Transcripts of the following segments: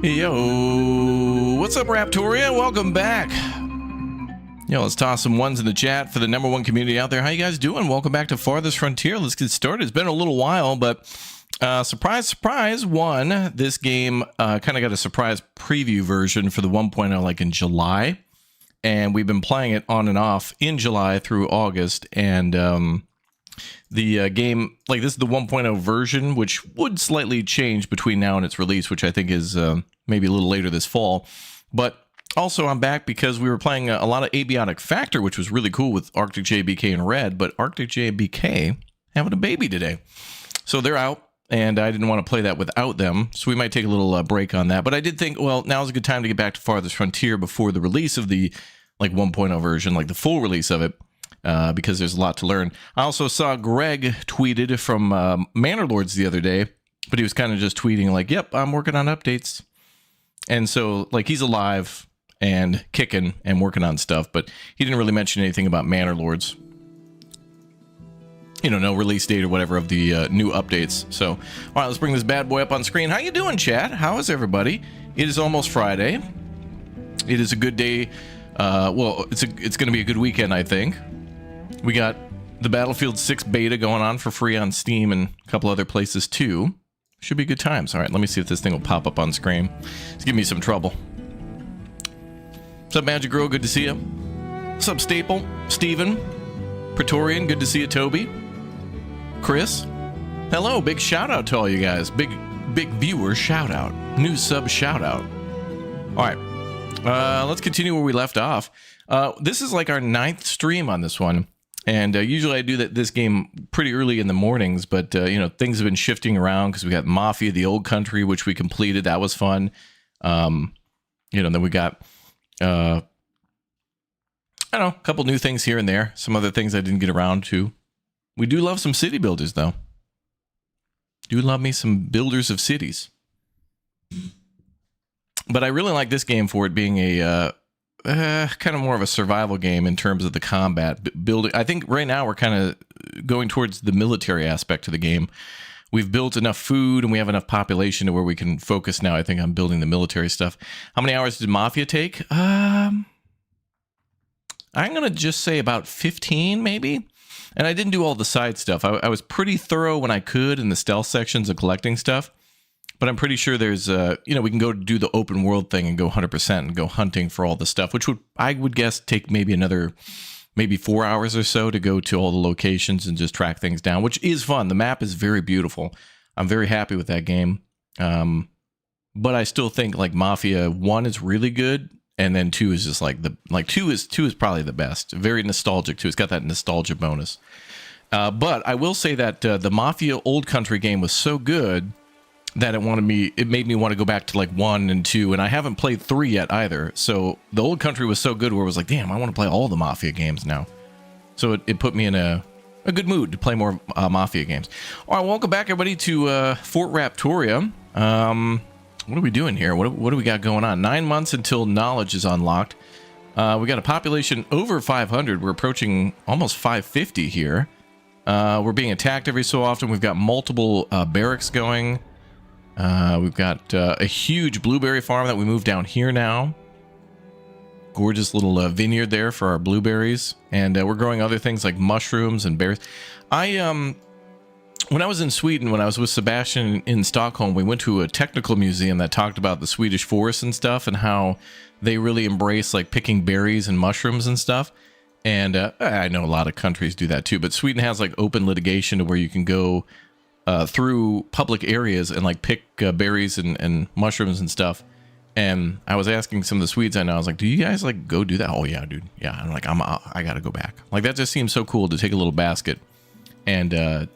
Yo, what's up, Raptorium? Welcome back. Yo, let's toss some ones in the chat for the #1 community out there. How you guys doing? Welcome back to Farthest Frontier. Let's get started. It's been a little while, but surprise, surprise, this game kind of got a surprise preview version for the 1.0 like in July, and we've been playing it on and off in July through August, and the game, like, this is the 1.0 version, which would slightly change between now and its release, which I think is maybe a little later this fall. But also I'm back because we were playing a lot of Abiotic Factor, which was really cool with Arctic JBK and Red, but Arctic JBK having a baby today. So they're out, and I didn't want to play that without them, so we might take a little break on that. But I did think, well, now's a good time to get back to Farthest Frontier before the release of the like 1.0 version, like the full release of it. Because there's a lot to learn. I also saw Greg tweeted from Manor Lords the other day, but he was kind of just tweeting like, yep, I'm working on updates. And so, like, he's alive and kicking and working on stuff, but he didn't really mention anything about Manor Lords. You know, no release date or whatever of the new updates. So, all right, let's bring this bad boy up on screen. How you doing, chat? How is everybody? It is almost Friday. It is a good day. Well, it's going to be a good weekend, I think. We got the Battlefield 6 beta going on for free on Steam and a couple other places too. Should be good times. All right, let me see if this thing will pop up on screen. It's giving me some trouble. What's up, Magic Girl? Good to see you. What's up, Staple? Steven? Praetorian? Good to see you, Toby. Chris? Hello, big shout out to all you guys. Big viewer shout out. New sub shout out. All right, let's continue where we left off. This is like our 9th stream on this one. And usually I do this game pretty early in the mornings, but, you know, things have been shifting around because we got Mafia, the Old Country, which we completed. That was fun. You know, then we got, I don't know, a couple new things here and there. Some other things I didn't get around to. We do love some city builders, though. Do love me some builders of cities. But I really like this game for it being a... kind of more of a survival game in terms of the combat building. I think right now we're kind of going towards the military aspect of the game. We've built enough food and we have enough population to where we can focus now, I think, on building the military stuff. How many hours did Mafia take? I'm going to just say about 15, maybe. And I didn't do all the side stuff. I was pretty thorough when I could in the stealth sections and collecting stuff. But I'm pretty sure there's, you know, we can go do the open world thing and go 100% and go hunting for all the stuff, which I would guess take maybe another, maybe 4 hours or so to go to all the locations and just track things down, which is fun. The map is very beautiful. I'm very happy with that game. But I still think like Mafia 1 is really good. And then 2 is just like two is probably the best. Very nostalgic too. It's got that nostalgia bonus. But I will say that the Mafia Old Country game was so good that it made me want to go back to like 1 and 2, and I haven't played 3 yet either. So the Old Country was so good where it was like, damn, I want to play all the Mafia games now. So it put me in a good mood to play more Mafia games. All right, welcome back everybody to Fort Raptorium. What are we doing here? What do we got going on? 9 months until knowledge is unlocked. We got a population over 500. We're approaching almost 550 here. We're being attacked every so often. We've got multiple barracks going. We've got a huge blueberry farm that we moved down here now. Gorgeous little vineyard there for our blueberries. And we're growing other things like mushrooms and berries. When I was in Sweden, when I was with Sebastian in Stockholm, we went to a technical museum that talked about the Swedish forests and stuff and how they really embrace like picking berries and mushrooms and stuff. And I know a lot of countries do that too, but Sweden has like open litigation to where you can go through public areas and like pick berries and mushrooms and stuff. And I was asking some of the Swedes I know, I was like, do you guys like go do that? Oh yeah, dude. Yeah. I'm like, I gotta go back. Like that just seems so cool to take a little basket and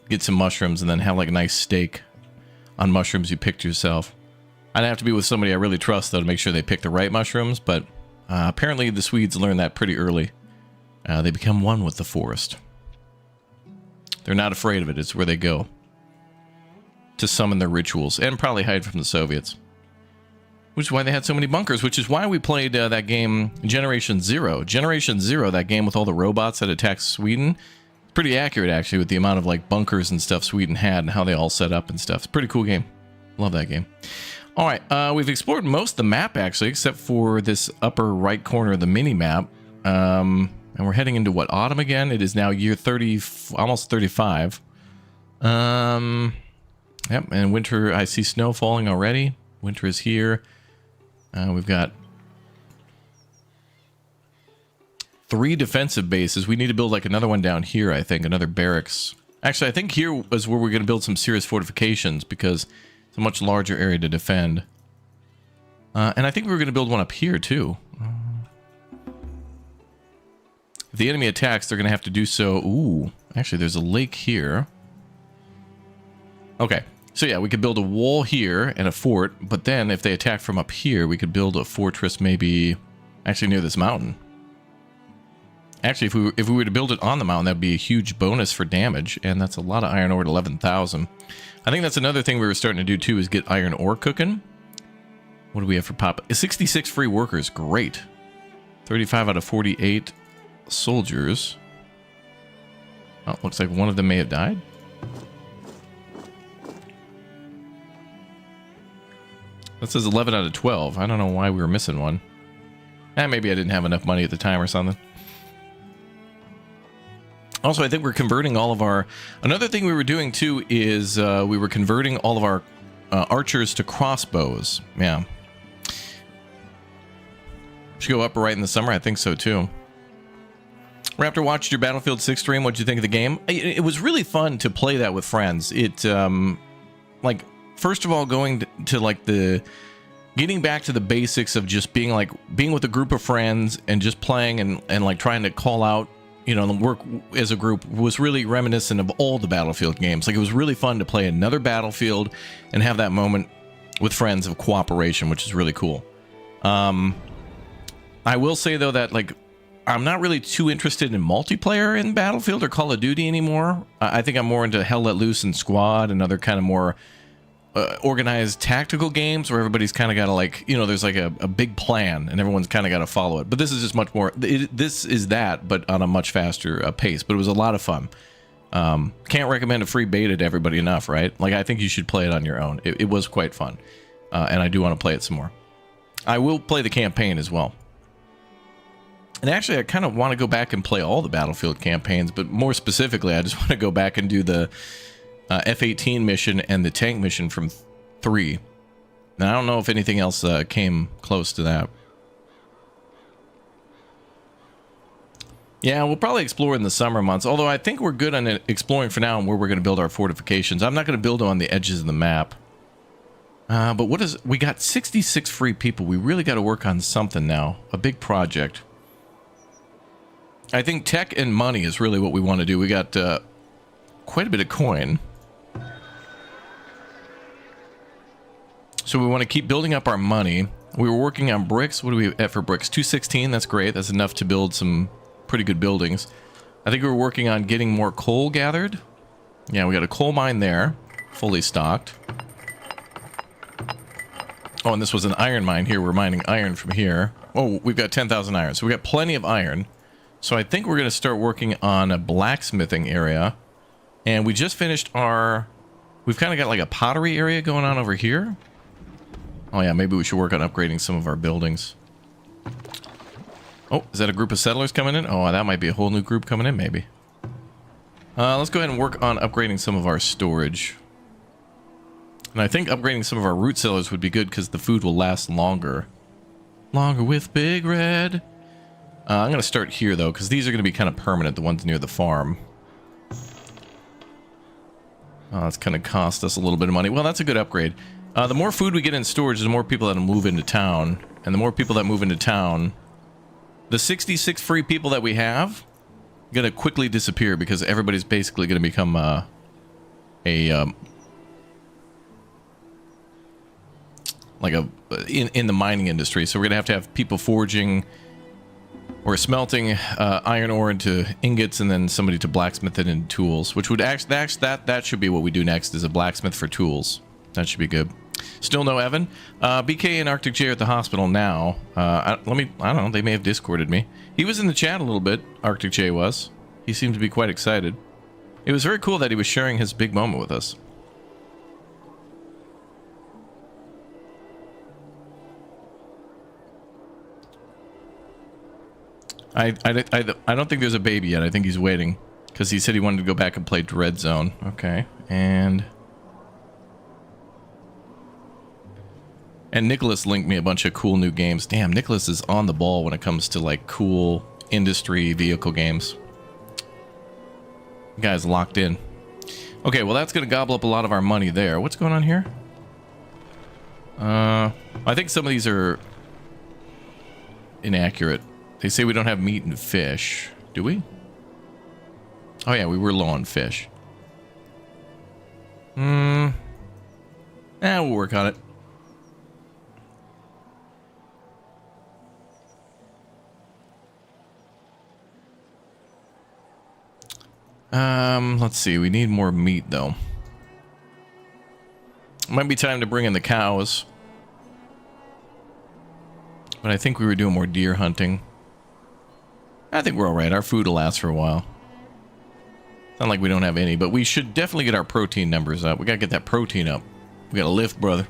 get some mushrooms and then have like a nice steak on mushrooms you picked yourself. I'd have to be with somebody I really trust though to make sure they pick the right mushrooms, but apparently the Swedes learn that pretty early. They become one with the forest. They're not afraid of it. It's where they go to summon their rituals and probably hide from the Soviets. Which is why they had so many bunkers, which is why we played that game Generation Zero. Generation Zero, that game with all the robots that attacked Sweden. Pretty accurate, actually, with the amount of like bunkers and stuff Sweden had and how they all set up and stuff. It's a pretty cool game. Love that game. All right, we've explored most of the map, actually, except for this upper right corner of the mini-map. And we're heading into, what, autumn again? It is now year 30, almost 35. Yep, and winter, I see snow falling already. Winter is here. We've got 3 defensive bases. We need to build like another one down here, I think, another barracks. Actually, I think here is where we're going to build some serious fortifications because it's a much larger area to defend. And I think we're going to build one up here, too. If the enemy attacks, they're going to have to do so... Ooh, actually, there's a lake here. Okay. So yeah, we could build a wall here and a fort, but then if they attack from up here, we could build a fortress maybe actually near this mountain. Actually, if we were to build it on the mountain, that'd be a huge bonus for damage, and that's a lot of iron ore at 11,000. I think that's another thing we were starting to do too, is get iron ore cooking. What do we have for pop? 66 free workers, great. 35 out of 48 soldiers. Oh, looks like one of them may have died. That says 11 out of 12. I don't know why we were missing one. Maybe I didn't have enough money at the time or something. Also, I think we're converting all of our... Another thing we were doing, too, is we were converting all of our archers to crossbows. Yeah. Should go up right in the summer? I think so, too. Raptor, watched your Battlefield 6 stream. What'd you think of the game? It was really fun to play that with friends. It, like... First of all, going to like getting back to the basics of just being with a group of friends and just playing and like trying to call out, you know, and work as a group was really reminiscent of all the Battlefield games. Like, it was really fun to play another Battlefield and have that moment with friends of cooperation, which is really cool. I will say though that like I'm not really too interested in multiplayer in Battlefield or Call of Duty anymore. I think I'm more into Hell Let Loose and Squad and other kind of more organized tactical games where everybody's kind of got to, like, you know, there's like a big plan and everyone's kind of got to follow it. But this is just much more, this is that, but on a much faster pace. But it was a lot of fun. Can't recommend a free beta to everybody enough, right? Like, I think you should play it on your own. It was quite fun. And I do want to play it some more. I will play the campaign as well. And actually, I kind of want to go back and play all the Battlefield campaigns, but more specifically, I just want to go back and do the F-18 mission and the tank mission from 3. Now, I don't know if anything else came close to that. Yeah, we'll probably explore in the summer months, although I think we're good on exploring for now and where we're going to build our fortifications. I'm not going to build on the edges of the map. But what is... We got 66 free people. We really got to work on something now. A big project. I think tech and money is really what we want to do. We got quite a bit of coin. So we want to keep building up our money. We were working on bricks. What do we at for bricks? 216. That's great. That's enough to build some pretty good buildings. I think we were working on getting more coal gathered. Yeah, we got a coal mine there. Fully stocked. Oh, and this was an iron mine here. We're mining iron from here. Oh, we've got 10,000 iron. So we got plenty of iron. So I think we're going to start working on a blacksmithing area. And we just finished our... We've kind of got like a pottery area going on over here. Oh yeah, maybe we should work on upgrading some of our buildings. Oh, is that a group of settlers coming in? Oh, that might be a whole new group coming in, maybe. Let's go ahead and work on upgrading some of our storage. And I think upgrading some of our root cellars would be good because the food will last longer. Longer with Big Red. I'm going to start here, though, because these are going to be kind of permanent, the ones near the farm. That's going to cost us a little bit of money. Well, that's a good upgrade. The more food we get in storage, the more people that move into town. And the more people that move into town, the 66 free people that we have going to quickly disappear because everybody's basically going to become in the mining industry. So we're going to have people forging or smelting iron ore into ingots, and then somebody to blacksmith it into tools, which would actually that should be what we do next, is a blacksmith for tools. That should be good. Still no Evan. BK and Arctic J are at the hospital now. I don't know, they may have discorded me. He was in the chat a little bit, Arctic J was. He seemed to be quite excited. It was very cool that he was sharing his big moment with us. I don't think there's a baby yet. I think he's waiting, because he said he wanted to go back and play Dread Zone. Okay, and Nicholas linked me a bunch of cool new games. Damn, Nicholas is on the ball when it comes to like cool industry vehicle games. The guy's locked in. Okay, well that's gonna gobble up a lot of our money there. What's going on here? I think some of these are inaccurate. They say we don't have meat and fish. Do we? Oh yeah, we were low on fish. We'll work on it. Let's see. We need more meat, though. Might be time to bring in the cows. But I think we were doing more deer hunting. I think we're alright. Our food will last for a while. It's not like we don't have any, but we should definitely get our protein numbers up. We gotta get that protein up. We gotta lift, brother.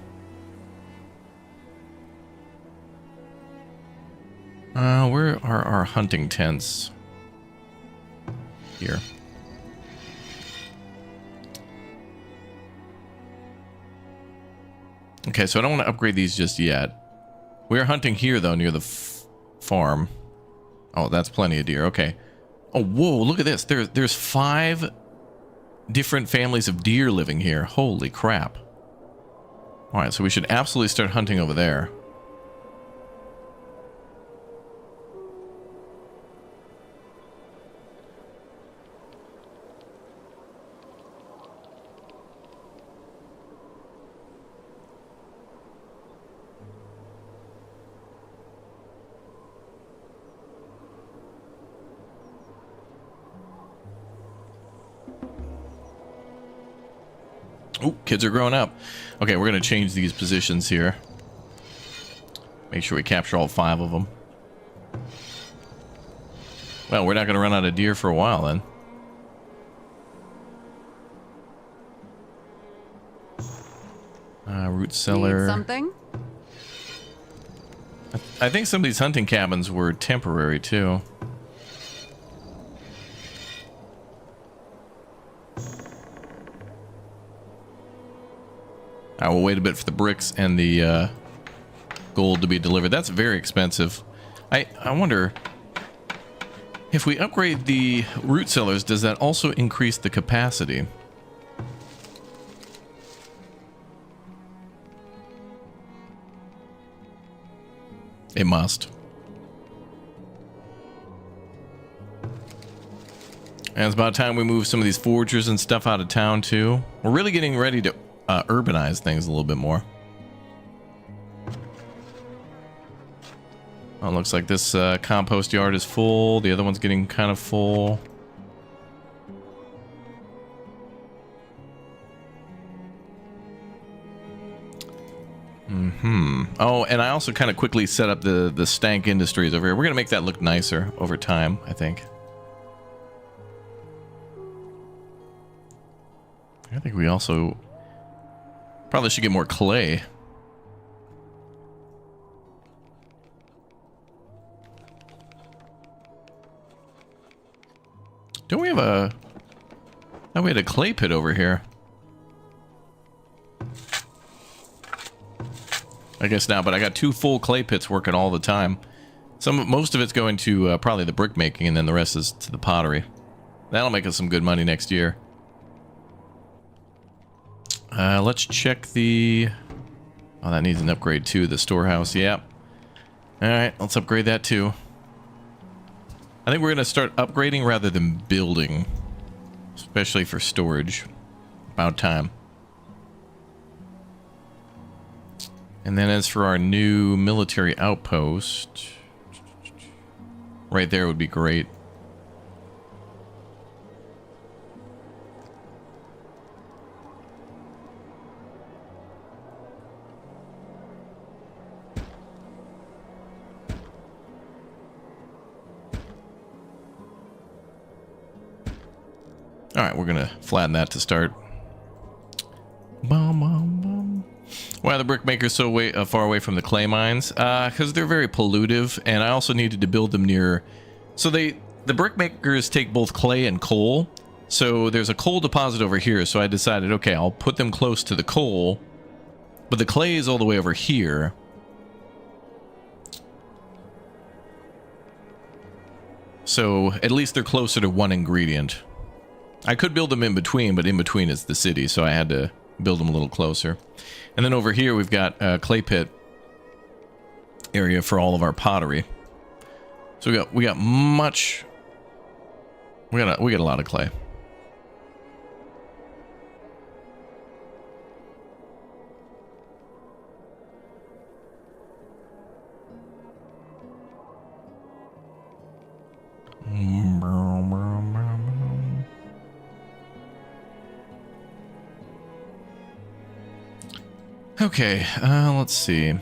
Where are our hunting tents? Here. Okay, so I don't want to upgrade these just yet. We are hunting here, though, near the farm. Oh, that's plenty of deer. Okay. Oh, whoa, look at this. There's 5 different families of deer living here. Holy crap. Alright, so we should absolutely start hunting over there. Oh, kids are growing up. Okay, we're going to change these positions here. Make sure we capture all 5 of them. Well, we're not going to run out of deer for a while, then. Root cellar. Need something? I think some of these hunting cabins were temporary, too. I will wait a bit for the bricks and the gold to be delivered. That's very expensive. I wonder if we upgrade the root cellars, does that also increase the capacity? It must. And it's about time we move some of these foragers and stuff out of town too. We're really getting ready to urbanize things a little bit more. Oh, it looks like this compost yard is full. The other one's getting kind of full. Oh, and I also kind of quickly set up the stank industries over here. We're gonna make that look nicer over time, I think. I think we also probably should get more clay. Don't we have a... Oh, we had a clay pit over here. I guess not, but I got 2 full clay pits working all the time. Most of it's going to probably the brick making, and then the rest is to the pottery. That'll make us some good money next year. Let's check the... Oh, that needs an upgrade too, the storehouse. Yep. Alright, let's upgrade that too. I think we're going to start upgrading rather than building. Especially for storage. About time. And then as for our new military outpost... right there would be great. All right, we're going to flatten that to start. Bum, bum, bum. Why are the brick makers so far away from the clay mines? Because they're very pollutive, and I also needed to build them near... So the brick makers take both clay and coal. So there's a coal deposit over here, so I decided, okay, I'll put them close to the coal, but the clay is all the way over here. So at least they're closer to one ingredient. I could build them in between, but in between is the city, so I had to build them a little closer. And then over here we've got a clay pit area for all of our pottery. So we got a lot of clay. Okay, let's see.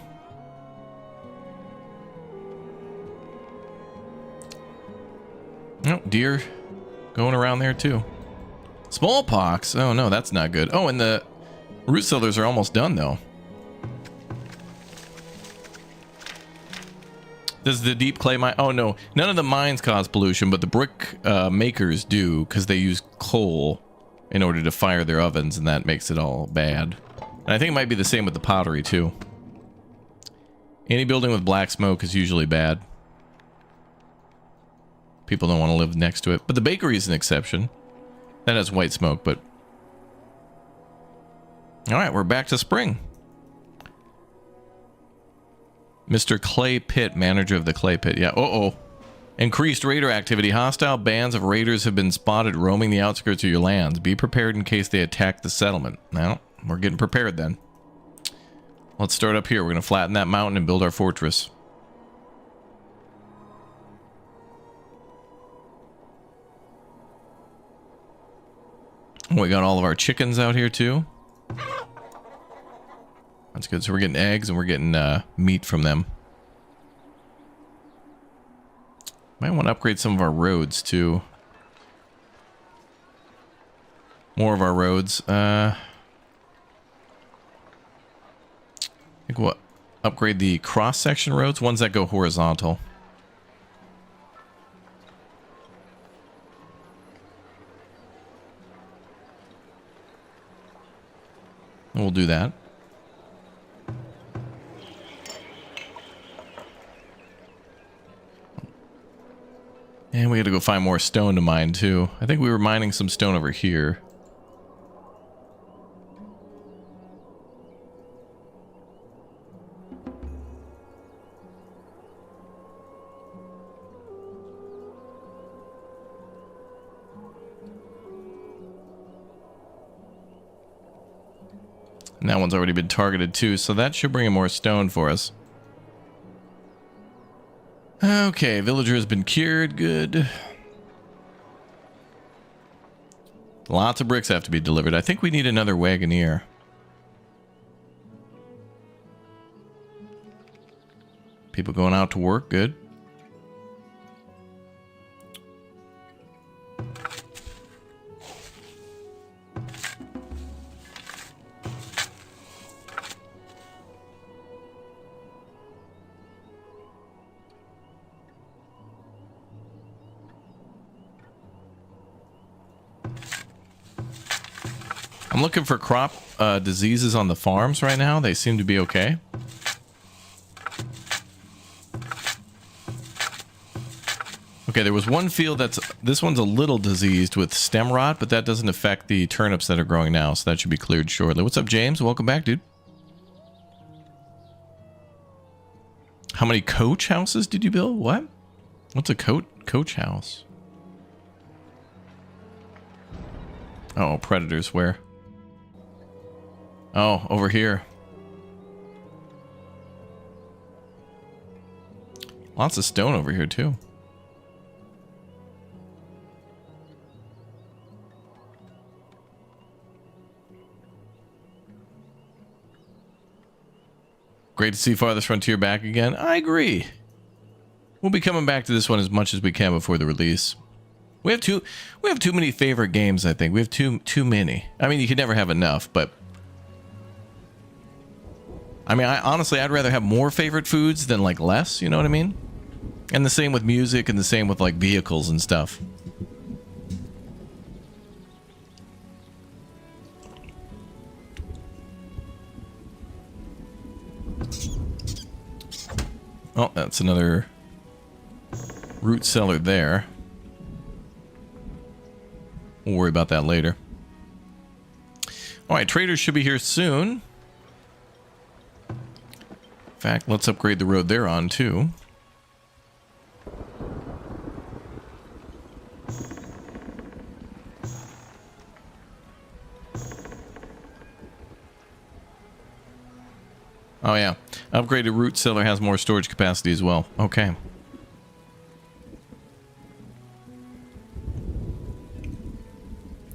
Oh, deer going around there too. Smallpox? Oh no, that's not good. Oh, and the root cellars are almost done though. Does the deep clay mine? Oh no, none of the mines cause pollution, but the brick makers do, because they use coal in order to fire their ovens, and that makes it all bad. And I think it might be the same with the pottery too. Any building with black smoke is usually bad. People don't want to live next to it. But the bakery is an exception. That has white smoke, but... Alright, we're back to spring. Mr. Clay Pit, manager of the Clay Pit. Yeah, uh-oh. Increased raider activity. Hostile bands of raiders have been spotted roaming the outskirts of your lands. Be prepared in case they attack the settlement. Well, we're getting prepared then. Let's start up here. We're going to flatten that mountain and build our fortress. We got all of our chickens out here too. That's good. So we're getting eggs and we're getting meat from them. Might want to upgrade some of our roads too. More of our roads. I think we'll upgrade the cross-section roads, ones that go horizontal. We'll do that. And we got to go find more stone to mine too. I think we were mining some stone over here. And that one's already been targeted too, so that should bring in more stone for us. Okay, villager has been cured. Good. Lots of bricks have to be delivered. I think we need another wagoneer. People going out to work. Good. I'm looking for crop diseases on the farms right now. They seem to be okay. Okay, there was one field this one's a little diseased with stem rot, but that doesn't affect the turnips that are growing now, so that should be cleared shortly. What's up, James? Welcome back, dude. How many coach houses did you build? What? What's a coach house? Oh, predators, where? Oh, over here. Lots of stone over here, too. Great to see Farthest Frontier back again. I agree. We'll be coming back to this one as much as we can before the release. We have too many favorite games, I think. We have too many. I mean, you can never have enough, but I mean, honestly, I'd rather have more favorite foods than like less, you know what I mean? And the same with music and the same with like vehicles and stuff. Oh, that's another root cellar there. We'll worry about that later. Alright, traders should be here soon. In fact, let's upgrade the road they're on, too. Oh, yeah. Upgraded root cellar has more storage capacity as well. Okay.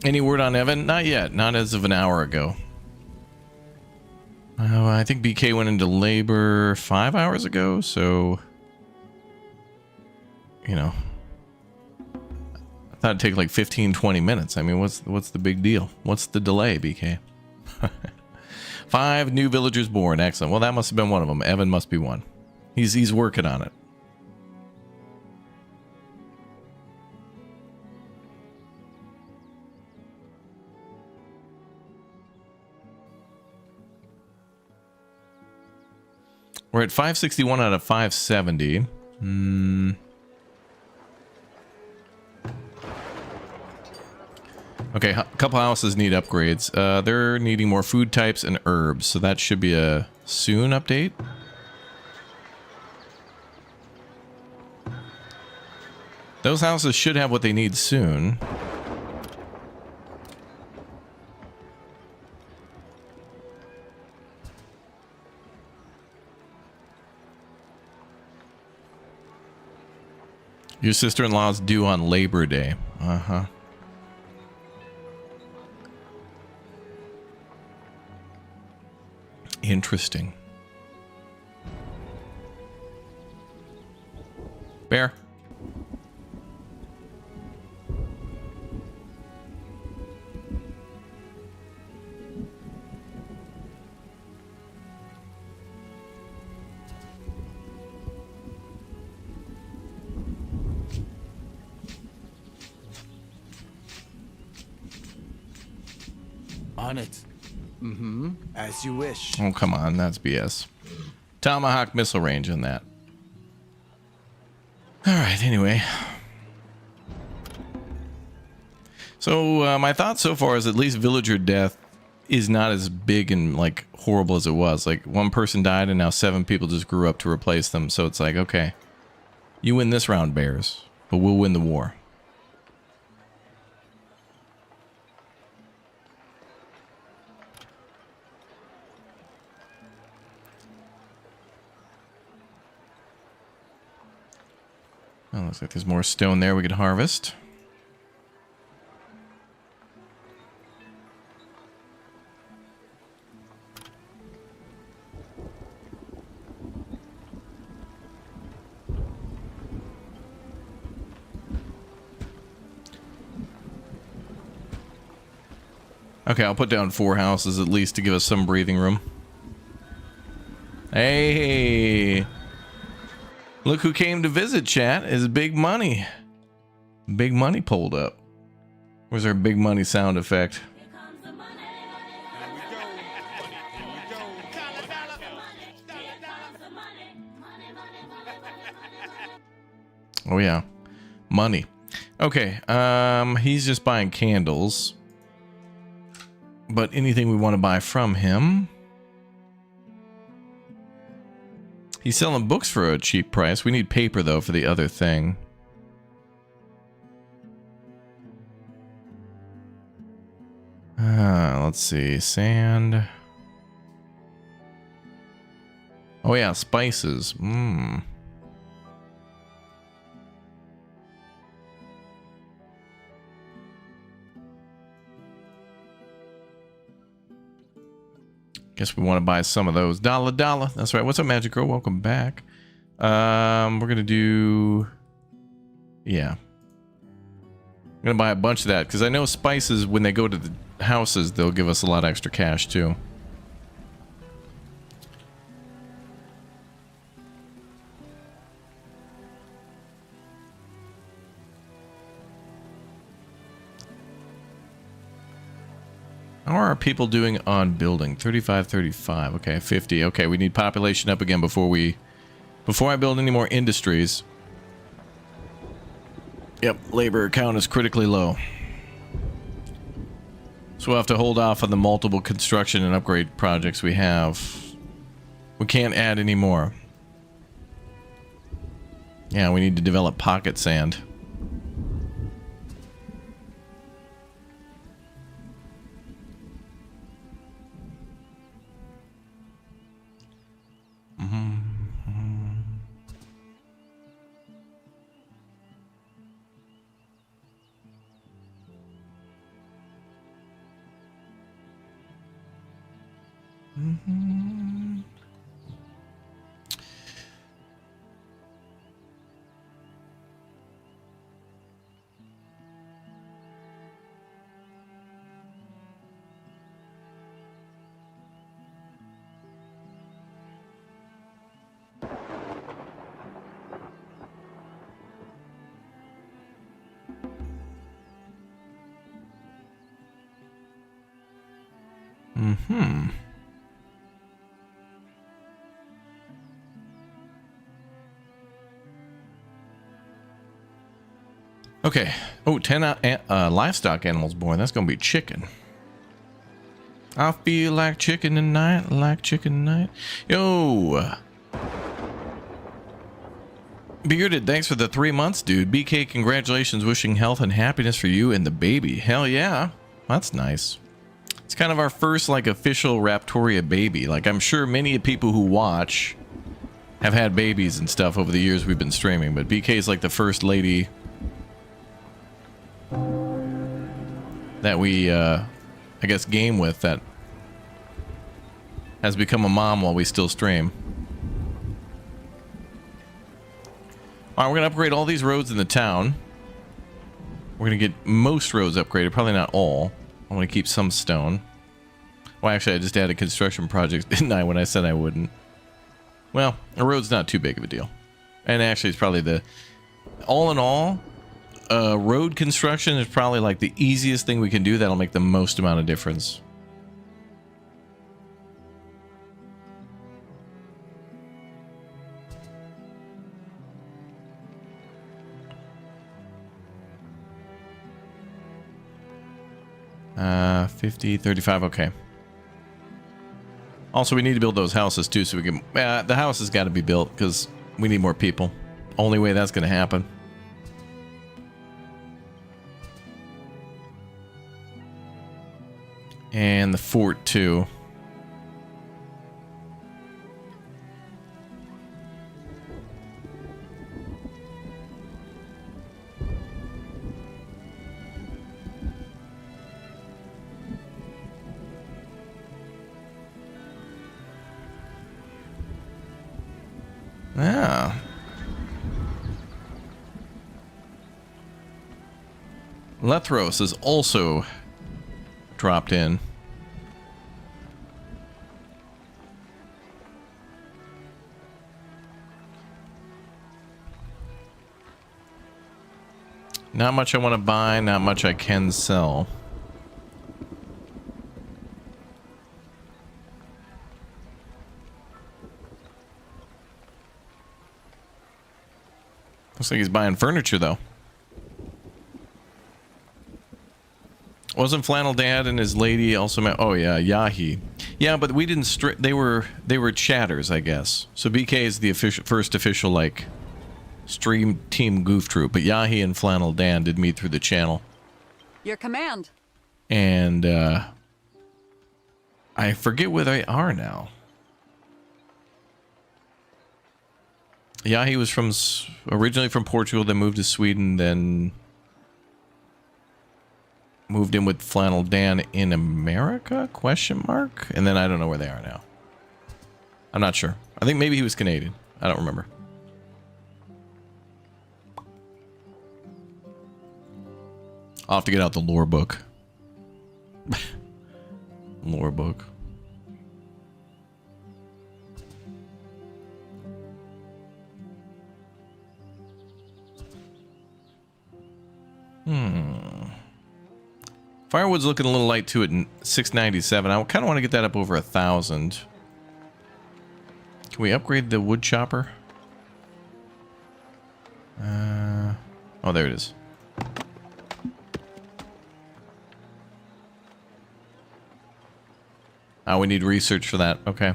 Any word on Evan? Not yet. Not as of an hour ago. I think BK went into labor 5 hours ago, so... You know... I thought it'd take like 15, 20 minutes. I mean, what's the big deal? What's the delay, BK? 5 new villagers born. Excellent. Well, that must have been one of them. Evan must be one. He's working on it. We're at 561 out of 570. Okay, a couple houses need upgrades. They're needing more food types and herbs, so that should be a soon update. Those houses should have what they need soon. Your sister-in-law's due on Labor Day. Uh-huh. Interesting. Bear. On it. Mm-hmm. As you wish. Oh, come on. That's BS. Tomahawk missile range on that. Alright, anyway. So, my thought so far is at least villager death is not as big and, like, horrible as it was. Like, one person died and now 7 people just grew up to replace them. So it's like, okay, you win this round, Bears, but we'll win the war. Oh, looks like there's more stone there we could harvest. Okay, I'll put down 4 houses at least to give us some breathing room. Hey! Look who came to visit, chat. Is Big Money. Big Money pulled up. Where's our Big Money sound effect? Oh yeah. Money. Okay, he's just buying candles. But anything we want to buy from him... He's selling books for a cheap price. We need paper, though, for the other thing. Let's see. Sand. Oh, yeah. Spices. Guess we want to buy some of those. Dollar. That's right. What's up, Magic Girl? Welcome back. We're gonna do. Yeah. I'm gonna buy a bunch of that because I know spices, when they go to the houses, they'll give us a lot of extra cash too. How are people doing on building? 35, 35. Okay, 50. Okay, we need population up again before I build any more industries. Yep, labor count is critically low. So we'll have to hold off on the multiple construction and upgrade projects we have. We can't add any more. Yeah, we need to develop pocket sand. Okay. Oh, 10 livestock animals born. That's going to be chicken. I feel like chicken tonight. Like chicken tonight. Yo. Bearded, thanks for the 3 months, dude. BK, congratulations. Wishing health and happiness for you and the baby. Hell yeah. That's nice. It's kind of our first, like, official Raptoria baby. Like, I'm sure many people who watch have had babies and stuff over the years we've been streaming, but BK is like the first lady that we, I guess, game with that has become a mom while we still stream. Alright, we're going to upgrade all these roads in the town. We're going to get most roads upgraded, probably not all. I want to keep some stone. Well, actually, I just added construction projects, didn't I, when I said I wouldn't? Well, a road's not too big of a deal. And actually, it's probably the... All in all, road construction is probably like the easiest thing we can do that'll make the most amount of difference. Uh, 50, 35, okay. Also, we need to build those houses too, so we can... the house has got to be built, because we need more people. Only way that's going to happen. And the fort too. Yeah. Lethros is also dropped in. Not much I want to buy, not much I can sell. Looks like he's buying furniture, though. Wasn't Flannel Dad and his lady also met? Oh yeah, Yahi. Yeah, but we didn't. They were chatters, I guess. So BK is the first official like stream team goof troop, but Yahi and Flannel Dan did meet through the channel. Your command. And I forget where they are now. Yahi was originally from Portugal, then moved to Sweden, then moved in with Flannel Dan in America? Question mark. And then I don't know where they are now. I'm not sure. I think maybe he was Canadian. I don't remember. I'll have to get out the lore book. Lore book. Firewood's looking a little light too at 697. I kind of want to get that up over 1,000. Can we upgrade the wood chopper? Oh, there it is. Oh, we need research for that. Okay.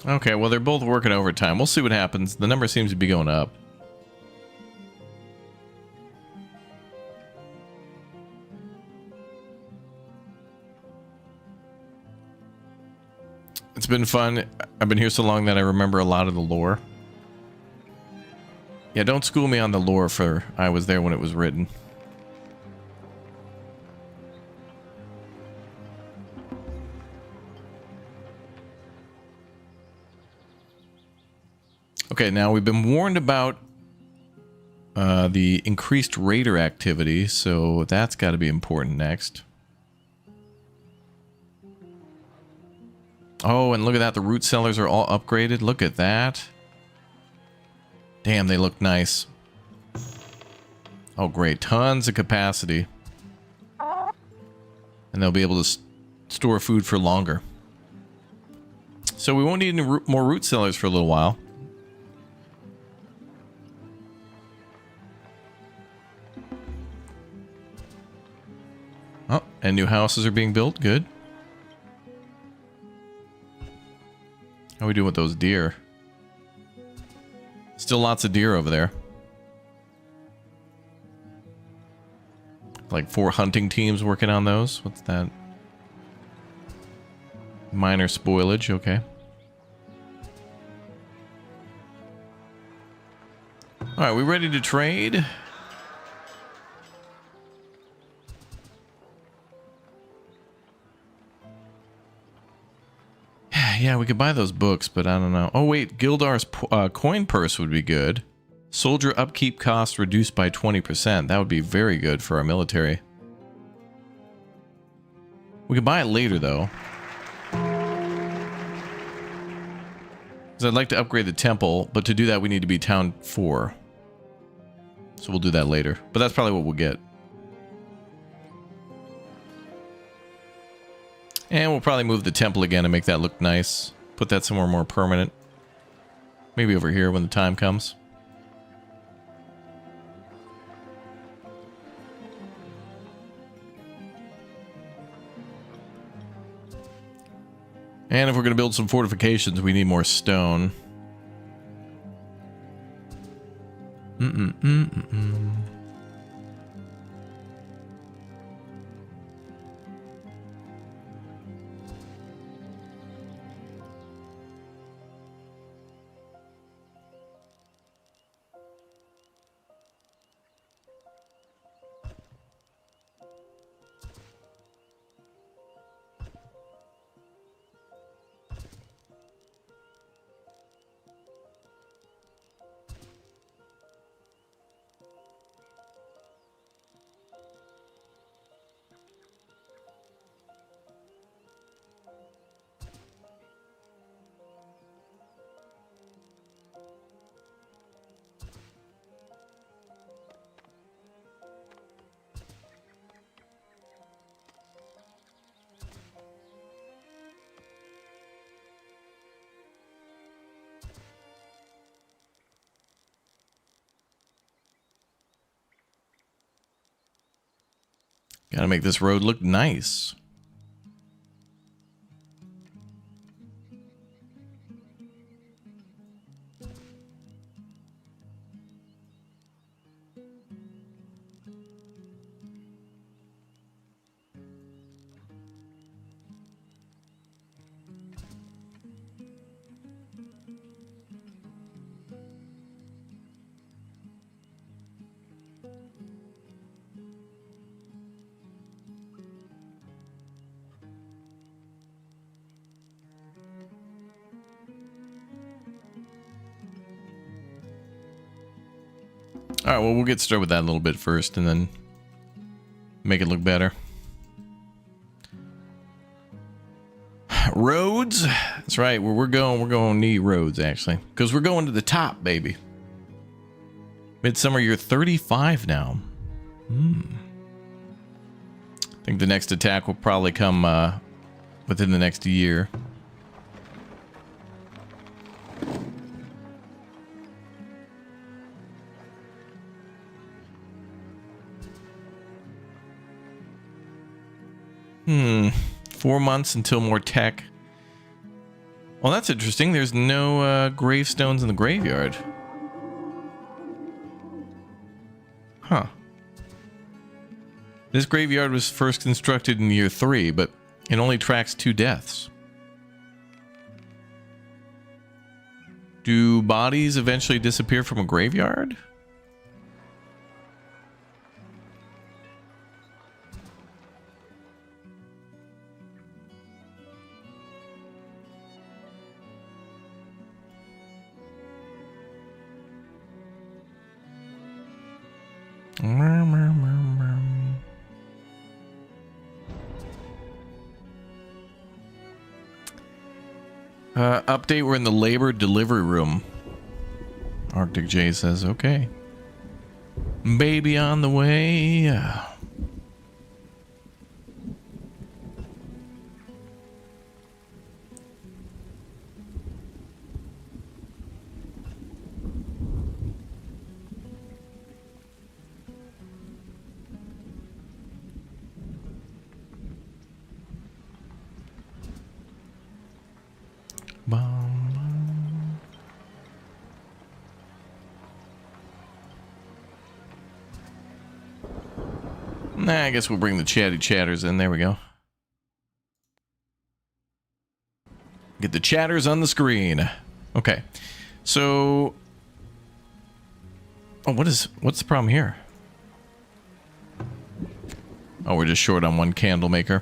Okay, well, they're both working overtime. We'll see what happens. The number seems to be going up. It's been fun. I've been here so long that I remember a lot of the lore. Yeah, don't school me on the lore for I was there when it was written. Okay, now we've been warned about the increased raider activity, so that's got to be important next. Oh, and look at that. The root cellars are all upgraded. Look at that. Damn, they look nice. Oh, great. Tons of capacity. And they'll be able to store food for longer. So we won't need any more root cellars for a little while. Oh, and new houses are being built. Good. How are we doing with those deer? Still lots of deer over there. Like 4 hunting teams working on those. What's that? Minor spoilage. Okay. Alright, we ready to trade? Yeah, we could buy those books, but I don't know. Oh, wait. Gildar's coin purse would be good. Soldier upkeep cost reduced by 20%. That would be very good for our military. We could buy it later, though. Because I'd like to upgrade the temple, but to do that, we need to be town 4. So we'll do that later. But that's probably what we'll get. And we'll probably move the temple again and make that look nice. Put that somewhere more permanent. Maybe over here when the time comes. And if we're going to build some fortifications, we need more stone. Gotta make this road look nice. All right, well, we'll get started with that a little bit first and then make it look better. Roads. That's right. Where we're going to need roads, actually. Because we're going to the top, baby. Midsummer, you're 35 now. I think the next attack will probably come within the next year. Hmm. 4 months until more tech. Well, that's interesting. There's no gravestones in the graveyard. Huh. This graveyard was first constructed in year 3, but it only tracks 2 deaths. Do bodies eventually disappear from a graveyard? Update, we're in the labor delivery room. Arctic J says, okay. Baby on the way. Nah, I guess we'll bring the chatty chatters in. There we go. Get the chatters on the screen. Okay. So... oh, what's the problem here? Oh, we're just short on one candle maker.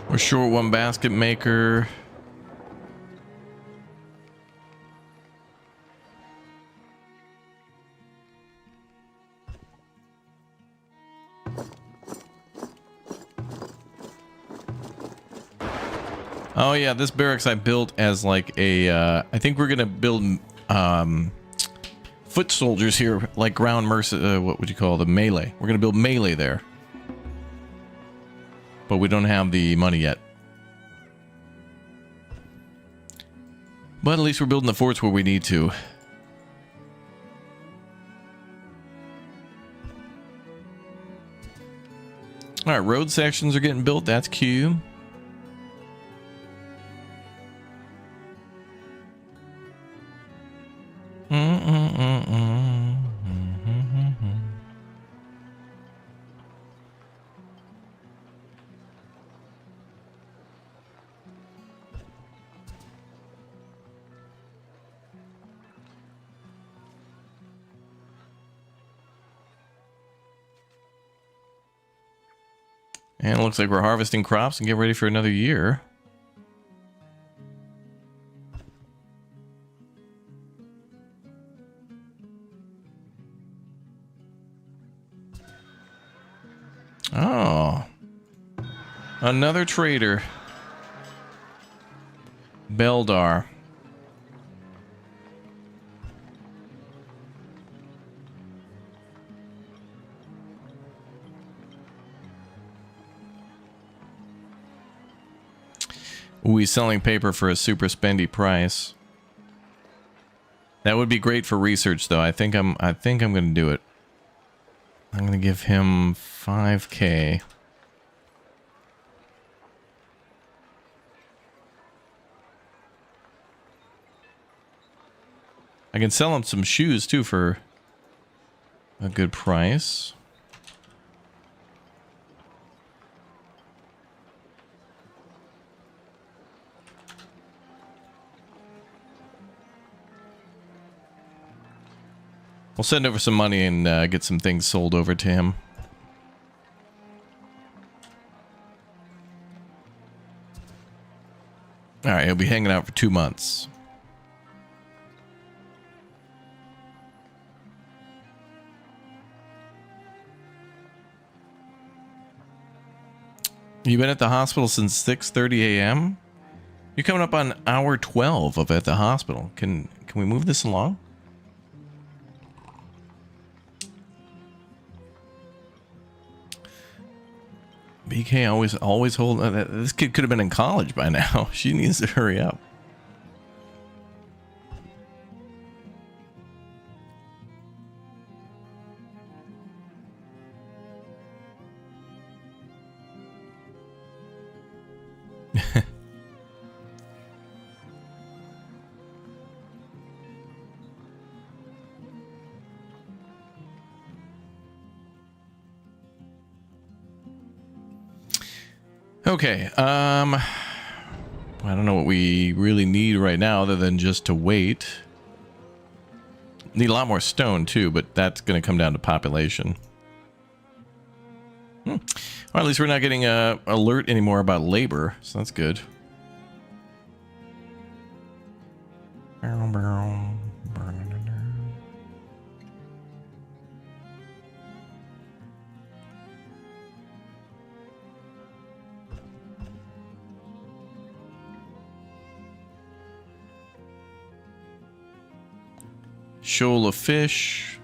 We're short one basket maker. Oh yeah, this barracks I built as like a, I think we're gonna build foot soldiers here, like ground what would you call the melee? We're gonna build melee there. But we don't have the money yet. But at least we're building the forts where we need to. Alright, road sections are getting built. That's cute. And it looks like we're harvesting crops and get ready for another year. Oh. Another trader. Beldar. Ooh, he's selling paper for a super spendy price. That would be great for research, though. I think I'm going to do it. I'm going to give him 5K. I can sell him some shoes, too, for a good price. We'll send over some money and get some things sold over to him. All right, he'll be hanging out for 2 months. You been at the hospital since 6:30 a.m.? You're coming up on hour 12 of at the hospital. Can we move this along? BK always hold. This kid could have been in college by now. She needs to hurry up. Okay, I don't know what we really need right now other than just to wait. Need a lot more stone too, but that's going to come down to population. Well, at least we're not getting a alert anymore about labor, so that's good. Shoal of fish.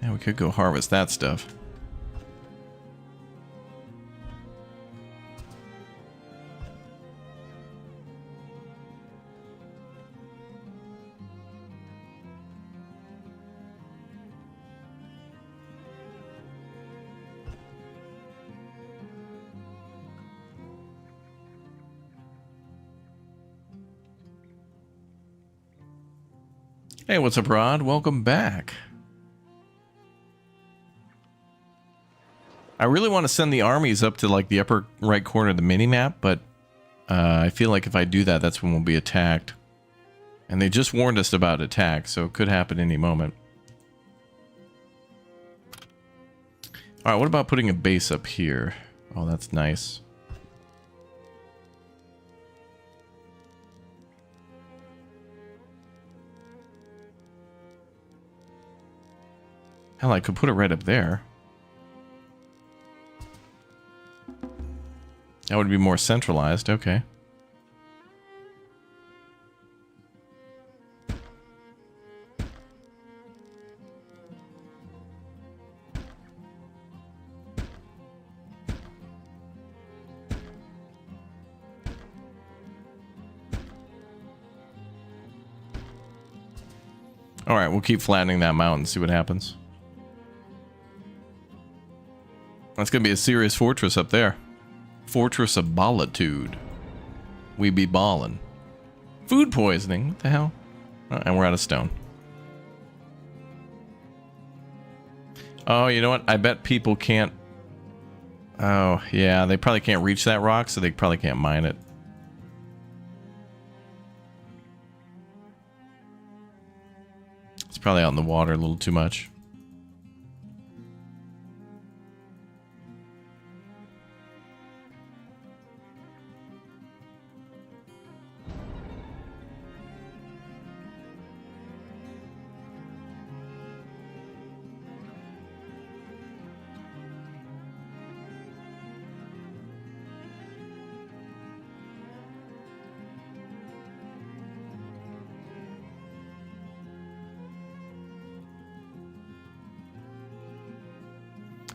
Yeah, we could go harvest that stuff. Hey, what's up, Rod? Welcome back. I really want to send the armies up to like the upper right corner of the mini-map, but I feel like if I do that, that's when we'll be attacked. And they just warned us about attack, so it could happen any moment. Alright, what about putting a base up here? Oh, that's nice. Hell, I could put it right up there. That would be more centralized, okay. Alright, we'll keep flattening that mountain, see what happens. That's gonna be a serious fortress up there. Fortress of Ballitude. We be ballin'. Food poisoning, what the hell? Oh, and we're out of stone. Oh, you know what? I bet people can't... Oh, yeah, they probably can't reach that rock, so they probably can't mine it. It's probably out in the water a little too much.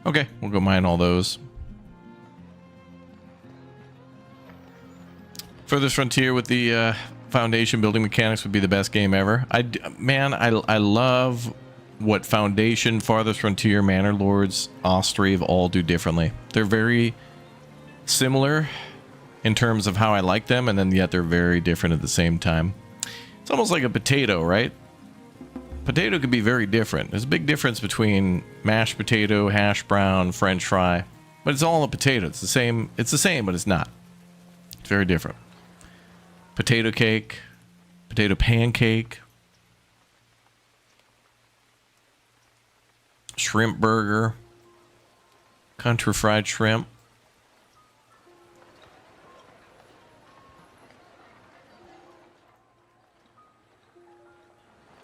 Okay, we'll go mine all those. Furthest Frontier with the Foundation building mechanics would be the best game ever. I love what Foundation, Farthest Frontier, Manor Lords, Ostriv all do differently. They're very similar in terms of how I like them, and then yet they're very different at the same time. It's almost like a potato, right? Potato could be very different. There's a big difference between mashed potato, hash brown, French fry. But it's all a potato. It's the same. It's the same, but it's not. It's very different. Potato cake, potato pancake, shrimp burger, country fried shrimp.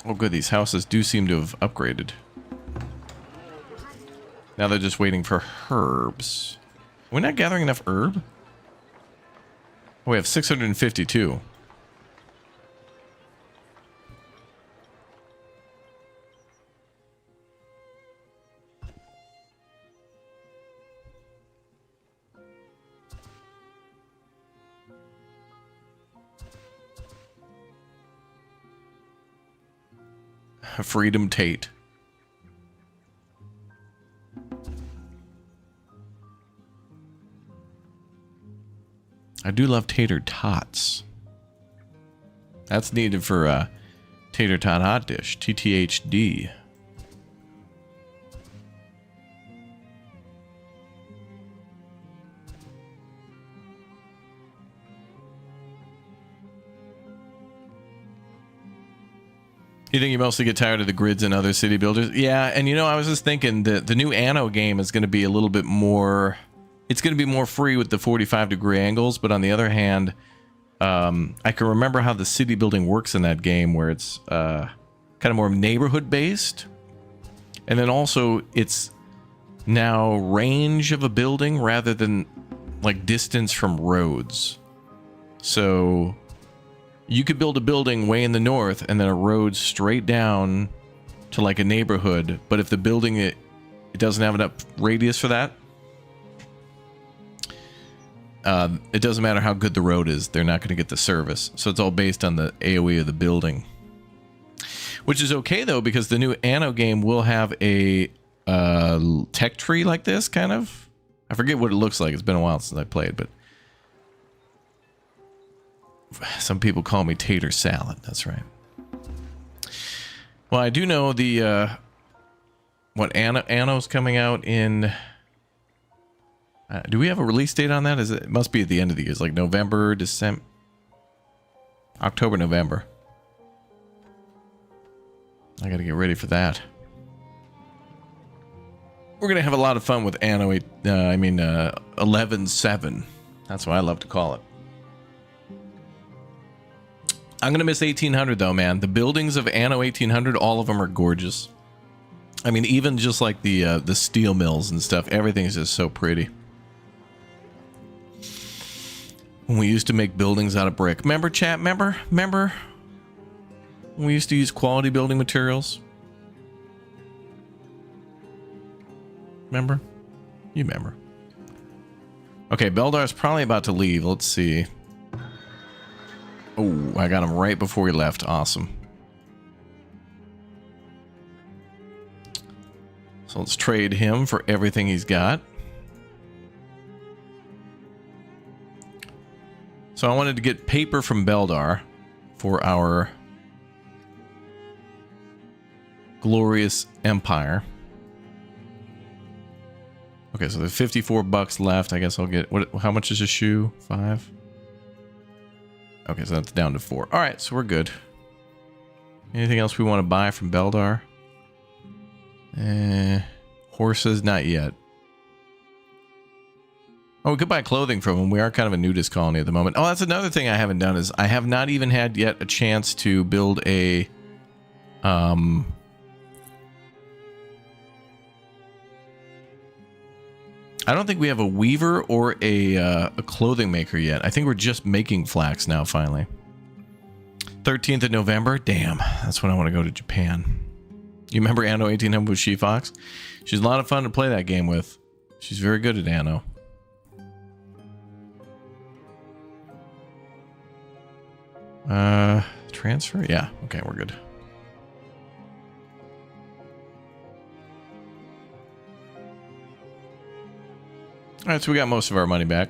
Oh, good. These houses do seem to have upgraded. Now they're just waiting for herbs. We're not gathering enough herb? Oh, we have 652. Freedom Tate. I do love tater tots. That's needed for a tater tot hot dish. TTHD. You think you mostly get tired of the grids and other city builders? Yeah, and you know, I was just thinking that the new Anno game is going to be a little bit more... It's going to be more free with the 45-degree angles, but on the other hand, I can remember how the city building works in that game, where it's kind of more neighborhood-based. And then also, it's now range of a building rather than, like, distance from roads. So... you could build a building way in the north and then a road straight down to like a neighborhood, but if the building it doesn't have enough radius for that, it doesn't matter how good the road is, they're not going to get the service. So it's all based on the AoE of the building, which is okay though, because the new Anno game will have a tech tree like this, kind of. I forget what it looks like. It's been a while since I played, but some people call me tater salad. That's right. Well, I do know the Anno's coming out in. Do we have a release date on that? It must be at the end of the year. It's like November, December, October, November. I got to get ready for that. We're gonna have a lot of fun with Anno 11.7. That's what I love to call it. I'm going to miss 1800 though, man. The buildings of Anno 1800, all of them are gorgeous. I mean, even just like the steel mills and stuff, everything is just so pretty. When we used to make buildings out of brick. Remember, chat? Remember? When we used to use quality building materials? Remember? You remember. Okay, Beldar's probably about to leave. Let's see. Oh, I got him right before he left. Awesome. So let's trade him for everything he's got. So I wanted to get paper from Beldar for our glorious empire. Okay, so there's 54 bucks left. I guess I'll get... how much is a shoe? 5? Okay, so that's down to 4. All right, so we're good. Anything else we want to buy from Beldar? Horses, not yet. Oh, we could buy clothing from him. We are kind of a nudist colony at the moment. Oh, that's another thing I haven't done is I have not even had yet a chance to build a... I don't think we have a weaver or a clothing maker yet. I think we're just making flax now, finally. 13th of November? Damn, that's when I want to go to Japan. You remember Anno 1800 with She-Fox? She's a lot of fun to play that game with. She's very good at Anno. Transfer? Yeah, okay, we're good. All right, so we got most of our money back.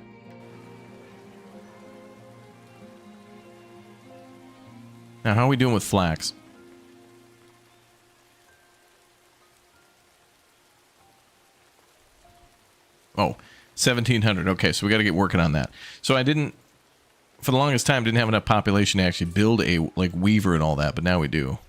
Now, how are we doing with flax? Oh, 1,700. Okay, so we got to get working on that. So I didn't, for the longest time, didn't have enough population to actually build a, like, weaver and all that, but now we do.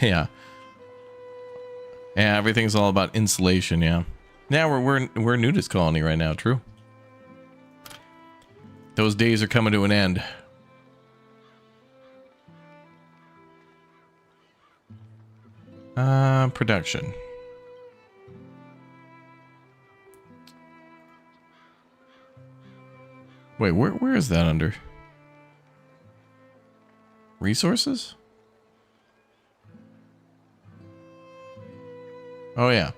Yeah. Yeah, everything's all about insulation, yeah. Yeah, we're a nudist colony right now, true. Those days are coming to an end. Production. Wait, where is that under? Resources? Oh, yeah.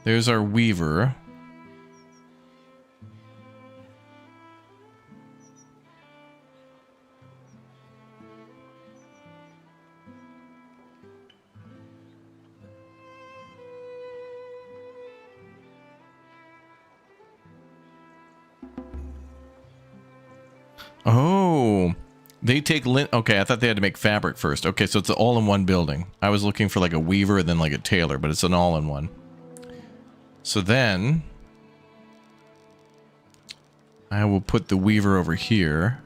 There's our weaver. Oh, they take lint. Okay, I thought they had to make fabric first. Okay, so it's an all-in-one building. I was looking for like a weaver and then like a tailor, but it's an all-in-one. So then I will put the weaver over here.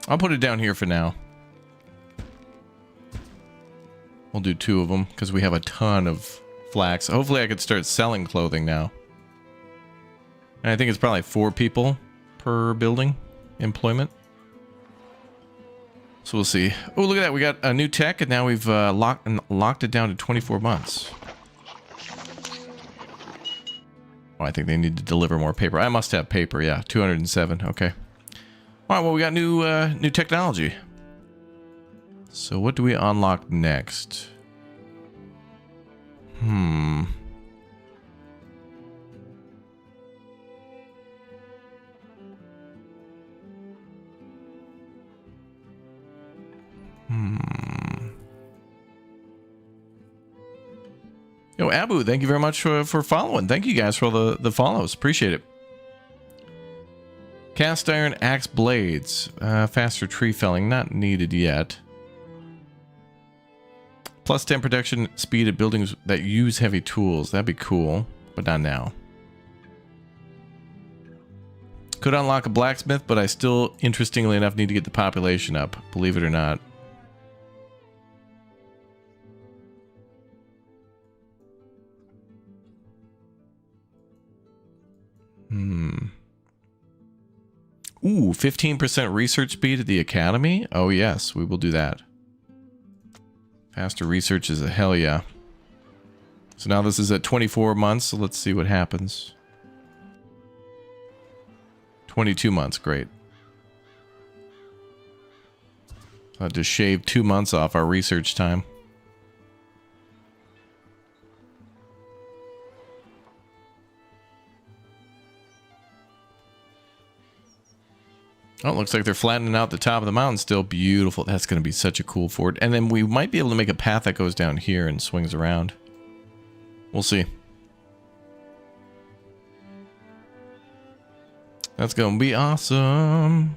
I'll put it down here for now. We'll do 2 of them because we have a ton of flax. Hopefully I could start selling clothing now. And I think it's probably 4 people per building employment. So we'll see. Oh, look at that. We got a new tech and now we've locked it down to 24 months. Oh, I think they need to deliver more paper. I must have paper. Yeah, 207. Okay. All right, well, we got new technology. So what do we unlock next? Yo, Abu, thank you very much for following. Thank you guys for all the follows. Appreciate it. Cast iron axe blades. Faster tree felling. Not needed yet. Plus 10 protection speed at buildings that use heavy tools. That'd be cool, but not now. Could unlock a blacksmith, but I still, interestingly enough, need to get the population up. Believe it or not. Ooh, 15% research speed at the academy? Oh yes, we will do that. Faster research is a hell yeah. So now this is at 24 months, so let's see what happens. 22 months, great. So I just shaved 2 months off our research time. Oh, it looks like they're flattening out the top of the mountain still. Beautiful. That's going to be such a cool fort. And then we might be able to make a path that goes down here and swings around. We'll see. That's going to be awesome.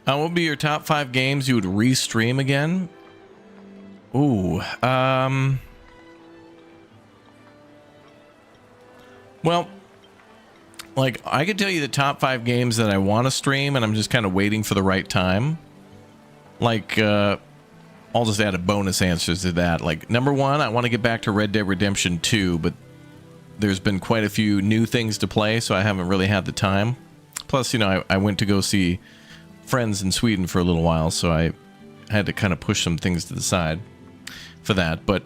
What would be your top 5 games you would re-stream again? Ooh, well, like, I could tell you the top 5 games that I want to stream, and I'm just kind of waiting for the right time. Like, I'll just add a bonus answer to that. Like, number 1, I want to get back to Red Dead Redemption 2, but there's been quite a few new things to play, so I haven't really had the time. Plus, you know, I went to go see friends in Sweden for a little while, so I had to kind of push some things to the side for that. But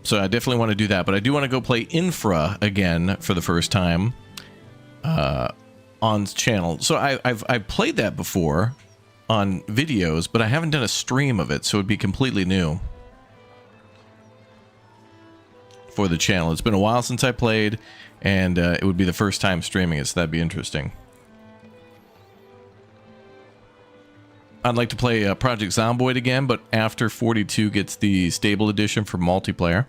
So I definitely want to do that. But I do want to go play Infra again for the first time on channel. So I've played that before on videos, but I haven't done a stream of it, so it'd be completely new for the channel. It's been a while since I played, and it would be the first time streaming it, so that'd be interesting. I'd like to play Project Zomboid again, but after 42 gets the stable edition for multiplayer,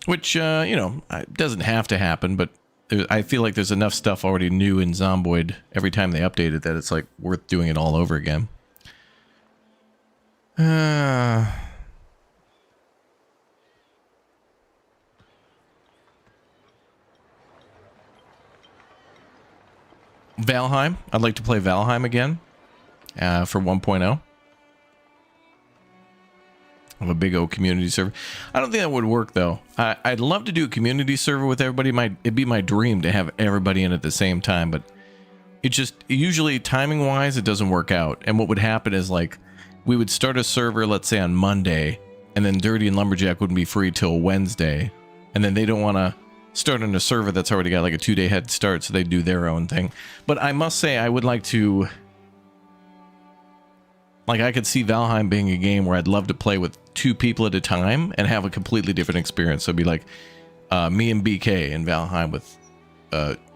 which, you know, it doesn't have to happen, but I feel like there's enough stuff already new in Zomboid every time they update it that it's like worth doing it all over again. Valheim. I'd like to play Valheim again for 1.0. Of a big old community server. I don't think that would work though. I'd love to do a community server with everybody. It'd be my dream to have everybody in at the same time, but it just usually timing wise it doesn't work out. And what would happen is like we would start a server, let's say on Monday, and then Dirty and Lumberjack wouldn't be free till Wednesday, and then they don't want to start on a server that's already got like a 2-day head start, so they do their own thing. But I must say I would like to. Like, I could see Valheim being a game where I'd love to play with 2 people at a time and have a completely different experience. So it'd be like me and BK in Valheim with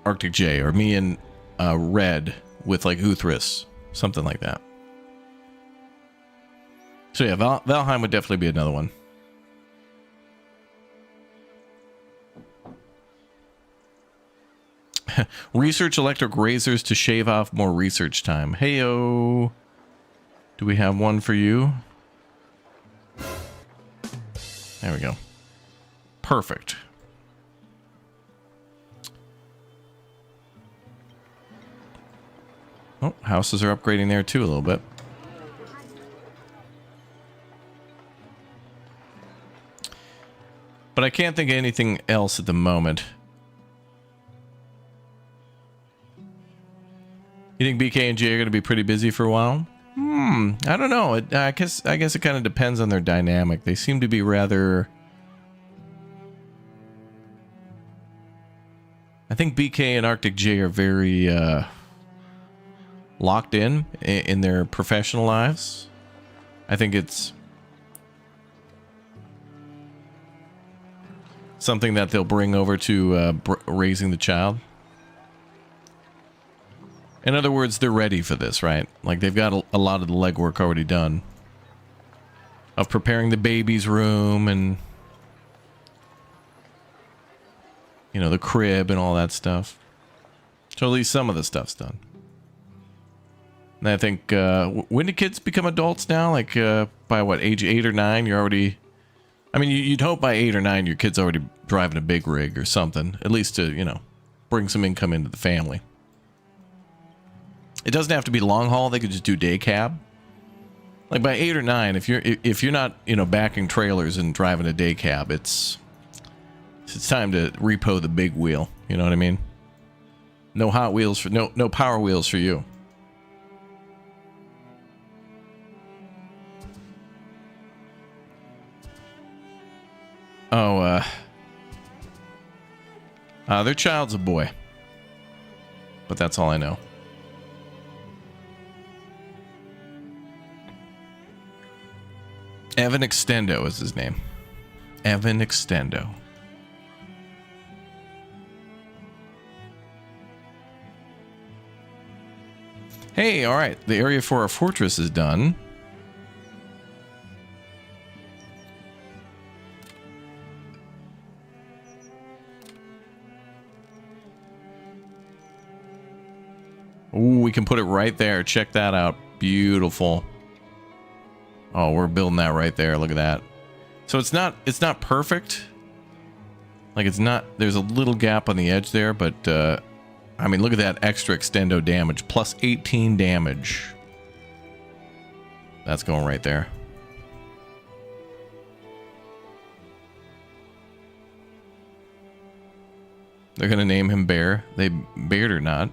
Arctic J, or me and Red with like Uthris, something like that. So yeah, Valheim would definitely be another one. Research electric razors to shave off more research time. Heyo. Do we have one for you? There we go. Perfect. Oh, houses are upgrading there too a little bit. But I can't think of anything else at the moment. You think BK and Jay are going to be pretty busy for a while? I don't know. I guess it kind of depends on their dynamic. They seem to be rather. I think BK and Arctic J are very locked in their professional lives. I think it's something that they'll bring over to raising the child. In other words, they're ready for this, right? Like, they've got a lot of the legwork already done of preparing the baby's room and, you know, the crib and all that stuff. So at least some of the stuff's done. And I think, when do kids become adults now? Like, by what, age 8 or 9, you're already... I mean, you'd hope by 8 or 9 your kid's already driving a big rig or something. At least to, you know, bring some income into the family. It doesn't have to be long haul. They could just do day cab. Like by 8 or 9, if you're not, you know, backing trailers and driving a day cab, it's time to repo the big wheel. You know what I mean? No Hot Wheels for no Power Wheels for you. Oh, their child's a boy. But that's all I know. Evan Extendo is his name. Evan Extendo. Hey, all right. The area for our fortress is done. Ooh, we can put it right there. Check that out. Beautiful. Oh, we're building that right there. Look at that. So it's not perfect. Like, it's not, there's a little gap on the edge there, but I mean, look at that extra extendo damage. Plus 18 damage. That's going right there. They're gonna name him Bear. They bared or not.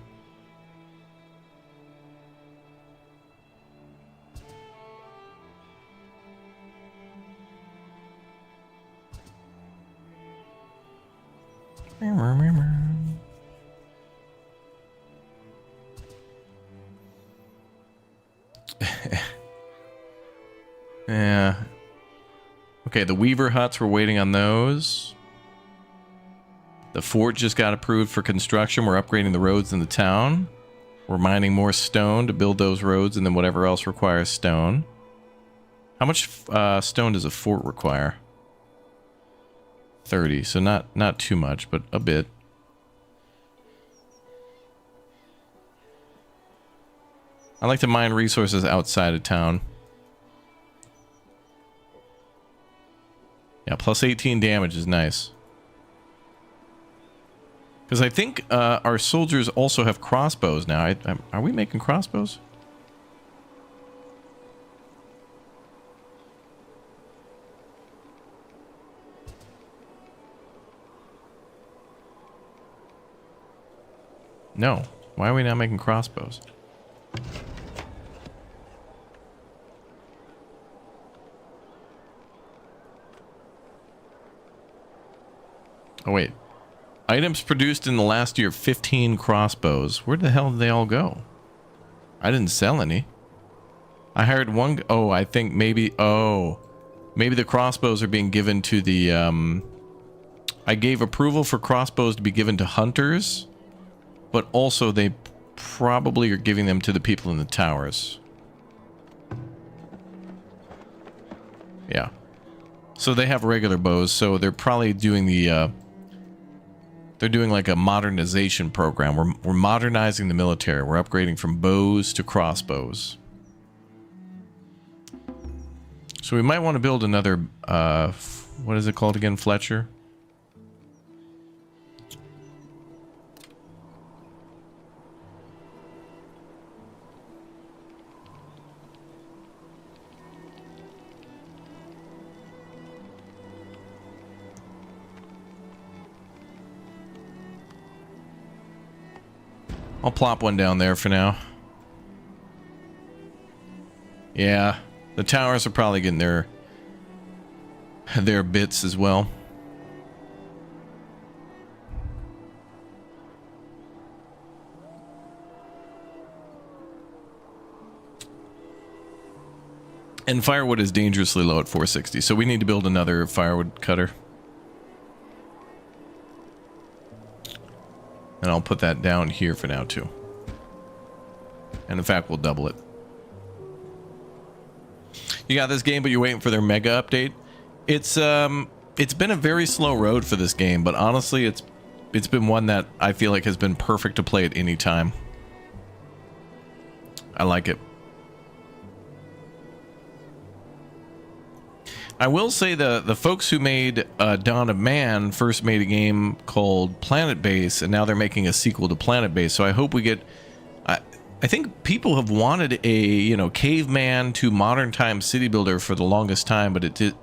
Yeah. Okay, the Weaver huts, we're waiting on those. The fort just got approved for construction. We're upgrading the roads in the town. We're mining more stone to build those roads and then whatever else requires stone. How much stone does a fort require? 30, so not too much, but a bit. I like to mine resources outside of town. Yeah, plus 18 damage is nice. Because I think our soldiers also have crossbows now. Are we making crossbows? No. Why are we not making crossbows? Oh, wait. Items produced in the last year, 15 crossbows. Where the hell did they all go? I didn't sell any. I hired one... Oh, I think maybe... Oh. Maybe the crossbows are being given to the... I gave approval for crossbows to be given to hunters. But also they probably are giving them to the people in the towers. Yeah. So they have regular bows, so they're probably doing the... They're doing like a modernization program. We're modernizing the military. We're upgrading from bows to crossbows. So we might want to build another, what is it called again? Fletcher? I'll plop one down there for now. Yeah, the towers are probably getting their bits as well. And firewood is dangerously low at 460, so we need to build another firewood cutter. And I'll put that down here for now too. And in fact, we'll double it. You got this game, but you're waiting for their mega update. It's been a very slow road for this game, but honestly, it's been one that I feel like has been perfect to play at any time. I like it. I will say the folks who made Dawn of Man first made a game called Planet Base, and now they're making a sequel to Planet Base. So I hope we get... I think people have wanted a, you know, caveman to modern time city builder for the longest time, but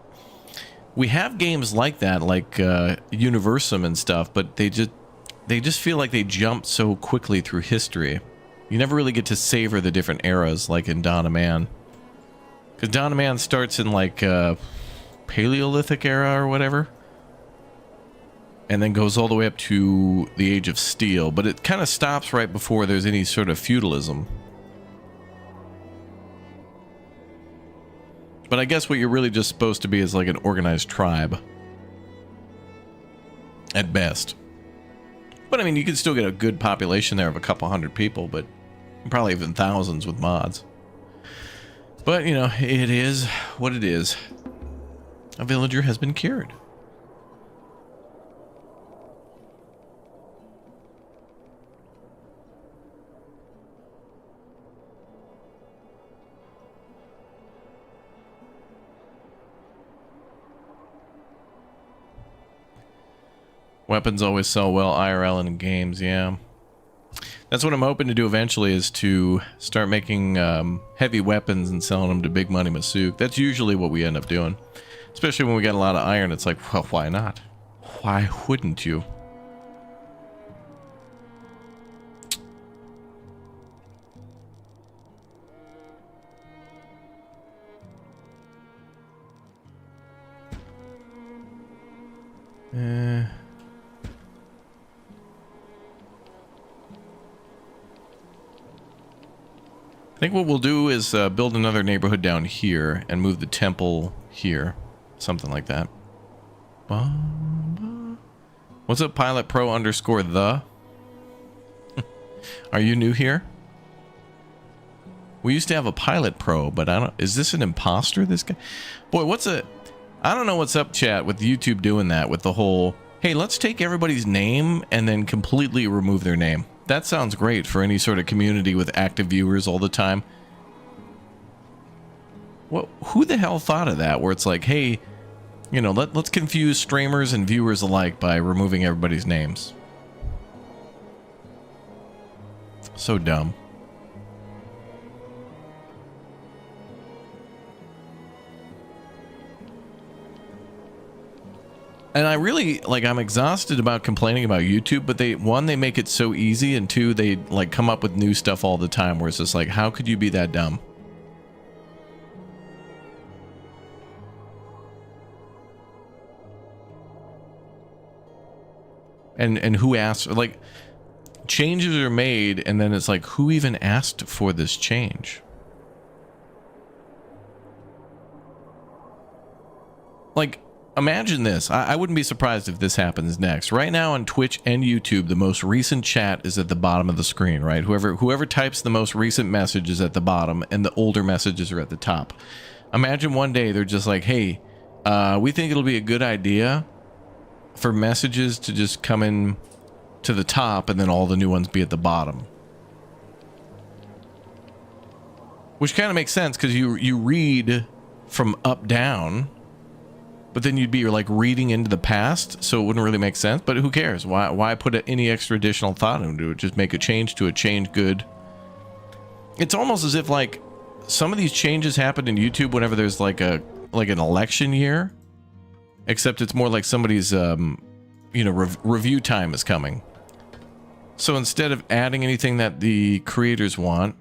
we have games like that, like Universum and stuff, but they just feel like they jump so quickly through history. You never really get to savor the different eras like in Dawn of Man. Because Dawn of Man starts in like Paleolithic era or whatever, and then goes all the way up to the Age of Steel, but it kind of stops right before there's any sort of feudalism. But I guess what you're really just supposed to be is like an organized tribe at best. But I mean, you can still get a good population there of a couple hundred people, but probably even thousands with mods. But, you know, it is what it is. A villager has been cured. Weapons always sell well IRL and in games, yeah. That's what I'm hoping to do eventually, is to start making heavy weapons and selling them to Big Money Masook. That's usually what we end up doing. Especially when we get a lot of iron, it's like, well, why not? Why wouldn't you? think what we'll do is build another neighborhood down here and move the temple here. Something like that. What's up, Pilot Pro _ the? Are you new here? We used to have a Pilot Pro, but I don't... Is this an imposter, this guy? Boy, I don't know what's up, chat, with YouTube doing that, with the whole... Hey, let's take everybody's name and then completely remove their name. That sounds great for any sort of community with active viewers all the time. Well, who the hell thought of that? Where it's like, hey, you know, let's confuse streamers and viewers alike by removing everybody's names. So dumb. And I really, like, I'm exhausted about complaining about YouTube, but they make it so easy, and two, they, like, come up with new stuff all the time, where it's just like, how could you be that dumb? And who asked, like, changes are made, and then it's like, who even asked for this change? Like, imagine this. I wouldn't be surprised if this happens next. Right now on Twitch and YouTube, the most recent chat is at the bottom of the screen, right? Whoever types the most recent message is at the bottom, and the older messages are at the top. Imagine one day they're just like, hey, we think it'll be a good idea for messages to just come in to the top and then all the new ones be at the bottom. Which kind of makes sense, because you read from up down, but then you'd be like reading into the past, so it wouldn't really make sense. But who cares? Why put any extra additional thought into it? Just make a change to a change good. It's almost as if like some of these changes happen in YouTube whenever there's like an election year, except it's more like somebody's review time is coming. So instead of adding anything that the creators want,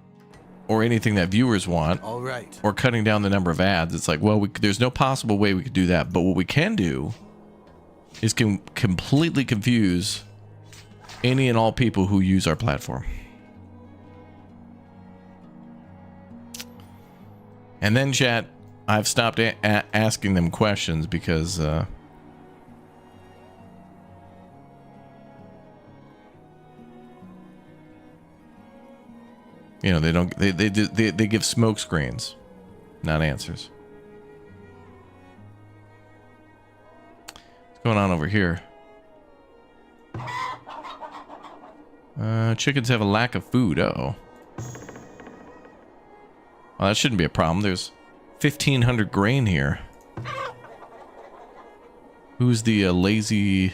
or anything that viewers want, all right, or cutting down the number of ads, it's like, well, there's no possible way we could do that. But what we can do is completely confuse any and all people who use our platform. And then, chat, I've stopped asking them questions because you know, they give smoke screens, not answers. What's going on over here? Chickens have a lack of food. Uh-oh. Well, that shouldn't be a problem. There's 1,500 grain here. Who's the lazy...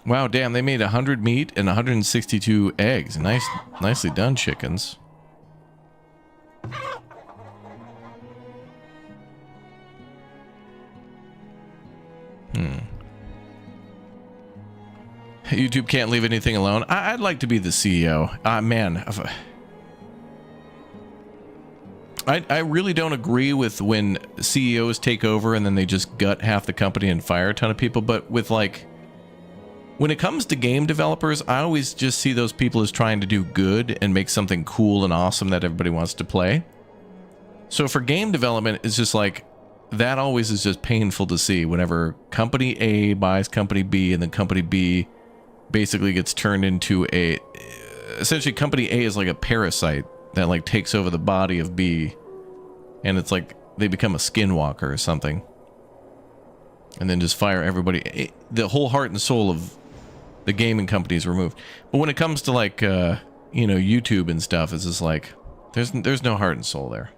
Wow, damn, they made 100 meat and 162 eggs. Nicely done, chickens. YouTube can't leave anything alone. I'd like to be the CEO. Man, I really don't agree with when CEOs take over and then they just gut half the company and fire a ton of people, but with like... When it comes to game developers, I always just see those people as trying to do good and make something cool and awesome that everybody wants to play. So for game development, it's just like, that always is just painful to see whenever company A buys company B and then company B basically gets turned into a... Essentially, company A is like a parasite that like takes over the body of B, and it's like they become a skinwalker or something. And then just fire everybody. The whole heart and soul of the gaming company is removed. But when it comes to like, YouTube and stuff, it's just like, there's no heart and soul there.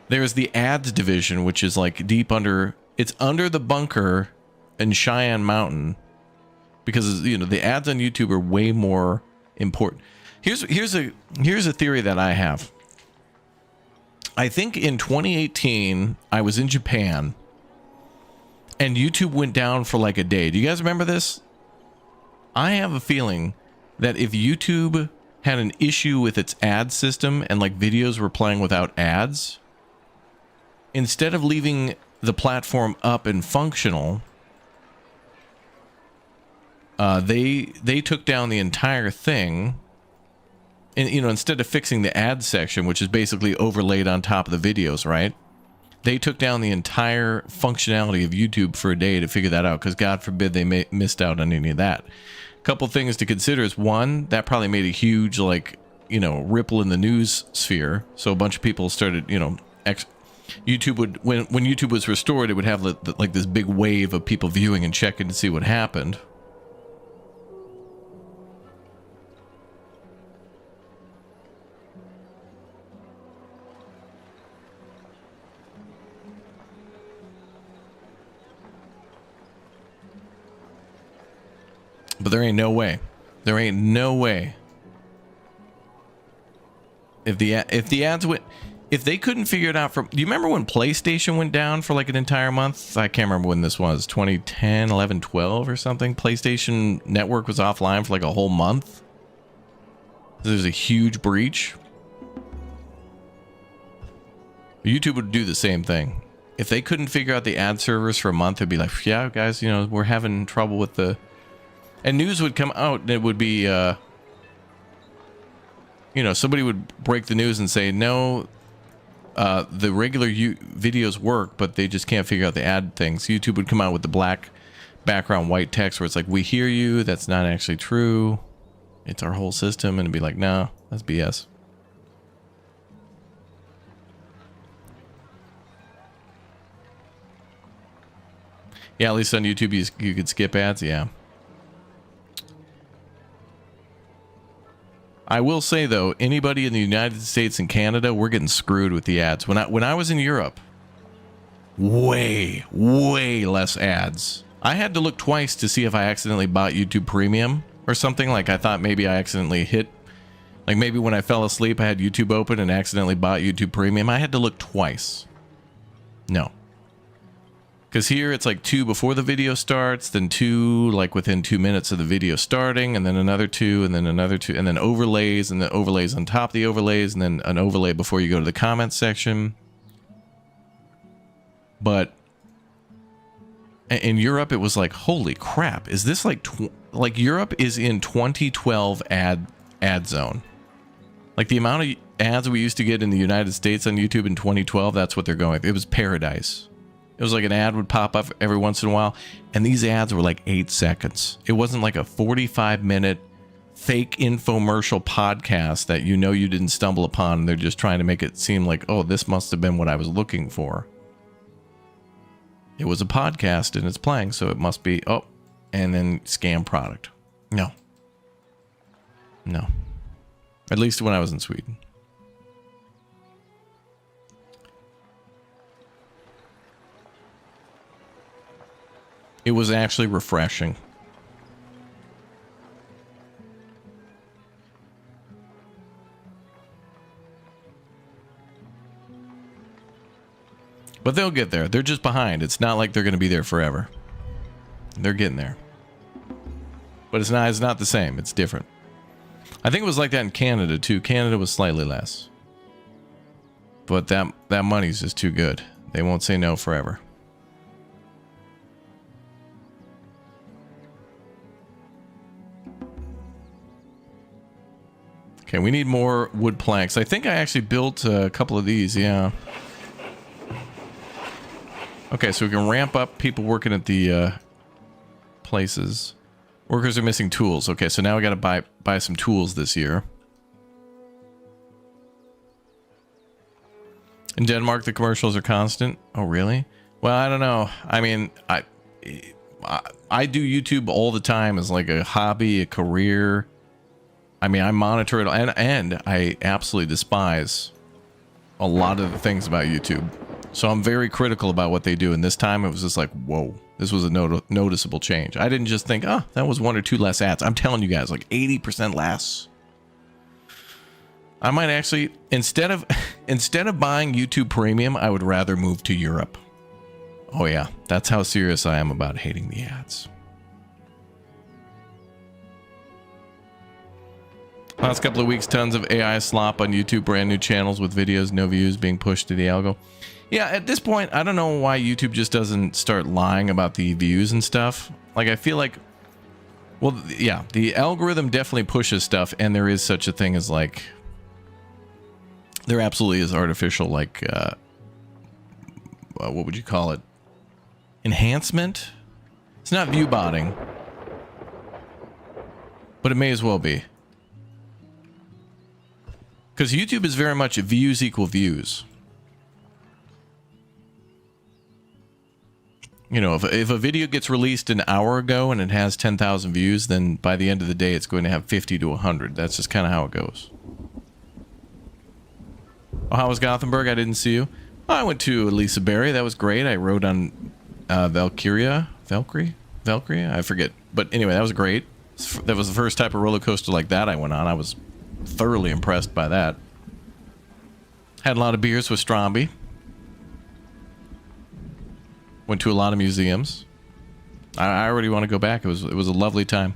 There's the ads division, which is like deep under, it's under the bunker in Cheyenne Mountain, because, you know, the ads on YouTube are way more important. Here's a theory that I have. I think in 2018, I was in Japan, and YouTube went down for like a day. Do you guys remember this? I have a feeling that if YouTube had an issue with its ad system and like videos were playing without ads, instead of leaving the platform up and functional, They took down the entire thing, and instead of fixing the ad section, which is basically overlaid on top of the videos, right? They took down the entire functionality of YouTube for a day to figure that out, because God forbid they missed out on any of that. A couple things to consider is, one, that probably made a huge ripple in the news sphere. So a bunch of people started, YouTube would, when YouTube was restored, it would have like this big wave of people viewing and checking to see what happened. But there ain't no way. There ain't no way. If the ads went, if they couldn't figure it out from, do you remember when PlayStation went down for like an entire month? I can't remember when this was, 2010, 11, 12 or something. PlayStation Network was offline for like a whole month. There's a huge breach. YouTube would do the same thing. If they couldn't figure out the ad servers for a month, it'd be like, yeah, guys, we're having trouble with the, and news would come out and it would be, somebody would break the news and say, no, the regular videos work, but they just can't figure out the ad things. YouTube would come out with the black background white text where it's like, we hear you, that's not actually true, it's our whole system, and it'd be like, no, that's BS. Yeah, at least on YouTube you could skip ads. Yeah. I will say though, anybody in the United States and Canada, we're getting screwed with the ads. When I was in Europe, way less ads. I had to look twice to see if I accidentally bought YouTube Premium or something. Like I thought maybe I accidentally hit, like maybe when I fell asleep I had YouTube open and accidentally bought YouTube Premium. I had to look twice. No. Because here it's like 2 before the video starts, then 2 like within 2 minutes of the video starting, and then another 2, and then another 2, and then overlays, and then overlays on top of the overlays, and then an overlay before you go to the comments section. But in Europe, it was like, holy crap, is this like Europe is in 2012 ad zone. Like the amount of ads we used to get in the United States on YouTube in 2012, that's what they're going. It was paradise. It was like an ad would pop up every once in a while, and these ads were like 8 seconds. It wasn't like a 45-minute fake infomercial podcast that you didn't stumble upon, and they're just trying to make it seem like, oh, this must have been what I was looking for. It was a podcast, and it's playing, so it must be, oh, and then scam product. No. No. At least when I was in Sweden. It was actually refreshing. But they'll get there. They're just behind. It's not like they're going to be there forever. They're getting there. But it's not the same. It's different. I think it was like that in Canada too. Canada was slightly less. But that money's just too good. They won't say no forever. Okay, we need more wood planks. I think I actually built a couple of these, yeah. Okay, so we can ramp up people working at the places. Workers are missing tools. Okay, so now we got to buy some tools this year. In Denmark, the commercials are constant. Oh, really? Well, I don't know. I mean, I do YouTube all the time as like a hobby, a career. I mean, I monitor it, and I absolutely despise a lot of the things about YouTube. So I'm very critical about what they do. And this time it was just like, whoa, this was a noticeable change. I didn't just think, oh, that was 1 or 2 less ads. I'm telling you guys, like 80% less. I might actually, instead of buying YouTube Premium, I would rather move to Europe. Oh yeah, that's how serious I am about hating the ads. Last couple of weeks, tons of AI slop on YouTube, brand new channels with videos, no views, being pushed to the algo. Yeah, at this point, I don't know why YouTube just doesn't start lying about the views and stuff. Like, I feel like Well, yeah, the algorithm definitely pushes stuff, and there is such a thing as like, there absolutely is artificial, like, what would you call it? Enhancement? It's not view botting, but it may as well be. Because YouTube is very much views equal views. You know, if a video gets released an hour ago and it has 10,000 views, then by the end of the day, it's going to have 50 to 100. That's just kind of how it goes. Oh, how was Gothenburg? I didn't see you. Oh, I went to Lisa Berry. That was great. I rode on Valkyrie? I forget. But anyway, that was great. That was the first type of roller coaster like that I went on. I was thoroughly impressed by that. Had a lot of beers with Stromby. Went to a lot of museums. I already want to go back. It was a lovely time.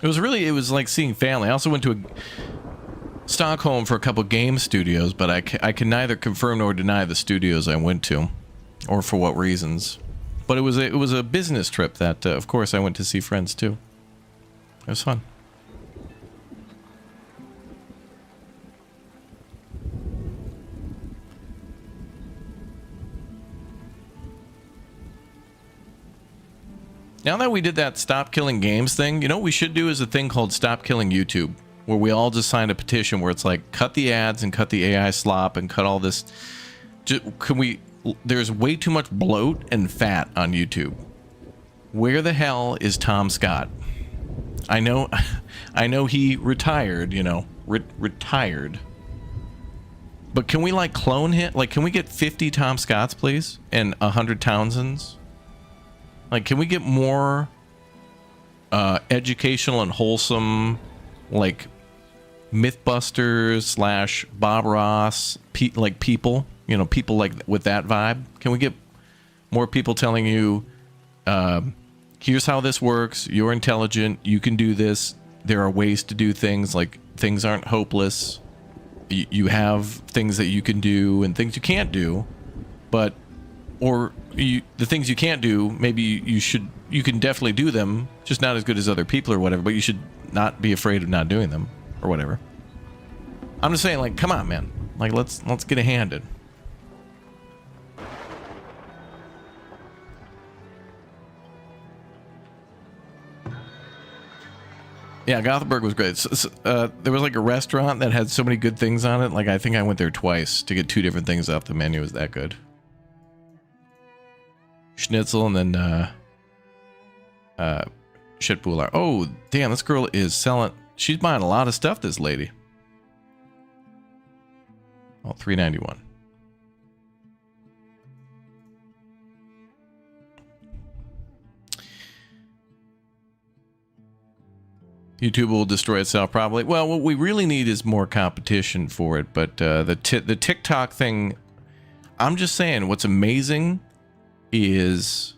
It was like seeing family. I also went to Stockholm for a couple game studios, but I can neither confirm nor deny the studios I went to, or for what reasons. But it was a business trip that, of course, I went to see friends too. It was fun. Now that we did that stop killing games thing, you know what we should do is a thing called Stop Killing YouTube, where we all just sign a petition where it's like, cut the ads and cut the AI slop and cut all this. There's way too much bloat and fat on YouTube. Where the hell is Tom Scott? I know he retired, you know, retired. But can we like clone him? Like, can we get 50 Tom Scotts, please? And 100 Townsends? Like, can we get more educational and wholesome, like, Mythbusters / Bob Ross, like, people? You know, people like with that vibe? Can we get more people telling you, here's how this works, you're intelligent, you can do this, there are ways to do things, like, things aren't hopeless, you have things that you can do and things you can't do, but, or... the things you can't do, maybe you can definitely do them, just not as good as other people or whatever, but you should not be afraid of not doing them or whatever. I'm just saying, like, come on, man. Like, let's get it handed. Yeah, Gothenburg was great. There was like a restaurant that had so many good things on it. Like, I think I went there twice to get 2 different things off the menu. It was that good. Schnitzel and then Shitbular. Oh, damn, this girl is selling. She's buying a lot of stuff, this lady. Oh, $3.91. YouTube will destroy itself probably. Well, what we really need is more competition for it, but the TikTok thing, I'm just saying, what's amazing is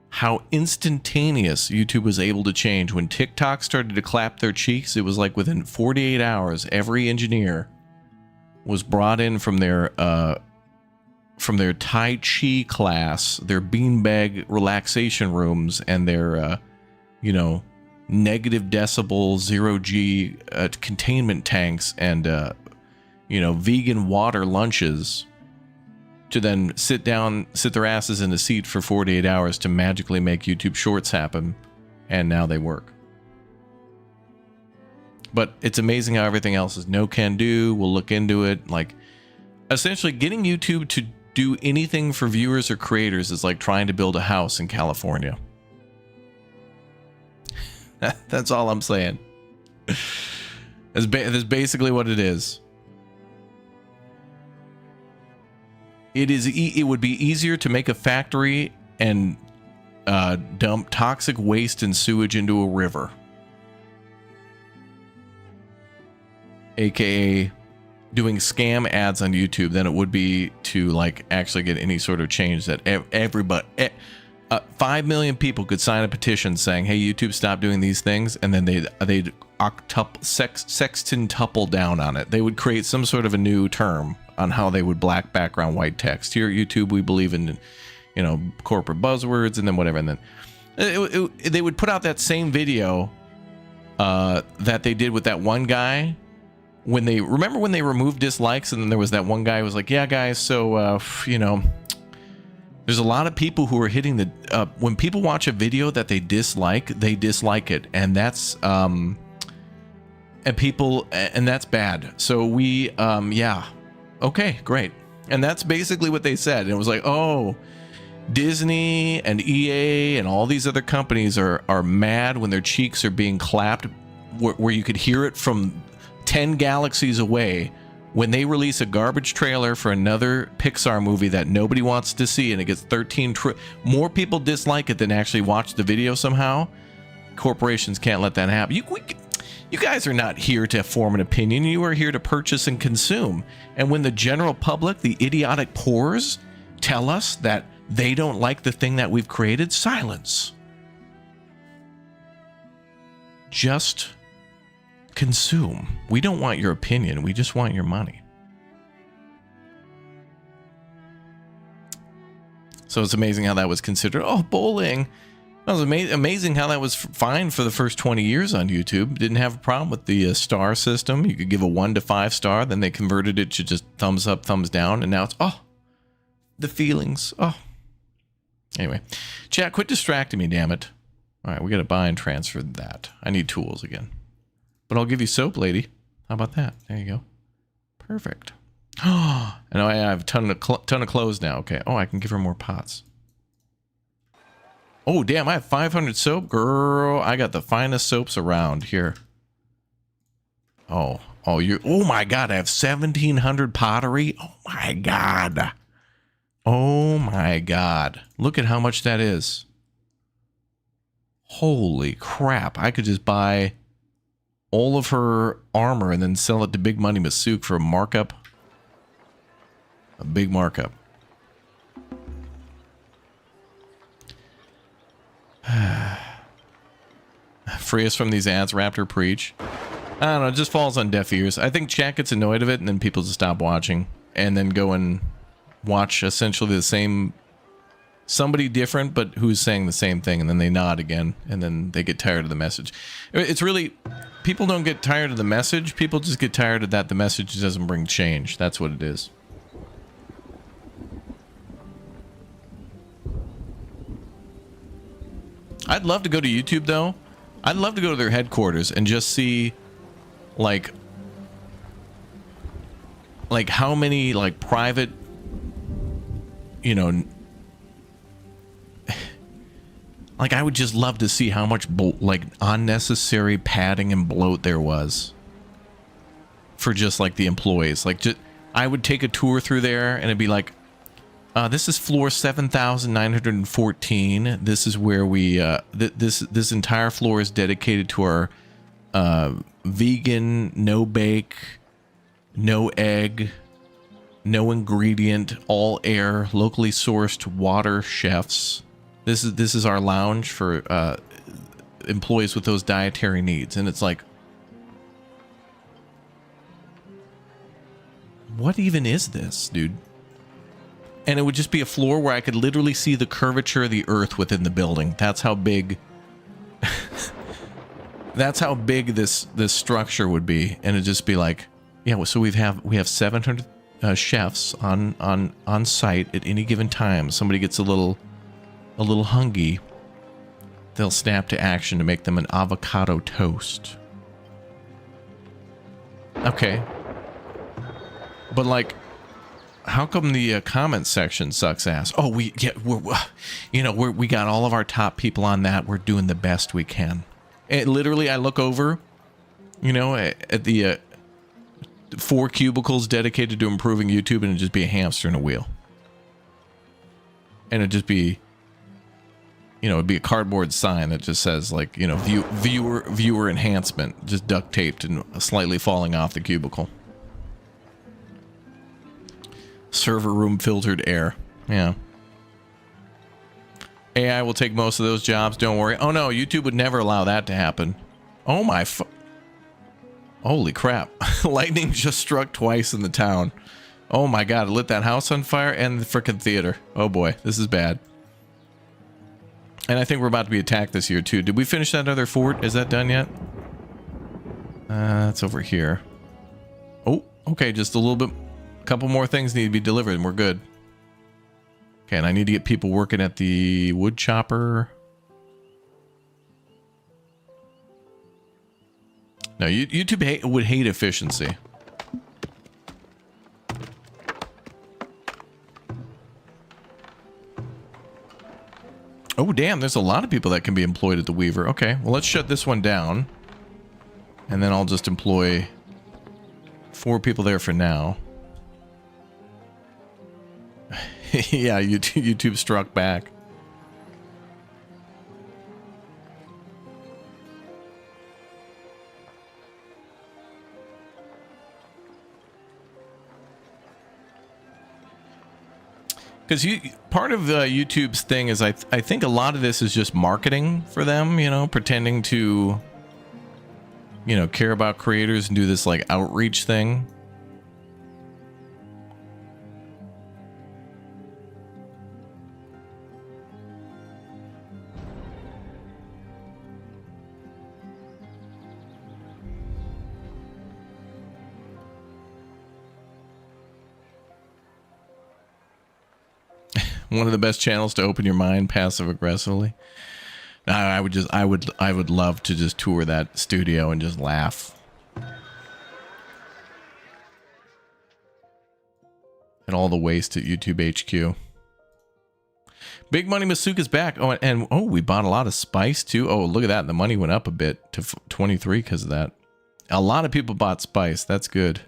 how instantaneous YouTube was able to change. When TikTok started to clap their cheeks, it was like within 48 hours, every engineer was brought in from their Tai Chi class, their beanbag relaxation rooms, and their, negative decibel, 0G containment tanks, and, vegan water lunches, to then sit their asses in a seat for 48 hours to magically make YouTube Shorts happen, and now they work. But it's amazing how everything else is no can do. We'll look into it. Like, essentially, getting YouTube to do anything for viewers or creators is like trying to build a house in California. That's all I'm saying. That's basically what it is. It would be easier to make a factory and dump toxic waste and sewage into a river, aka doing scam ads on YouTube, than it would be to like actually get any sort of change that everybody 5 million people could sign a petition saying, hey, YouTube, stop doing these things, and then they'd sextintuple down on it. They would create some sort of a new term, on how they would black background white text. Here at YouTube, we believe in, you know, corporate buzzwords and then whatever. And then they would put out that same video that they did with that one guy when they removed dislikes, and then there was that one guy who was like, yeah, guys, so you know, there's a lot of people who are hitting the when people watch a video that they dislike it, and that's and that's bad. So we yeah, okay, great. And that's basically what they said. And it was like, oh, Disney and EA and all these other companies are mad when their cheeks are being clapped where you could hear it from 10 galaxies away when they release a garbage trailer for another Pixar movie that nobody wants to see, and it gets more people dislike it than actually watch the video somehow. Corporations can't let that happen. You guys are not here to form an opinion. You are here to purchase and consume. And when the general public, the idiotic pores, tell us that they don't like the thing that we've created, silence. Just consume. We don't want your opinion. We just want your money. So it's amazing how that was considered. Oh, bowling. That was amazing how that was fine for the first 20 years on YouTube. Didn't have a problem with the star system. You could give a 1 to 5 star. Then they converted it to just thumbs up, thumbs down. And now it's, oh, the feelings. Oh. Anyway, chat, quit distracting me, damn it. All right, we got to buy and transfer that. I need tools again. But I'll give you soap, lady. How about that? There you go. Perfect. Oh, and I have a ton of clothes now. Okay. Oh, I can give her more pots. Oh, damn, I have 500 soap. Girl, I got the finest soaps around here. Oh, oh my God, I have 1,700 pottery. Oh my God. Oh my God. Look at how much that is. Holy crap. I could just buy all of her armor and then sell it to Big Money Masook for a markup. A big markup. Free us from these ads, Raptor preach. I don't know, it just falls on deaf ears. I think chat gets annoyed of it and then people just stop watching and then go and watch essentially the same, somebody different but who's saying the same thing, and then they nod again and then they get tired of the message. It's really, people don't get tired of the message, people just get tired of that the message doesn't bring change. That's what it is. I'd love to go to YouTube though. I'd love to go to their headquarters and just see like how many like private, you know, like I would just love to see how much like unnecessary padding and bloat there was for just like the employees. Like just, I would take a tour through there and it'd be like, this is floor 7,914. This is where we this entire floor is dedicated to our vegan, no bake, no egg, no ingredient, all air, locally sourced water chefs. This is our lounge for employees with those dietary needs. And it's like, what even is this, dude? And it would just be a floor where I could literally see the curvature of the earth within the building. That's how big that's how big this structure would be. And it'd just be like, yeah, so we have 700 chefs on site at any given time. Somebody gets a little hungry, they'll snap to action to make them an avocado toast. Okay. But like, how come the comment section sucks ass? Oh, we got all of our top people on that. We're doing the best we can. And literally, I look over, you know, at the 4 cubicles dedicated to improving YouTube, and it'd just be a hamster in a wheel. And it'd just be, you know, it'd be a cardboard sign that just says like, you know, viewer enhancement, just duct taped and slightly falling off the cubicle. Server room filtered air. Yeah. AI will take most of those jobs, don't worry. Oh no, YouTube would never allow that to happen. Oh my holy crap. Lightning just struck twice in the town. Oh my god, it lit that house on fire and the frickin' theater. Oh boy, this is bad. And I think we're about to be attacked this year too. Did we finish that other fort? Is that done yet? It's over here. Oh, okay, just a little bit. A couple more things need to be delivered and we're good. Okay, and I need to get people working at the wood chopper. No, YouTube would hate efficiency. Oh, damn, there's a lot of people that can be employed at the Weaver. Okay, well, let's shut this one down. And then I'll just employ 4 people there for now. Yeah, YouTube struck back. Because part of YouTube's thing is I think a lot of this is just marketing for them, you know, pretending to, you know, care about creators and do this like outreach thing. One of the best channels to open your mind passive aggressively. I would love to just tour that studio and just laugh at all the waste at YouTube HQ. Big Money Masuka's back. Oh, and we bought a lot of spice too. Oh, look at that. The money went up a bit to 23 because of that. A lot of people bought spice. That's good.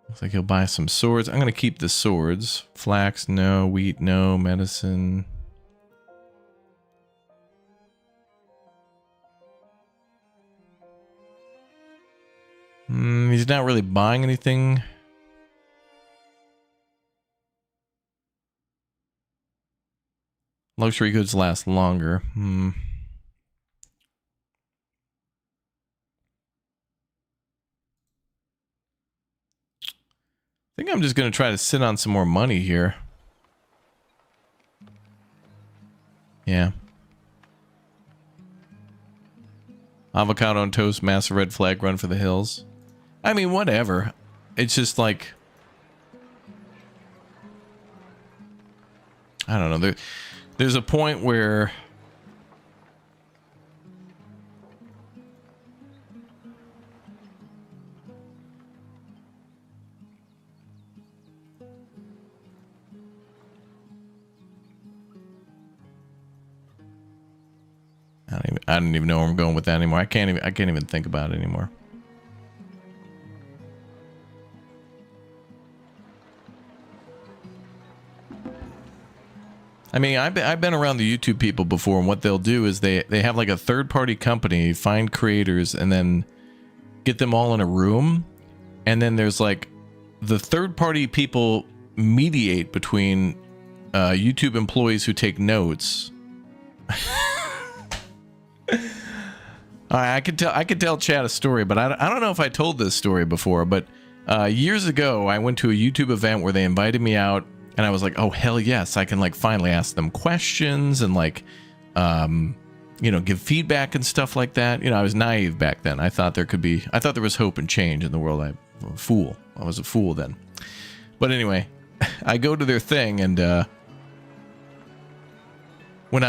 Looks like he'll buy some swords. I'm going to keep the swords. Flax, no. Wheat, no. Medicine. He's not really buying anything. Luxury goods last longer. I think I'm just going to try to sit on some more money here. Yeah. Avocado and toast, massive red flag, run for the hills. I mean, whatever. It's just like... I don't know. There's a point where... I don't even know where I'm going with that anymore. I can't even think about it anymore. I mean, I've been around the YouTube people before, and what they'll do is they have like a third-party company, find creators, and then get them all in a room, and then there's like the third-party people mediate between YouTube employees who take notes. I could tell Chad a story, but I don't know if I told this story before. But years ago, I went to a YouTube event where they invited me out, and I was like, "Oh hell yes, I can like finally ask them questions and like, you know, give feedback and stuff like that." You know, I was naive back then. I thought there was hope and change in the world. I was a fool then. But anyway, I go to their thing, and when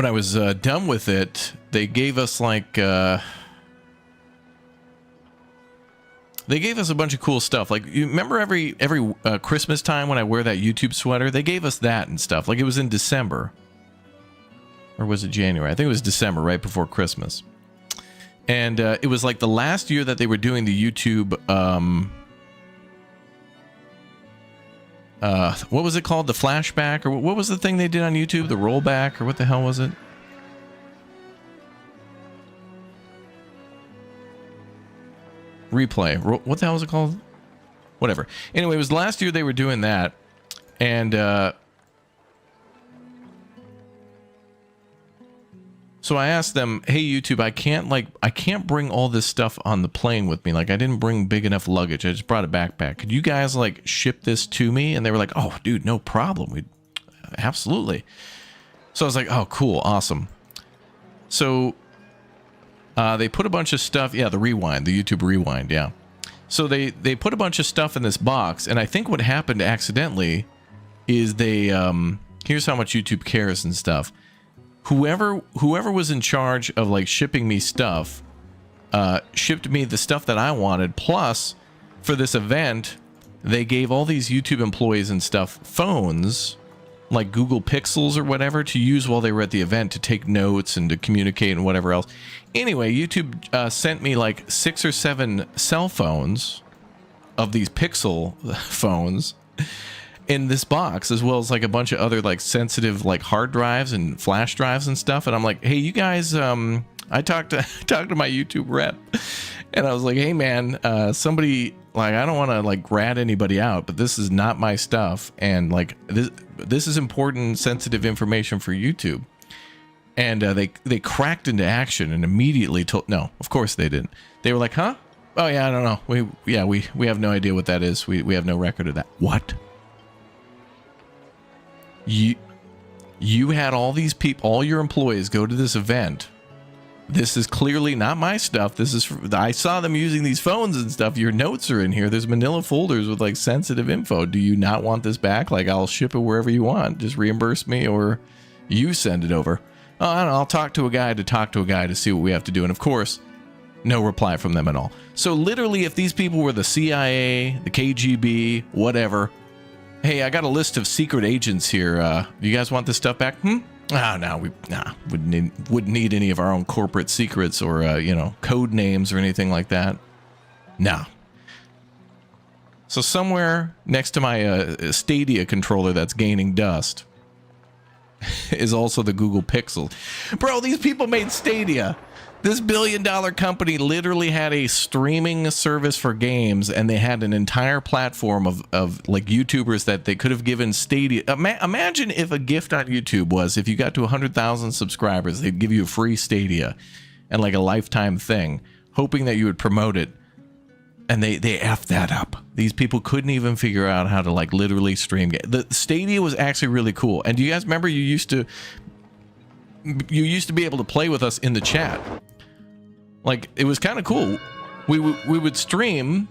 I was done with it, they gave us like they gave us a bunch of cool stuff. Like, you remember every Christmas time when I wear that YouTube sweater? They gave us that and stuff. Like, it was in December, or was it January? I think it was December, right before Christmas. And it was like the last year that they were doing the YouTube. What was it called? The flashback? Or what was the thing they did on YouTube? The rollback? Or what the hell was it? Replay. What the hell was it called? Whatever. Anyway, it was last year they were doing that. And So I asked them, hey, YouTube, I can't bring all this stuff on the plane with me. Like, I didn't bring big enough luggage. I just brought a backpack. Could you guys, like, ship this to me? And they were like, oh, dude, no problem. Absolutely. So I was like, oh, cool. Awesome. So they put a bunch of stuff. Yeah, the rewind, the YouTube rewind. Yeah. So they put a bunch of stuff in this box. And I think what happened accidentally is they, here's how much YouTube cares and stuff. Whoever was in charge of like shipping me stuff, shipped me the stuff that I wanted. Plus, for this event, they gave all these YouTube employees and stuff phones, like Google Pixels or whatever, to use while they were at the event to take notes and to communicate and whatever else. Anyway, YouTube sent me like 6 or 7 cell phones of these Pixel phones in this box, as well as like a bunch of other like sensitive like hard drives and flash drives and stuff. And I'm like, hey, you guys, I talked to my YouTube rep, and I was like, hey man, somebody, like, I don't want to like rat anybody out, but this is not my stuff, and like this is important sensitive information for YouTube. And they cracked into action and immediately told, no, of course they didn't. They were like, huh? Oh yeah, I don't know. We have no idea what that is. We have no record of that. What? You had all these people, all your employees go to this event. This is clearly not my stuff. This is, I saw them using these phones and stuff. Your notes are in here. There's manila folders with like sensitive info. Do you not want this back? Like, I'll ship it wherever you want. Just reimburse me, or you send it over. Oh, I don't know. I'll talk to a guy to see what we have to do. And of course, no reply from them at all. So literally, if these people were the CIA, the KGB, whatever, hey, I got a list of secret agents here. Do you guys want this stuff back? Oh, no, wouldn't need any of our own corporate secrets or, code names or anything like that. No. So somewhere next to my Stadia controller that's gaining dust is also the Google Pixel. Bro, these people made Stadia. This billion-dollar company literally had a streaming service for games, and they had an entire platform of like YouTubers that they could have given Stadia. Imagine if a gift on YouTube was, if you got to 100,000 subscribers, they'd give you a free Stadia and like a lifetime thing, hoping that you would promote it. And they effed that up. These people couldn't even figure out how to like literally stream. The Stadia was actually really cool. And do you guys remember you used to be able to play with us in the chat? Like, it was kind of cool. We would stream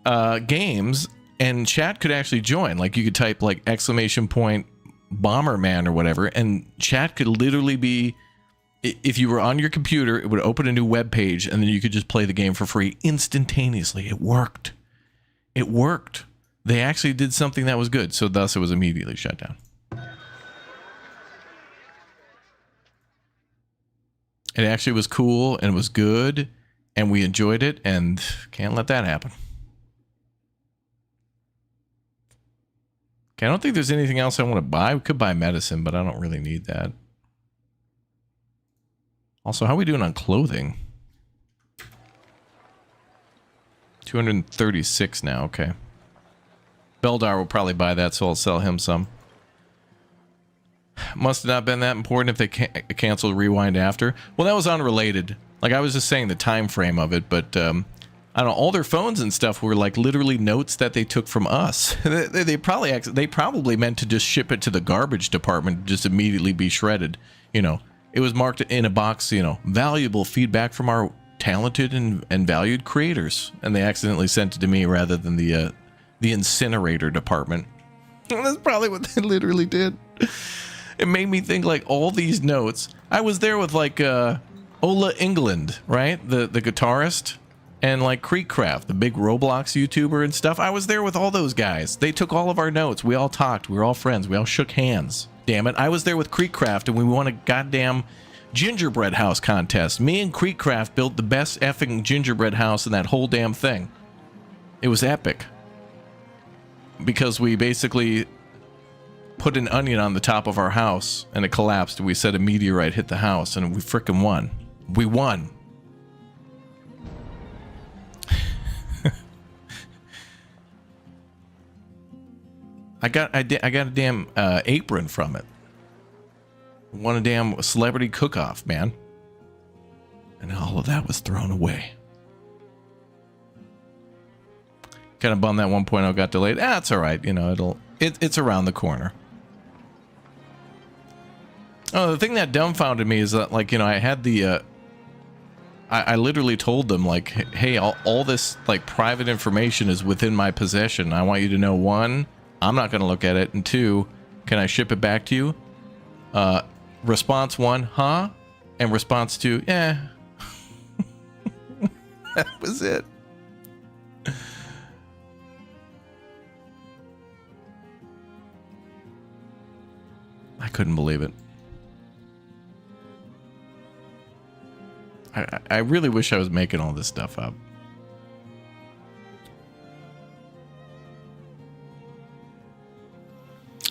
games, and chat could actually join. Like, you could type like ! Bomberman or whatever, and chat could literally be, if you were on your computer, it would open a new web page, and then you could just play the game for free instantaneously. It worked. It worked. They actually did something that was good, so thus it was immediately shut down. It actually was cool, and it was good, and we enjoyed it, and can't let that happen. Okay, I don't think there's anything else I want to buy. We could buy medicine, but I don't really need that. Also, how are we doing on clothing? 236 now, okay. Beldar will probably buy that, so I'll sell him some. Must have not been that important if they canceled Rewind after. Well, that was unrelated. Like, I was just saying the time frame of it, but I don't know, all their phones and stuff were like literally notes that they took from us. they probably meant to just ship it to the garbage department, just immediately be shredded. You know, it was marked in a box, you know, valuable feedback from our talented and valued creators, and they accidentally sent it to me rather than the incinerator department. That's probably what they literally did. It made me think, like, all these notes. I was there with, like, Ola England, right? The guitarist, and, like, Creekcraft, the big Roblox YouTuber and stuff. I was there with all those guys. They took all of our notes. We all talked. We were all friends. We all shook hands. Damn it. I was there with Creekcraft, and we won a goddamn gingerbread house contest. Me and Creekcraft built the best effing gingerbread house in that whole damn thing. It was epic. Because we basically put an onion on the top of our house, and it collapsed, and we said a meteorite hit the house, and we frickin' won. We won. I got a damn apron from it. Won a damn celebrity cook-off, man. And all of that was thrown away. Kind of bummed that 1.0 got delayed. It's all right. You know, it's around the corner. Oh, the thing that dumbfounded me is that, like, you know, I had the, I literally told them, like, hey, all this, like, private information is within my possession. I want you to know, 1, I'm not going to look at it, and 2, can I ship it back to you? Response 1, huh? And response 2, yeah. That was it. I couldn't believe it. I really wish I was making all this stuff up.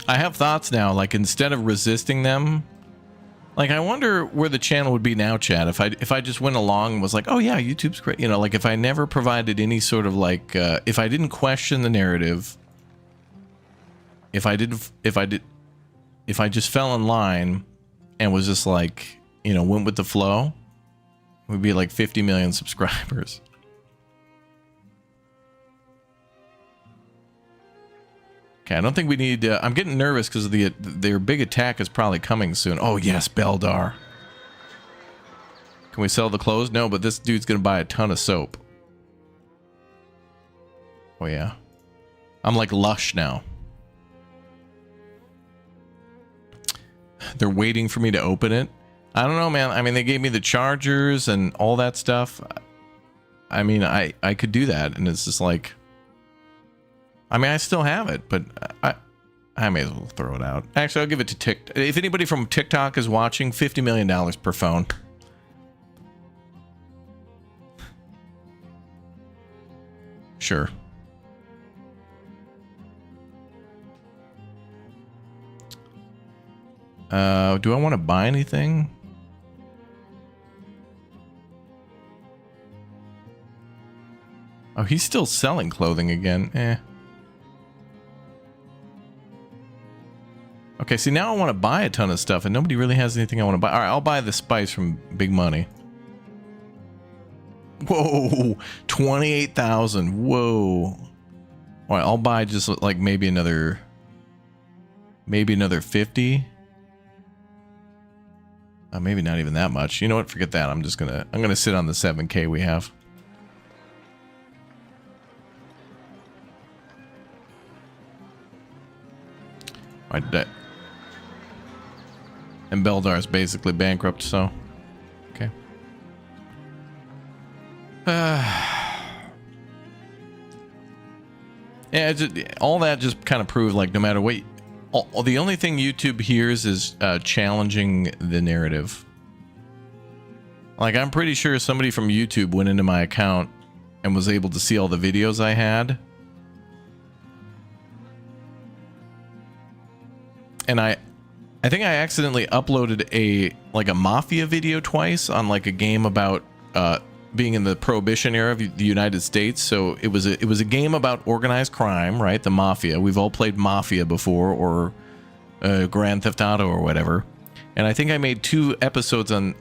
I have thoughts now, like, instead of resisting them, like, I wonder where the channel would be now, Chad, if I just went along and was like, oh yeah, YouTube's great, you know, like, if I never provided any sort of, like, if I didn't question the narrative, if I just fell in line and was just like, you know, went with the flow, we'd be like 50 million subscribers. Okay, I don't think we need... I'm getting nervous because their big attack is probably coming soon. Oh, yes, Beldar. Can we sell the clothes? No, but this dude's going to buy a ton of soap. Oh, yeah. I'm like Lush now. They're waiting for me to open it. I don't know, man. I mean, they gave me the chargers and all that stuff. I mean, I could do that, and it's just like... I mean, I still have it, but I may as well throw it out. Actually, I'll give it to TikTok. If anybody from TikTok is watching, $50 million per phone. Sure. Do I want to buy anything? Oh, he's still selling clothing again. Eh. Okay, see, now I want to buy a ton of stuff, and nobody really has anything I want to buy. All right, I'll buy the spice from Big Money. Whoa, 28,000. Whoa. All right, I'll buy just like maybe another 50. Maybe not even that much. You know what? Forget that. I'm gonna sit on the 7K we have. All right, and Beldar is basically bankrupt, so okay. Yeah, all that just kind of proved, like, no matter what, the only thing YouTube hears is challenging the narrative. Like, I'm pretty sure somebody from YouTube went into my account and was able to see all the videos I had. And I think I accidentally uploaded a mafia video twice on, like, a game about being in the Prohibition era of the United States. So it was a game about organized crime, right? The mafia. We've all played Mafia before, or Grand Theft Auto or whatever. And I think I made 2 episodes on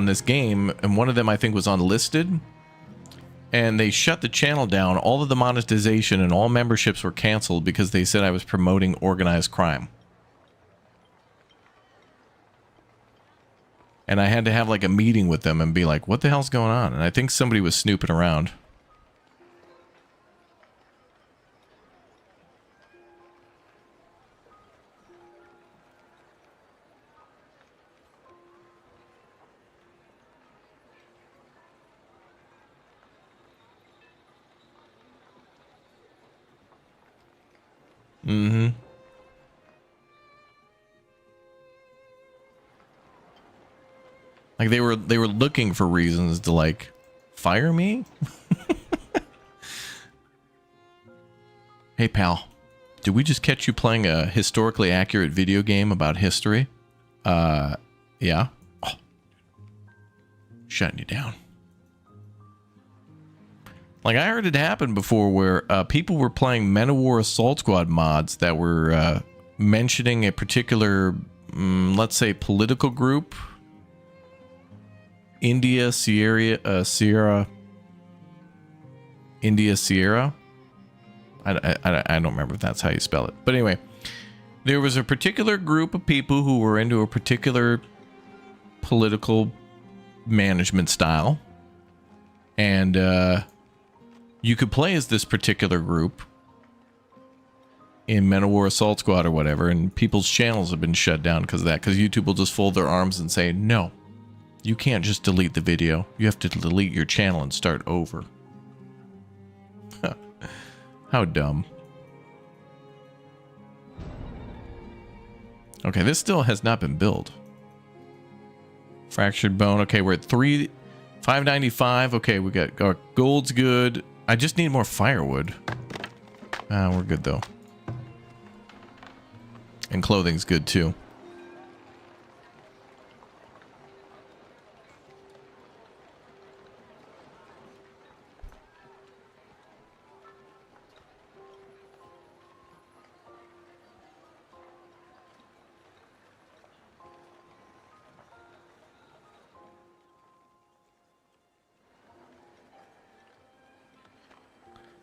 this game, and one of them I think was unlisted. And they shut the channel down. All of the monetization and all memberships were canceled because they said I was promoting organized crime. And I had to have, like, a meeting with them and be like, what the hell's going on? And I think somebody was snooping around. Mm-hmm. Like, they were looking for reasons to, like, fire me? Hey, pal. Did we just catch you playing a historically accurate video game about history? Yeah. Oh. Shutting you down. Like, I heard it happen before where people were playing Men of War Assault Squad mods that were mentioning a particular let's say political group. India Sierra. India Sierra. I don't remember if that's how you spell it. But anyway, there was a particular group of people who were into a particular political management style. And you could play as this particular group in Men of War Assault Squad or whatever, and people's channels have been shut down because of that, because YouTube will just fold their arms and say, no, you can't just delete the video. You have to delete your channel and start over. How dumb. Okay, this still has not been built. Fractured bone. Okay, we're at 595. Okay, we got our gold's good. I just need more firewood. We're good though. And clothing's good too.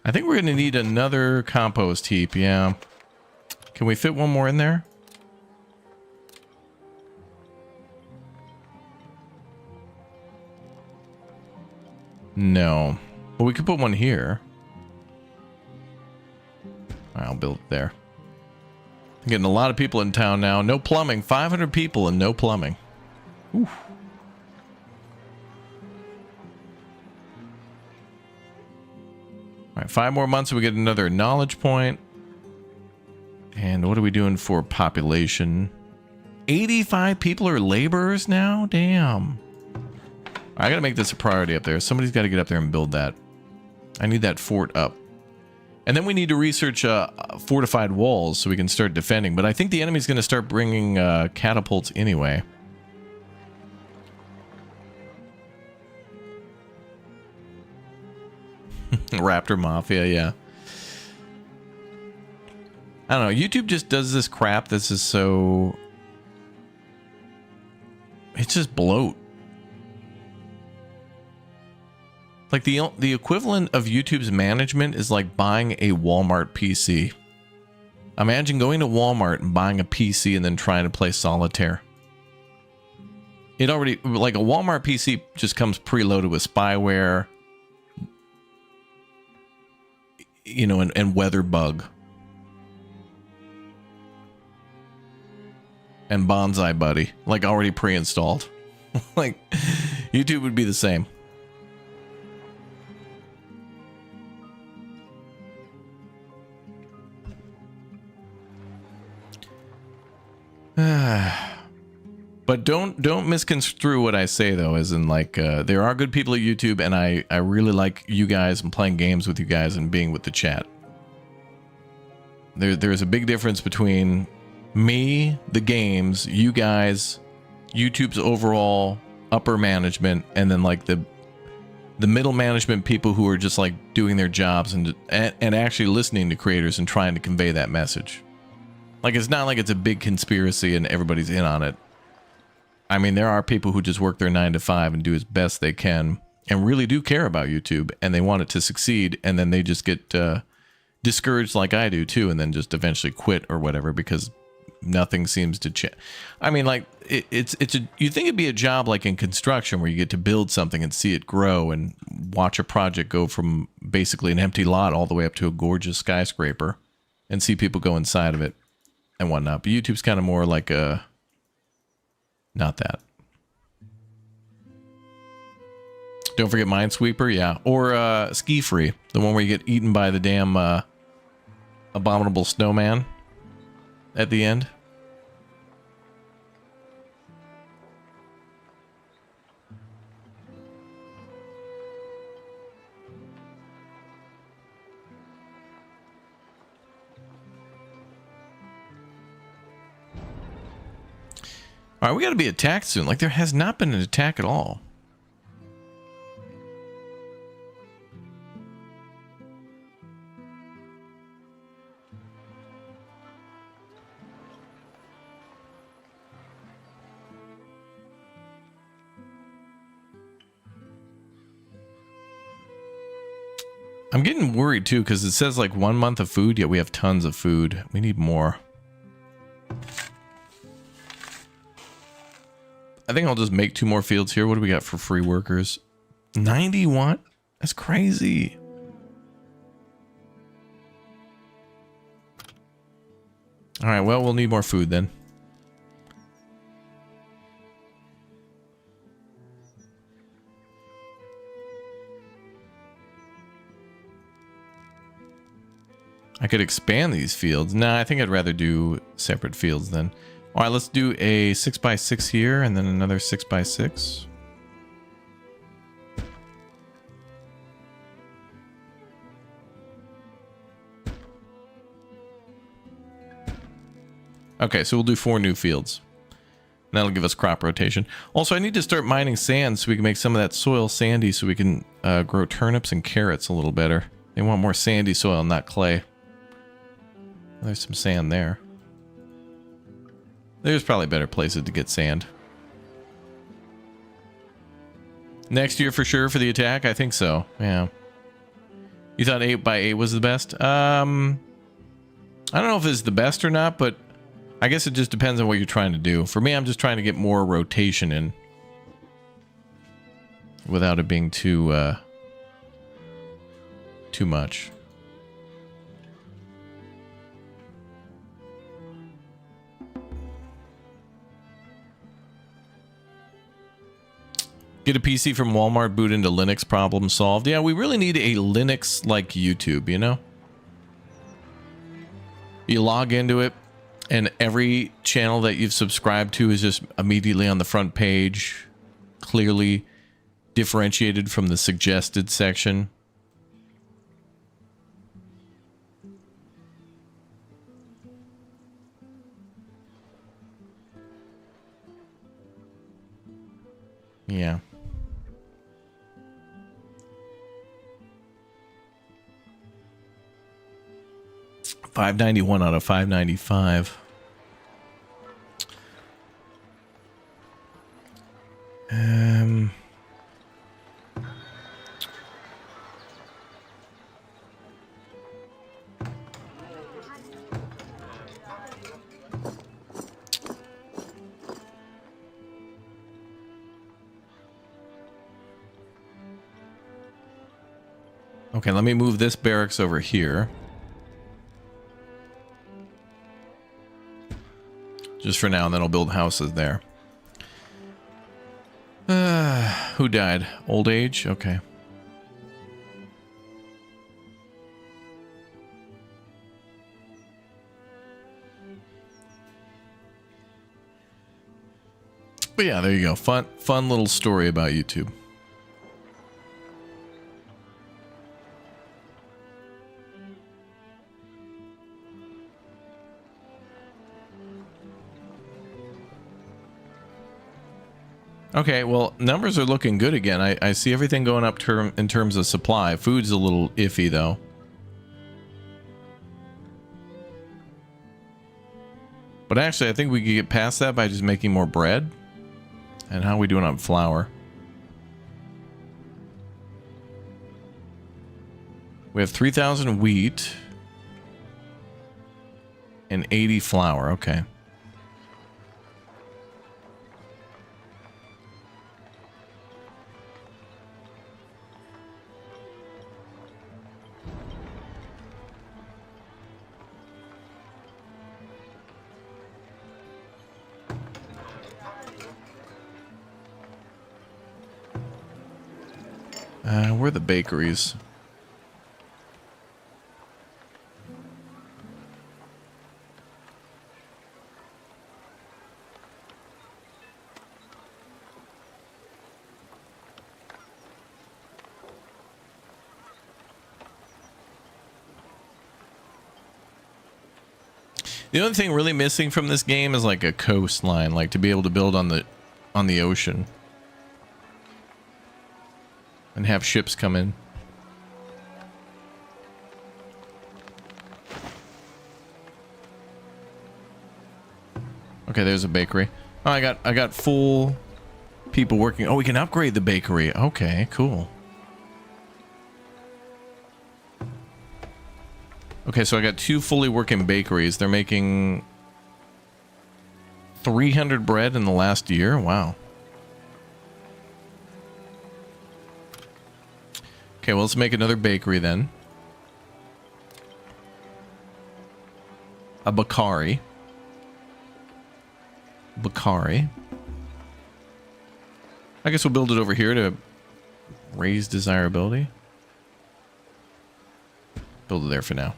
I think we're going to need another compost heap, yeah. Can we fit one more in there? No. But we could put one here. I'll build it there. I'm getting a lot of people in town now. No plumbing. 500 people and no plumbing. Oof. All right, 5 more months and we get another knowledge point. And what are we doing for population? 85 people are laborers now? Damn. I gotta make this a priority up there. Somebody's got to get up there and build that. I need that fort up. And then we need to research fortified walls so we can start defending. But I think the enemy's going to start bringing catapults anyway. Raptor Mafia, yeah. I don't know. YouTube just does this crap. This is so... It's just bloat. Like the equivalent of YouTube's management is like buying a Walmart PC. Imagine going to Walmart and buying a PC and then trying to play solitaire. It already, like a Walmart PC just comes preloaded with spyware, you know, and weather bug. And Bonsai Buddy, like already pre-installed. Like YouTube would be the same. But don't misconstrue what I say though, as in like there are good people at YouTube, and I really like you guys and playing games with you guys and being with the chat. There's a big difference between me, the games, you guys, YouTube's overall upper management, and then like the middle management people who are just like doing their jobs and actually listening to creators and trying to convey that message. Like, it's not like it's a big conspiracy and everybody's in on it. I mean, there are people who just work their 9 to 5 and do as best they can and really do care about YouTube, and they want it to succeed, and then they just get discouraged like I do too, and then just eventually quit or whatever because nothing seems to change. I mean, like, you think it'd be a job like in construction where you get to build something and see it grow and watch a project go from basically an empty lot all the way up to a gorgeous skyscraper and see people go inside of it and whatnot. But YouTube's kind of more like a... Not that. Don't forget Minesweeper, yeah. Or Ski Free, the one where you get eaten by the damn abominable snowman at the end. All right, we got to be attacked soon. Like, there has not been an attack at all. I'm getting worried too because it says like 1 month of food, yet we have tons of food. We need more. I think I'll just make 2 more fields here. What do we got for free workers? 91? That's crazy. All right, well, we'll need more food then. I could expand these fields. Nah, I think I'd rather do separate fields then. All right, let's do a 6x6 here and then another 6x6. Okay, so we'll do 4 new fields. That'll give us crop rotation. Also, I need to start mining sand so we can make some of that soil sandy so we can grow turnips and carrots a little better. They want more sandy soil, not clay. There's some sand there. There's probably better places to get sand. Next year for sure for the attack? I think so, yeah. You thought 8x8 was the best? I don't know if it's the best or not, but I guess it just depends on what you're trying to do. For me, I'm just trying to get more rotation in. Without it being too much. Get a PC from Walmart, boot into Linux, problem solved. Yeah, we really need a Linux-like YouTube, you know? You log into it, and every channel that you've subscribed to is just immediately on the front page, clearly differentiated from the suggested section. Yeah. $591 out of $595. Okay, let me move this barracks over here. Just for now, and then I'll build houses there. Who died? Old age? Okay. But yeah, there you go. Fun little story about YouTube. Okay, well, numbers are looking good again. I see everything going up in terms of supply. Food's a little iffy, though. But actually, I think we could get past that by just making more bread. And how are we doing on flour? We have 3,000 wheat and 80 flour. Okay. Where are the bakeries? The only thing really missing from this game is like a coastline, like to be able to build on the ocean. And have ships come in. Okay, there's a bakery. Oh, I got full people working. Oh, we can upgrade the bakery. Okay, cool. Okay, so I got 2 fully working bakeries. They're making 300 bread in the last year. Wow. Okay, well, let's make another bakery then. A bakari. Bakari. I guess we'll build it over here to raise desirability. Build it there for now.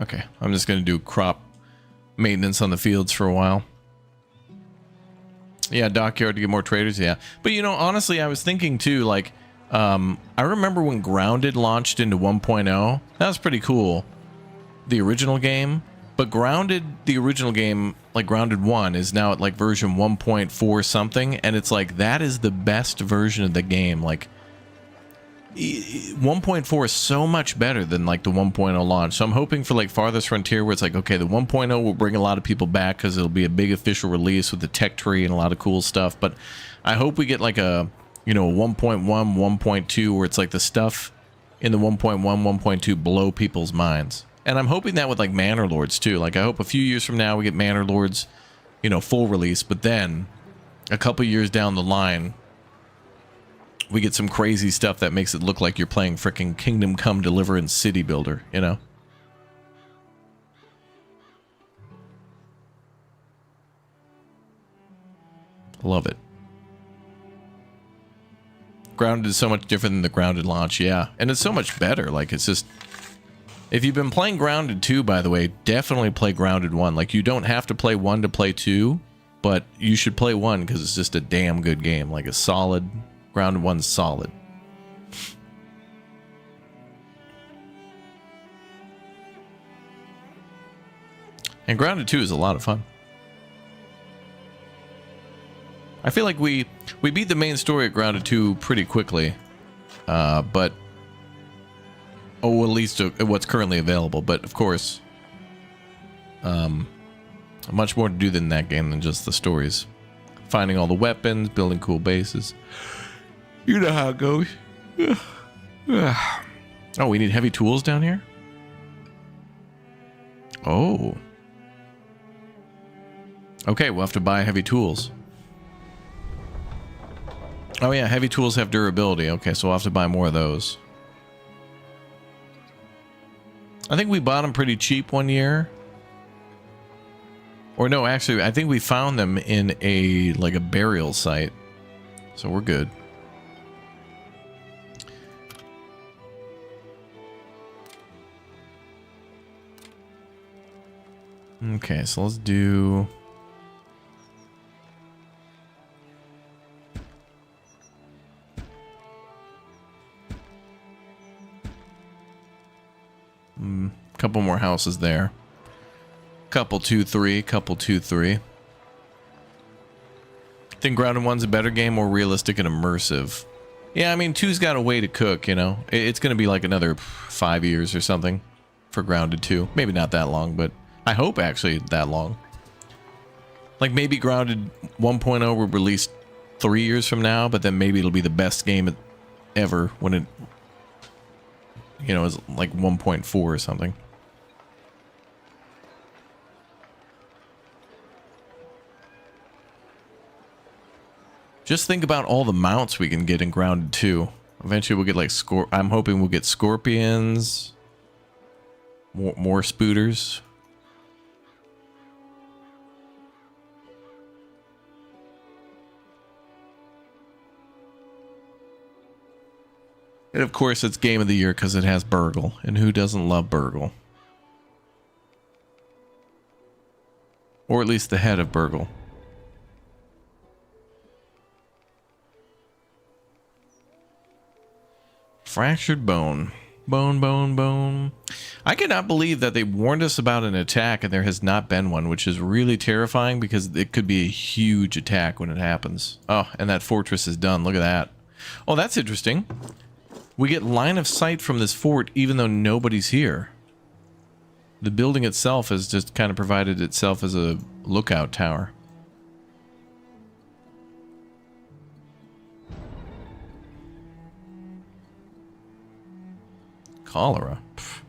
Okay, I'm just going to do crop maintenance on the fields for a while. Yeah, dockyard to get more traders, yeah. But, you know, honestly, I was thinking, too, like, I remember when Grounded launched into 1.0. That was pretty cool. The original game. But Grounded, the original game, like Grounded 1, is now at, like, version 1.4 something. And it's like, that is the best version of the game. Like, 1.4 is so much better than like the 1.0 launch. So I'm hoping for like Farthest Frontier where it's like, okay, the 1.0 will bring a lot of people back because it'll be a big official release with the tech tree and a lot of cool stuff. But I hope we get like a, you know, 1.1, 1.2 where it's like the stuff in the 1.1, 1.2 blow people's minds. And I'm hoping that with like Manor Lords too. Like I hope a few years from now we get Manor Lords, you know, full release. But then a couple years down the line, we get some crazy stuff that makes it look like you're playing frickin' Kingdom Come Deliverance City Builder, you know? Love it. Grounded is so much different than the Grounded launch, yeah. And it's so much better. Like, it's just... If you've been playing Grounded 2, by the way, definitely play Grounded 1. Like, you don't have to play 1 to play 2, but you should play 1 because it's just a damn good game. Like, a solid... Grounded 1's solid. And Grounded 2 is a lot of fun. I feel like we beat the main story at Grounded 2 pretty quickly. But... Oh, at least what's currently available. But, of course... much more to do than that game than just the stories. Finding all the weapons, building cool bases... You know how it goes. Oh, we need heavy tools down here? Oh. Okay, we'll have to buy heavy tools. Oh yeah, heavy tools have durability. Okay, so we'll have to buy more of those. I think we bought them pretty cheap one year. Or no, actually, I think we found them in a burial site. So we're good. Okay, so let's do... couple more houses there. Couple 2-3, couple 2-3. I think Grounded 1's a better game, more realistic and immersive. Yeah, I mean, 2's got a way to cook, you know? It's going to be like another 5 years or something for Grounded 2. Maybe not that long, but... I hope actually that long. Like maybe Grounded 1.0 will release 3 years from now, but then maybe it'll be the best game ever when it, you know, is like 1.4 or something. Just think about all the mounts we can get in Grounded 2. Eventually we'll get like I'm hoping we'll get scorpions, more spooters. And of course, it's Game of the Year because it has Burgle. And who doesn't love Burgle? Or at least the head of Burgle. Fractured bone. Bone, bone, bone. I cannot believe that they warned us about an attack and there has not been one, which is really terrifying because it could be a huge attack when it happens. Oh, and that fortress is done. Look at that. Oh, that's interesting. We get line of sight from this fort even though nobody's here. The building itself has just kind of provided itself as a lookout tower. Cholera. Pff.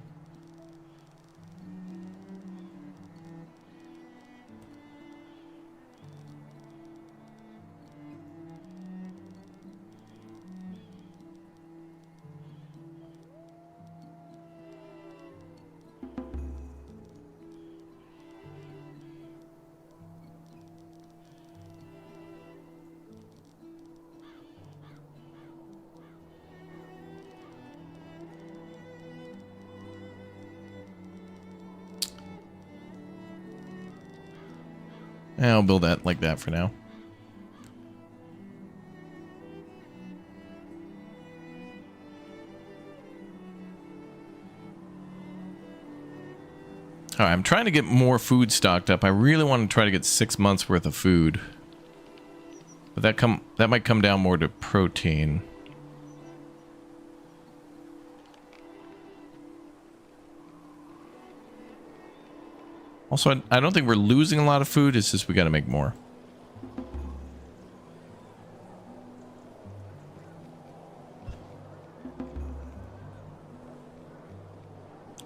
I'll build that like that for now. All right, I'm trying to get more food stocked up. I really want to try to get 6 months worth of food. But that might come down more to protein. Also, I don't think we're losing a lot of food. It's just we got to make more.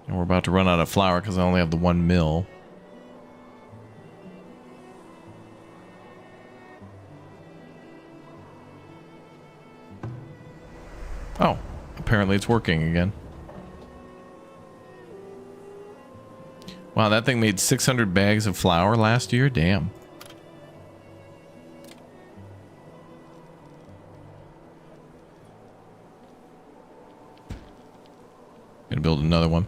And we're about to run out of flour because I only have the 1 mill. Oh, apparently it's working again. Wow, that thing made 600 bags of flour last year? Damn. Gonna build another one.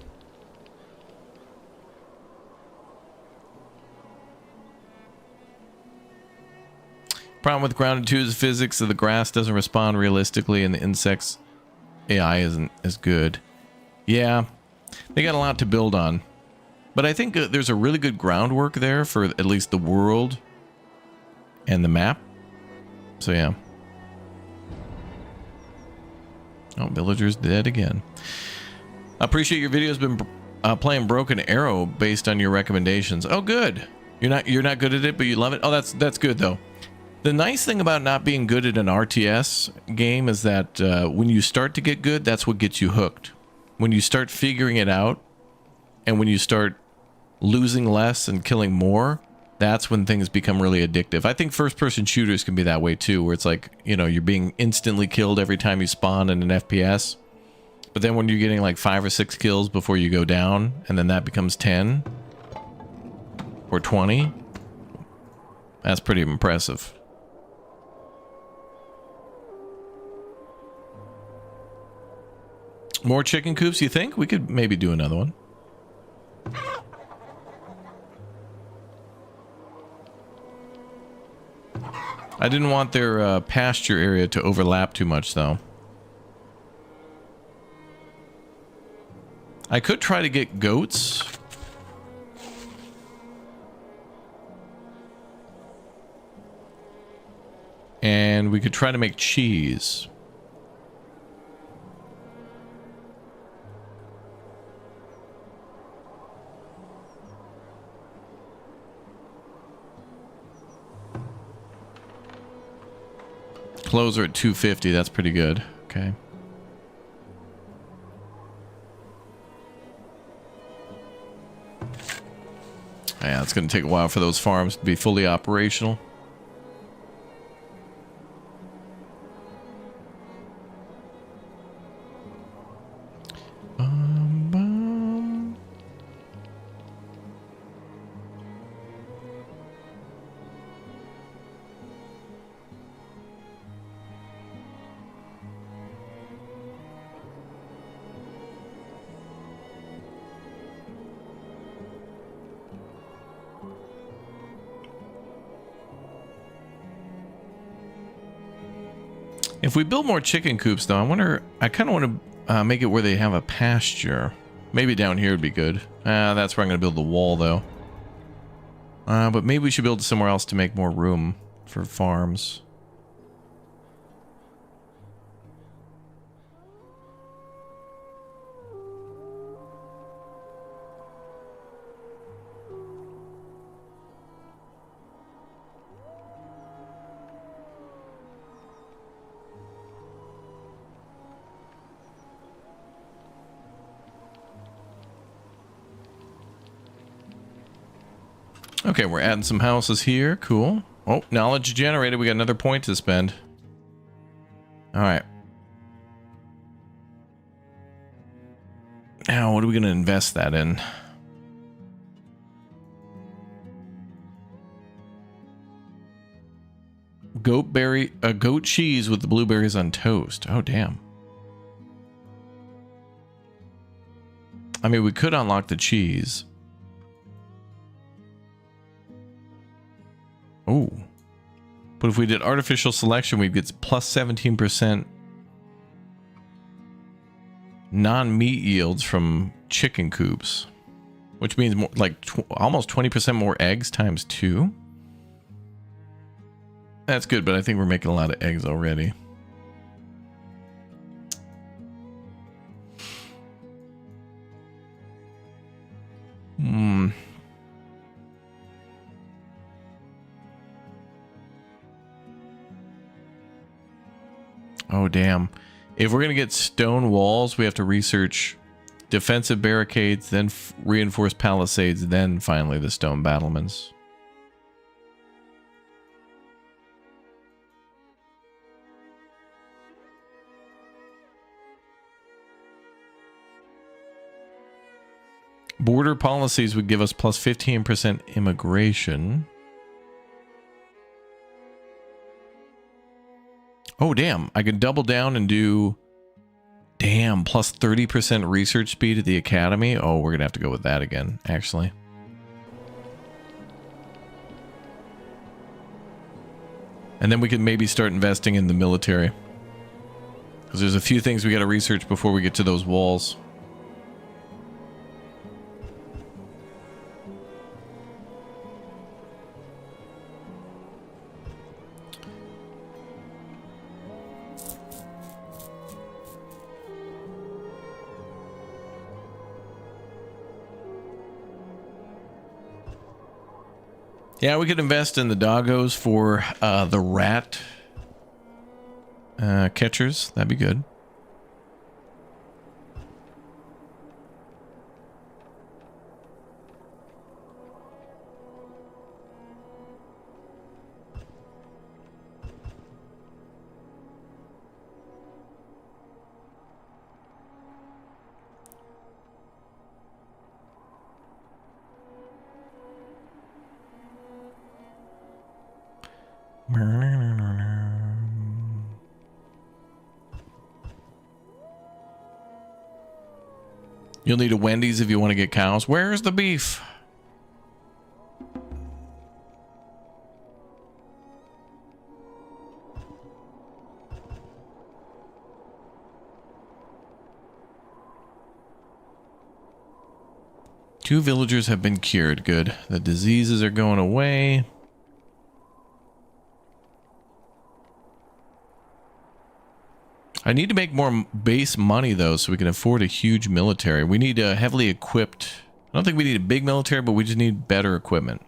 Problem with grounded 2 is physics, so the grass doesn't respond realistically and the insects AI isn't as good. Yeah, they got a lot to build on. But I think there's a really good groundwork there for at least the world and the map. So yeah. Oh, villager's dead again. I appreciate your video's been playing Broken Arrow based on your recommendations. Oh, good. You're not good at it, but you love it. Oh, that's good though. The nice thing about not being good at an RTS game is that when you start to get good, that's what gets you hooked. When you start figuring it out, and when you start losing less and killing more, that's when things become really addictive. I think first-person shooters can be that way too, where it's like, you know, you're being instantly killed every time you spawn in an FPS. But then when you're getting like 5 or 6 kills before you go down, and then that becomes 10 or 20, that's pretty impressive. More chicken coops, you think? We could maybe do another one. I didn't want their pasture area to overlap too much, though. I could try to get goats. And we could try to make cheese. Closer at 250, that's pretty good. Okay. Yeah, it's going to take a while for those farms to be fully operational. If we build more chicken coops, though, I kind of want to make it where they have a pasture. Maybe down here would be good. That's where I'm going to build the wall, though. But maybe we should build somewhere else to make more room for farms. Okay, we're adding some houses here. Cool. Oh, knowledge generated. We got another point to spend. All right. Now, what are we going to invest that in? Goat cheese with the blueberries on toast. Oh, damn. I mean, we could unlock the cheese. Oh. But if we did artificial selection, we'd get plus 17% non-meat yields from chicken coops. Which means more, like almost 20% more eggs times 2. That's good, but I think we're making a lot of eggs already. Oh, damn. If we're going to get stone walls, we have to research defensive barricades, then reinforced palisades, then finally the stone battlements. Border policies would give us plus 15% immigration. Oh, damn. I could double down and do... Damn, plus 30% research speed at the academy. Oh, we're going to have to go with that again, actually. And then we could maybe start investing in the military. Because there's a few things we got to research before we get to those walls. Yeah, we could invest in the doggos for the rat catchers. That'd be good. You'll need a Wendy's if you want to get cows. Where's the beef? Two villagers have been cured. Good. The diseases are going away. I need to make more base money, though, so we can afford a huge military. We need a heavily equipped... I don't think we need a big military, but we just need better equipment.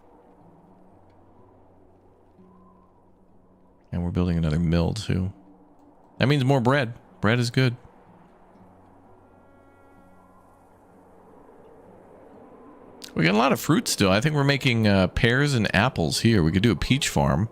And we're building another mill, too. That means more bread. Bread is good. We got a lot of fruit still. I think we're making pears and apples here. We could do a peach farm.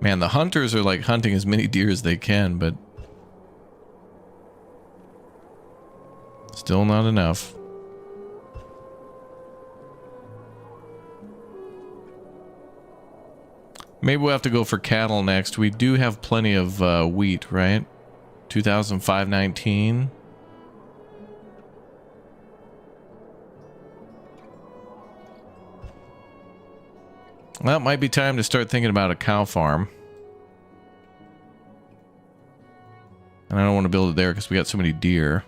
Man, the hunters are like hunting as many deer as they can, but still not enough. Maybe we'll have to go for cattle next. We do have plenty of wheat, right? 2,519. Well, it might be time to start thinking about a cow farm. And I don't want to build it there because we got so many deer.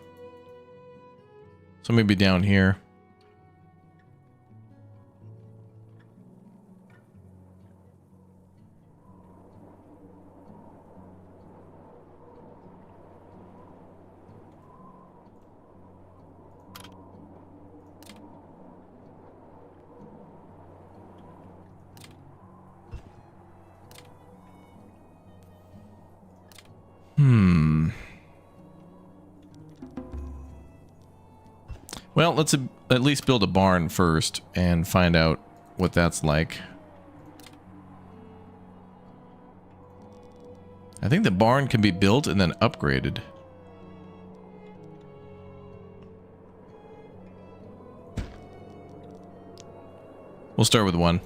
So maybe down here. Well, let's at least build a barn first and find out what that's like. I think the barn can be built and then upgraded. We'll start with one.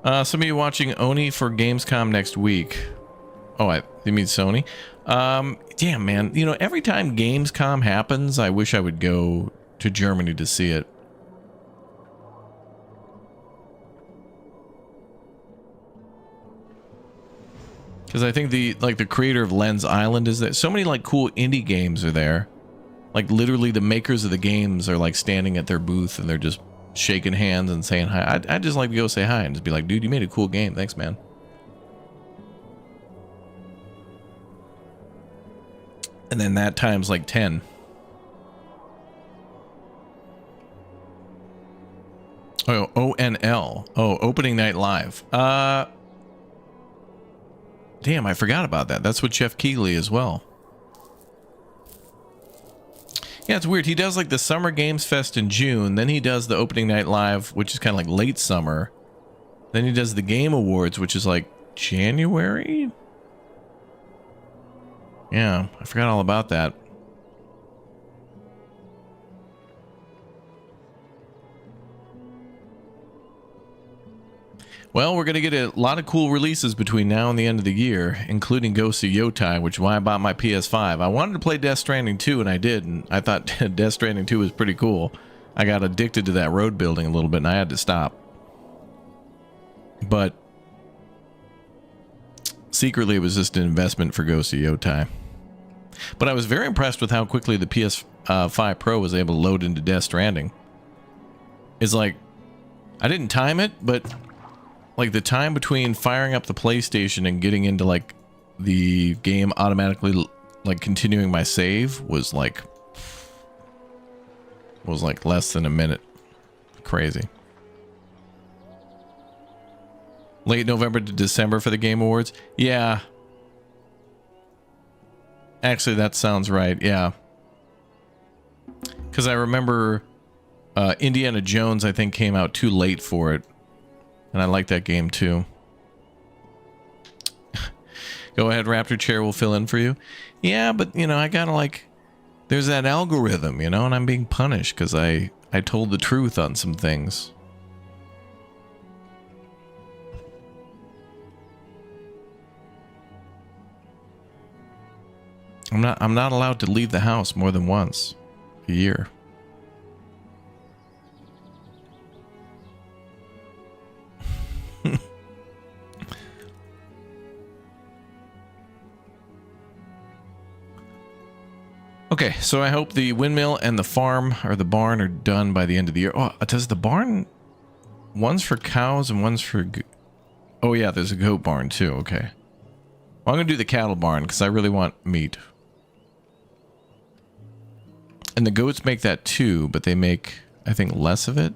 Some of you watching Oni for Gamescom next week. Oh, you mean Sony? Damn, man. You know, every time Gamescom happens, I wish I would go to Germany to see it. Because I think the creator of Lens Island is there. So many like cool indie games are there. Like literally the makers of the games are like standing at their booth and they're just shaking hands and saying hi. I'd just like to go say hi and just be like, dude, you made a cool game. Thanks, man. And then that times like 10. Oh, ONL. Oh, opening night live. Damn, I forgot about that. That's with Jeff Keighley as well. Yeah, it's weird. He does like the Summer Games Fest in June. Then he does the opening night live, which is kind of like late summer. Then he does the Game Awards, which is like January. Yeah, I forgot all about that. Well, we're going to get a lot of cool releases between now and the end of the year, including Ghost of Yotai, which is why I bought my PS5. I wanted to play Death Stranding 2, and I did, and I thought Death Stranding 2 was pretty cool. I got addicted to that road building a little bit, and I had to stop. But secretly, it was just an investment for Ghost of Yotai. But I was very impressed with how quickly the PS5 Pro was able to load into Death Stranding. It's like, I didn't time it, but like the time between firing up the PlayStation and getting into like the game automatically like continuing my save was like less than a minute. Crazy. Late November to December for the Game Awards. Yeah. Actually, that sounds right. Yeah. Because I remember Indiana Jones, I think, came out too late for it. And I like that game, too. Go ahead, Raptor Chair will fill in for you. Yeah, but, you know, I gotta, like... There's that algorithm, you know, and I'm being punished because I told the truth on some things. I'm not allowed to leave the house more than once a year. Okay, so I hope the windmill and the farm or the barn are done by the end of the year. Oh, does the barn... One's for cows and one's for... Oh yeah, there's a goat barn too, okay. Well, I'm going to do the cattle barn because I really want meat. And the goats make that too, but they make, I think, less of it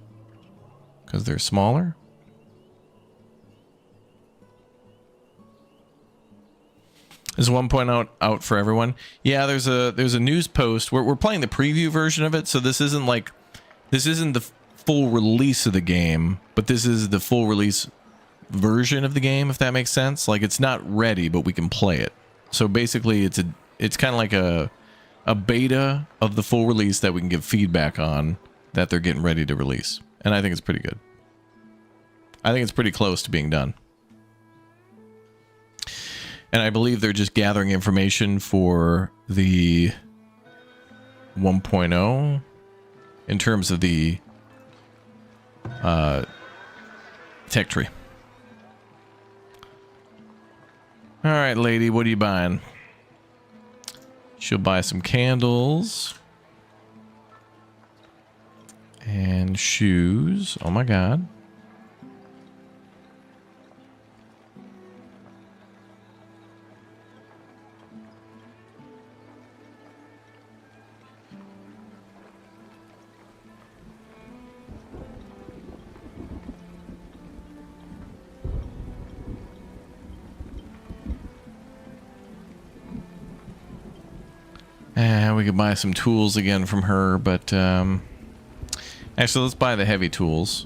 because they're smaller. Is 1.0 out for everyone? Yeah, there's a news post. We're playing the preview version of it, so this isn't the full release of the game, but this is the full release version of the game, if that makes sense. Like, it's not ready, but we can play it. So basically, it's kind of like a beta of the full release that we can give feedback on that they're getting ready to release. And I think it's pretty good. I think it's pretty close to being done. And I believe they're just gathering information for the 1.0 in terms of the tech tree. All right, lady, what are you buying? She'll buy some candles and shoes. Oh my god. We could buy some tools again from her, but actually, let's buy the heavy tools.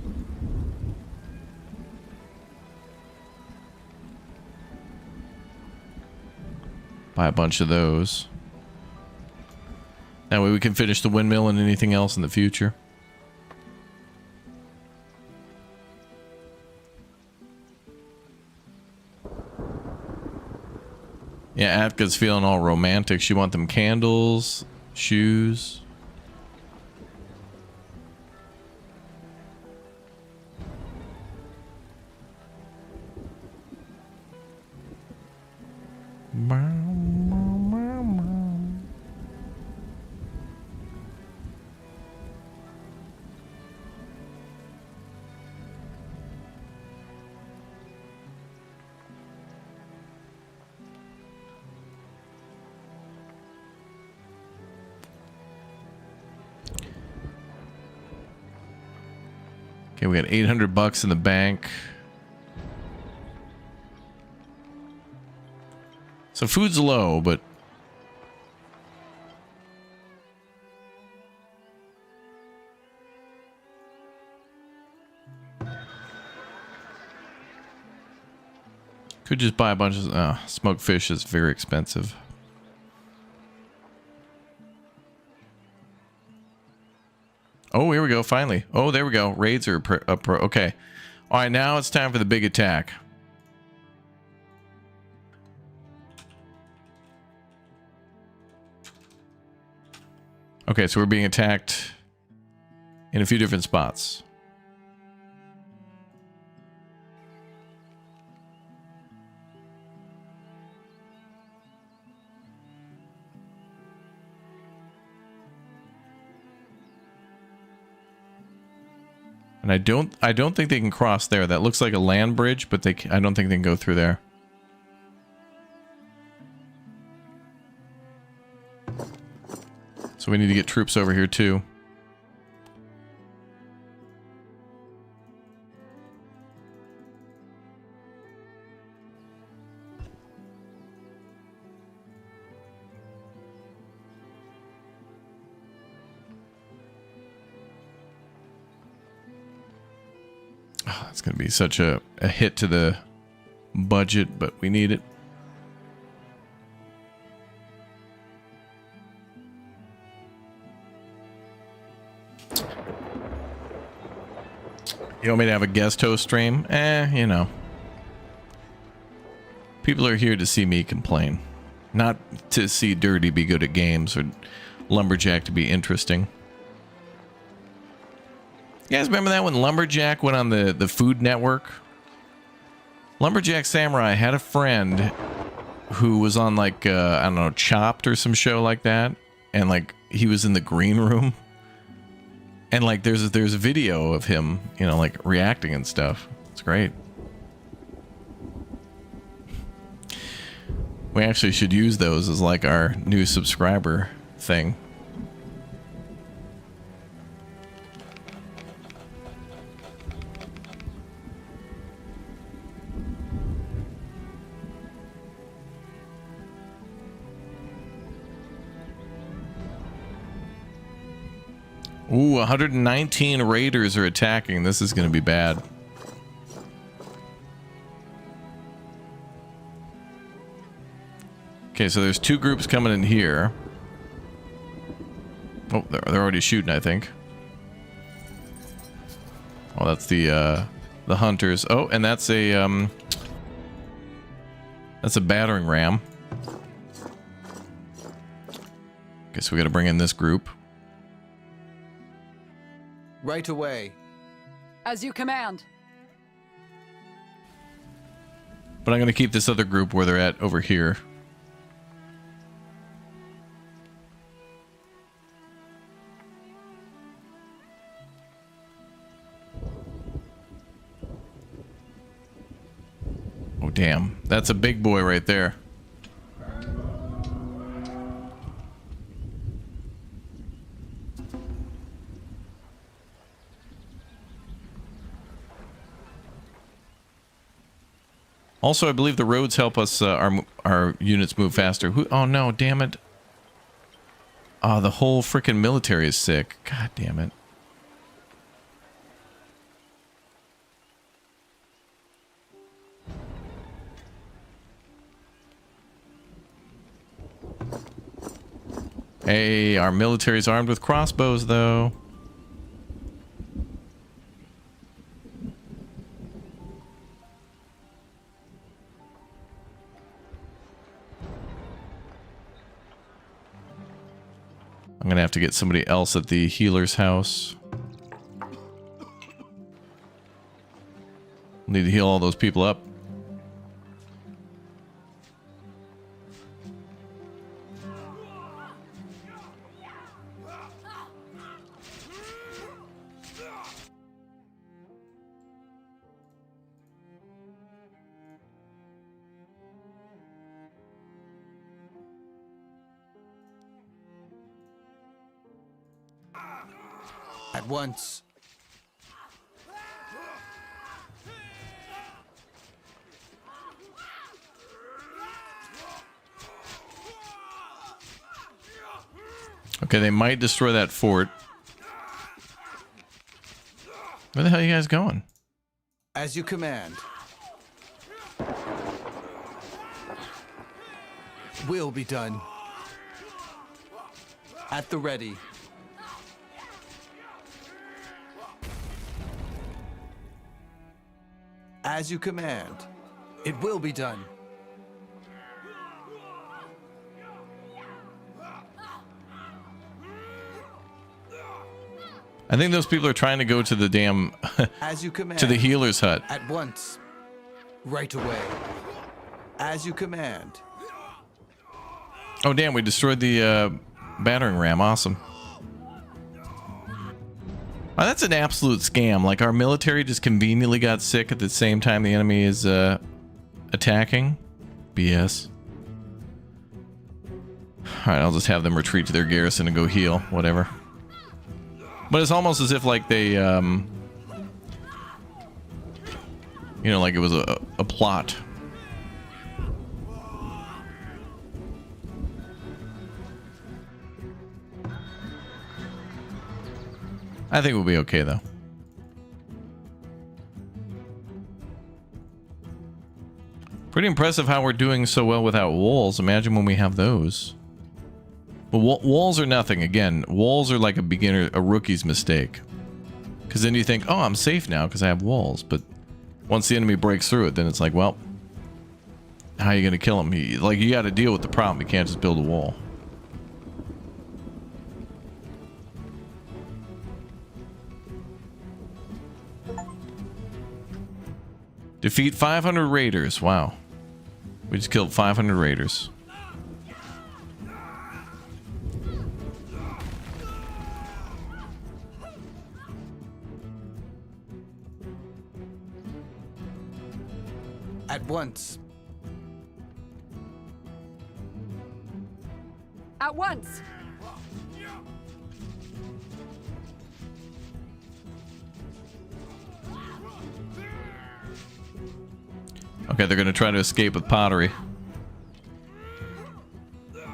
Buy a bunch of those. That way we can finish the windmill and anything else in the future. Yeah, Atka's feeling all romantic. She want them candles, shoes. Okay, we got $800 in the bank. So food's low, but could just buy a bunch of smoked fish is very expensive. Oh, here we go, finally. Oh, there we go. Raids are okay. All right, now it's time for the big attack. Okay, so we're being attacked in a few different spots. And I don't think they can cross there. That looks like a land bridge, but I don't think they can go through there. So we need to get troops over here too. Oh, it's going to be such a hit to the budget, but we need it. You want me to have a guest host stream? You know. People are here to see me complain. Not to see Dirty be good at games or Lumberjack to be interesting. You guys remember that when Lumberjack went on the Food Network? Lumberjack Samurai had a friend who was on like, I don't know, Chopped or some show like that. And like, he was in the green room. And like there's a video of him, you know, like reacting and stuff. It's great. We actually should use those as like our new subscriber thing. Ooh, 119 raiders are attacking. This is going to be bad. Okay, so there's two groups coming in here. Oh, they're already shooting, I think. Oh, that's the hunters. Oh, and that's a battering ram. Okay, so we got to bring in this group. Right away. As you command. But I'm going to keep this other group where they're at over here. Oh, damn. That's a big boy right there. Also, I believe the roads help us, our units move faster. Oh no, damn it. Oh, the whole freaking military is sick. God damn it. Hey, our military's armed with crossbows, though. I'm gonna have to get somebody else at the healer's house. Need to heal all those people up. At once. Okay, they might destroy that fort. Where the hell are you guys going? As you command. Will be done. At the ready. As you command. It will be done. I think those people are trying to go to the damn As you command. to the healer's hut. At once. Right away. As you command. Oh damn, we destroyed the battering ram. Awesome. Oh, that's an absolute scam. Like, our military just conveniently got sick at the same time the enemy is attacking. BS. Alright, I'll just have them retreat to their garrison and go heal. Whatever. But it's almost as if, like, they, you know, like it was a plot. I think we'll be okay, though. Pretty impressive how we're doing so well without walls. Imagine when we have those. Well, walls are nothing. Again, walls are like a rookie's mistake. Because then you think, oh, I'm safe now because I have walls. But once the enemy breaks through it, then it's like, well, how are you going to kill him? You got to deal with the problem. You can't just build a wall. Defeat 500 raiders. Wow. We just killed 500 raiders. At once. At once. Okay, they're going to try to escape with pottery.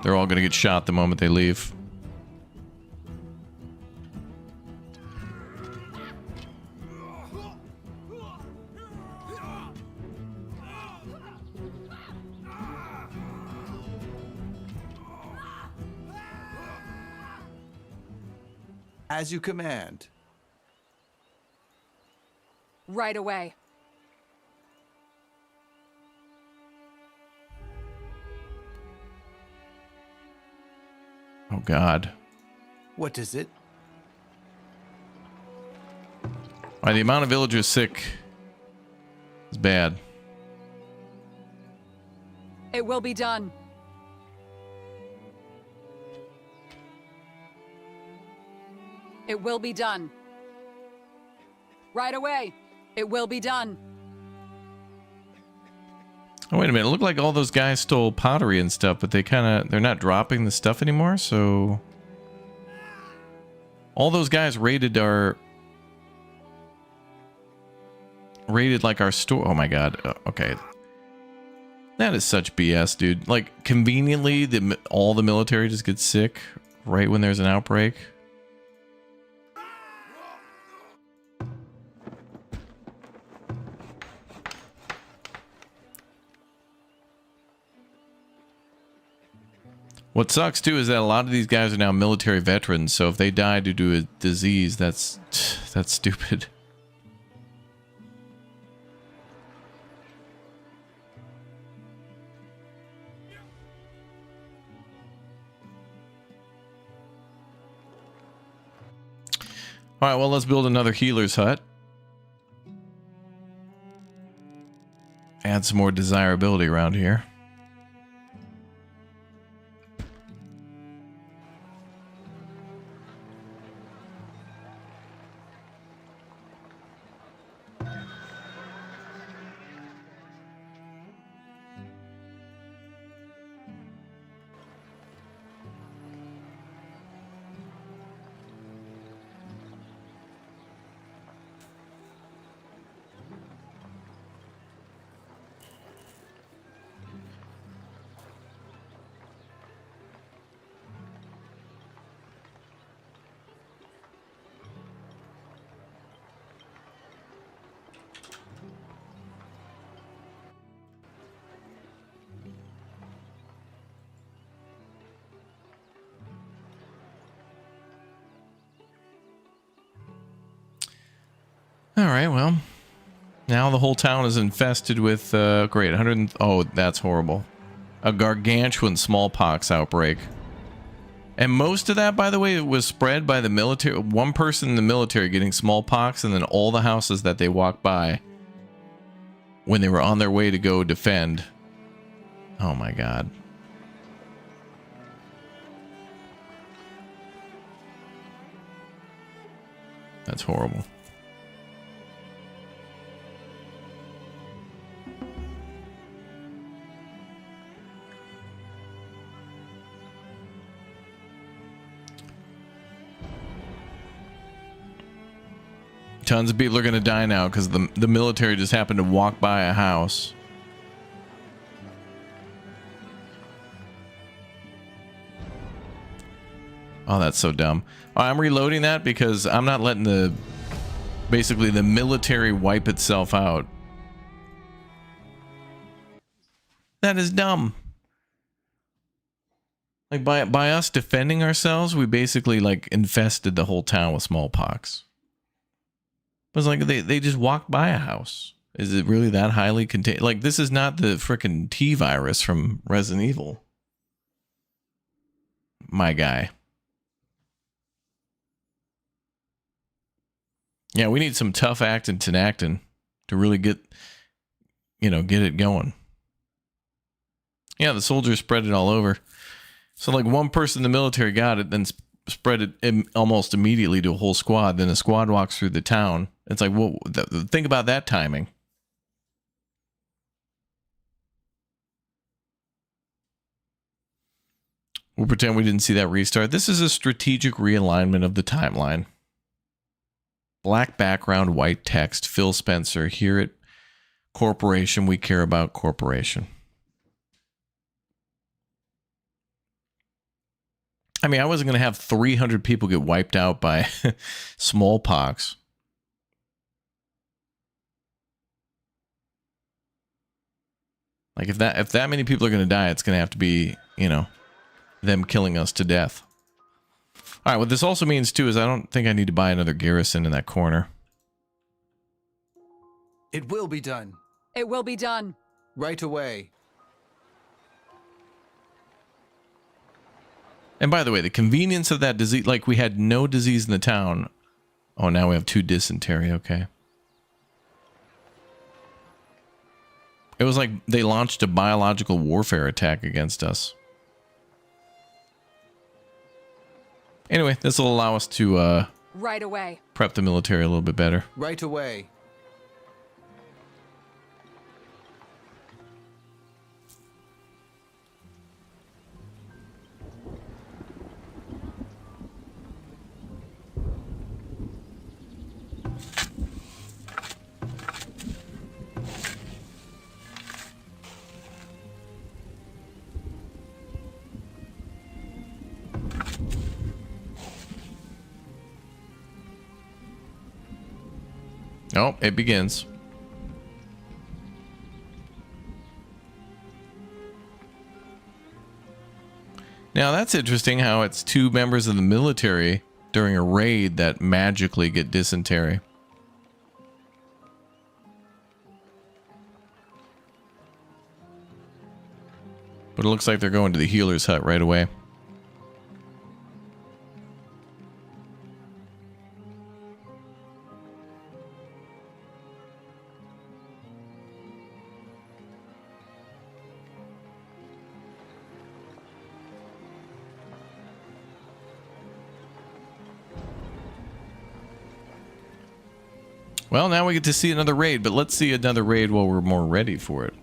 They're all going to get shot the moment they leave. As you command. Right away. Oh, God. What is it? All right, the amount of villagers sick is bad. It will be done. It will be done. Right away. It will be done. Oh, wait a minute. It looked like all those guys stole pottery and stuff, but they're not dropping the stuff anymore, so... All those guys raided like our store. Oh my god. Okay. That is such BS, dude. Like, conveniently, all the military just gets sick right when there's an outbreak. What sucks, too, is that a lot of these guys are now military veterans, so if they die due to a disease, that's stupid. Alright, well, let's build another healer's hut. Add some more desirability around here. Alright, well, now the whole town is infested with, great, 100, oh, that's horrible. A gargantuan smallpox outbreak. And most of that, by the way, was spread by the military, one person in the military getting smallpox, and then all the houses that they walked by when they were on their way to go defend. Oh my god. That's horrible. Tons of people are going to die now because the military just happened to walk by a house. Oh, that's so dumb. I'm reloading that because I'm not letting basically the military wipe itself out. That is dumb. Like by us defending ourselves, we basically like infested the whole town with smallpox. It was like they just walked by a house. Is it really that highly contagious? Like, this is not the frickin' T virus from Resident Evil. My guy. Yeah, we need some tough actin' tenactin to really get it going. Yeah, the soldiers spread it all over. So like one person in the military got it, then spread it almost immediately to a whole squad. Then a squad walks through the town. It's like, well, think about that timing. We'll pretend we didn't see that restart. This is a strategic realignment of the timeline. Black background, white text. Phil Spencer. Here at Corporation, we care about Corporation. I mean, I wasn't going to have 300 people get wiped out by smallpox. Like, if that many people are going to die, it's going to have to be, them killing us to death. All right, what this also means, too, is I don't think I need to buy another garrison in that corner. It will be done. It will be done. Right away. And by the way, the convenience of that disease, like we had no disease in the town. Oh, now we have 2 dysentery. Okay. It was like they launched a biological warfare attack against us. Anyway, this will allow us to Right away. prep the military a little bit better. Right away. Oh, it begins. Now that's interesting how it's 2 members of the military during a raid that magically get dysentery. But it looks like they're going to the healer's hut right away. Well, now we get to see another raid, but let's see another raid while we're more ready for it.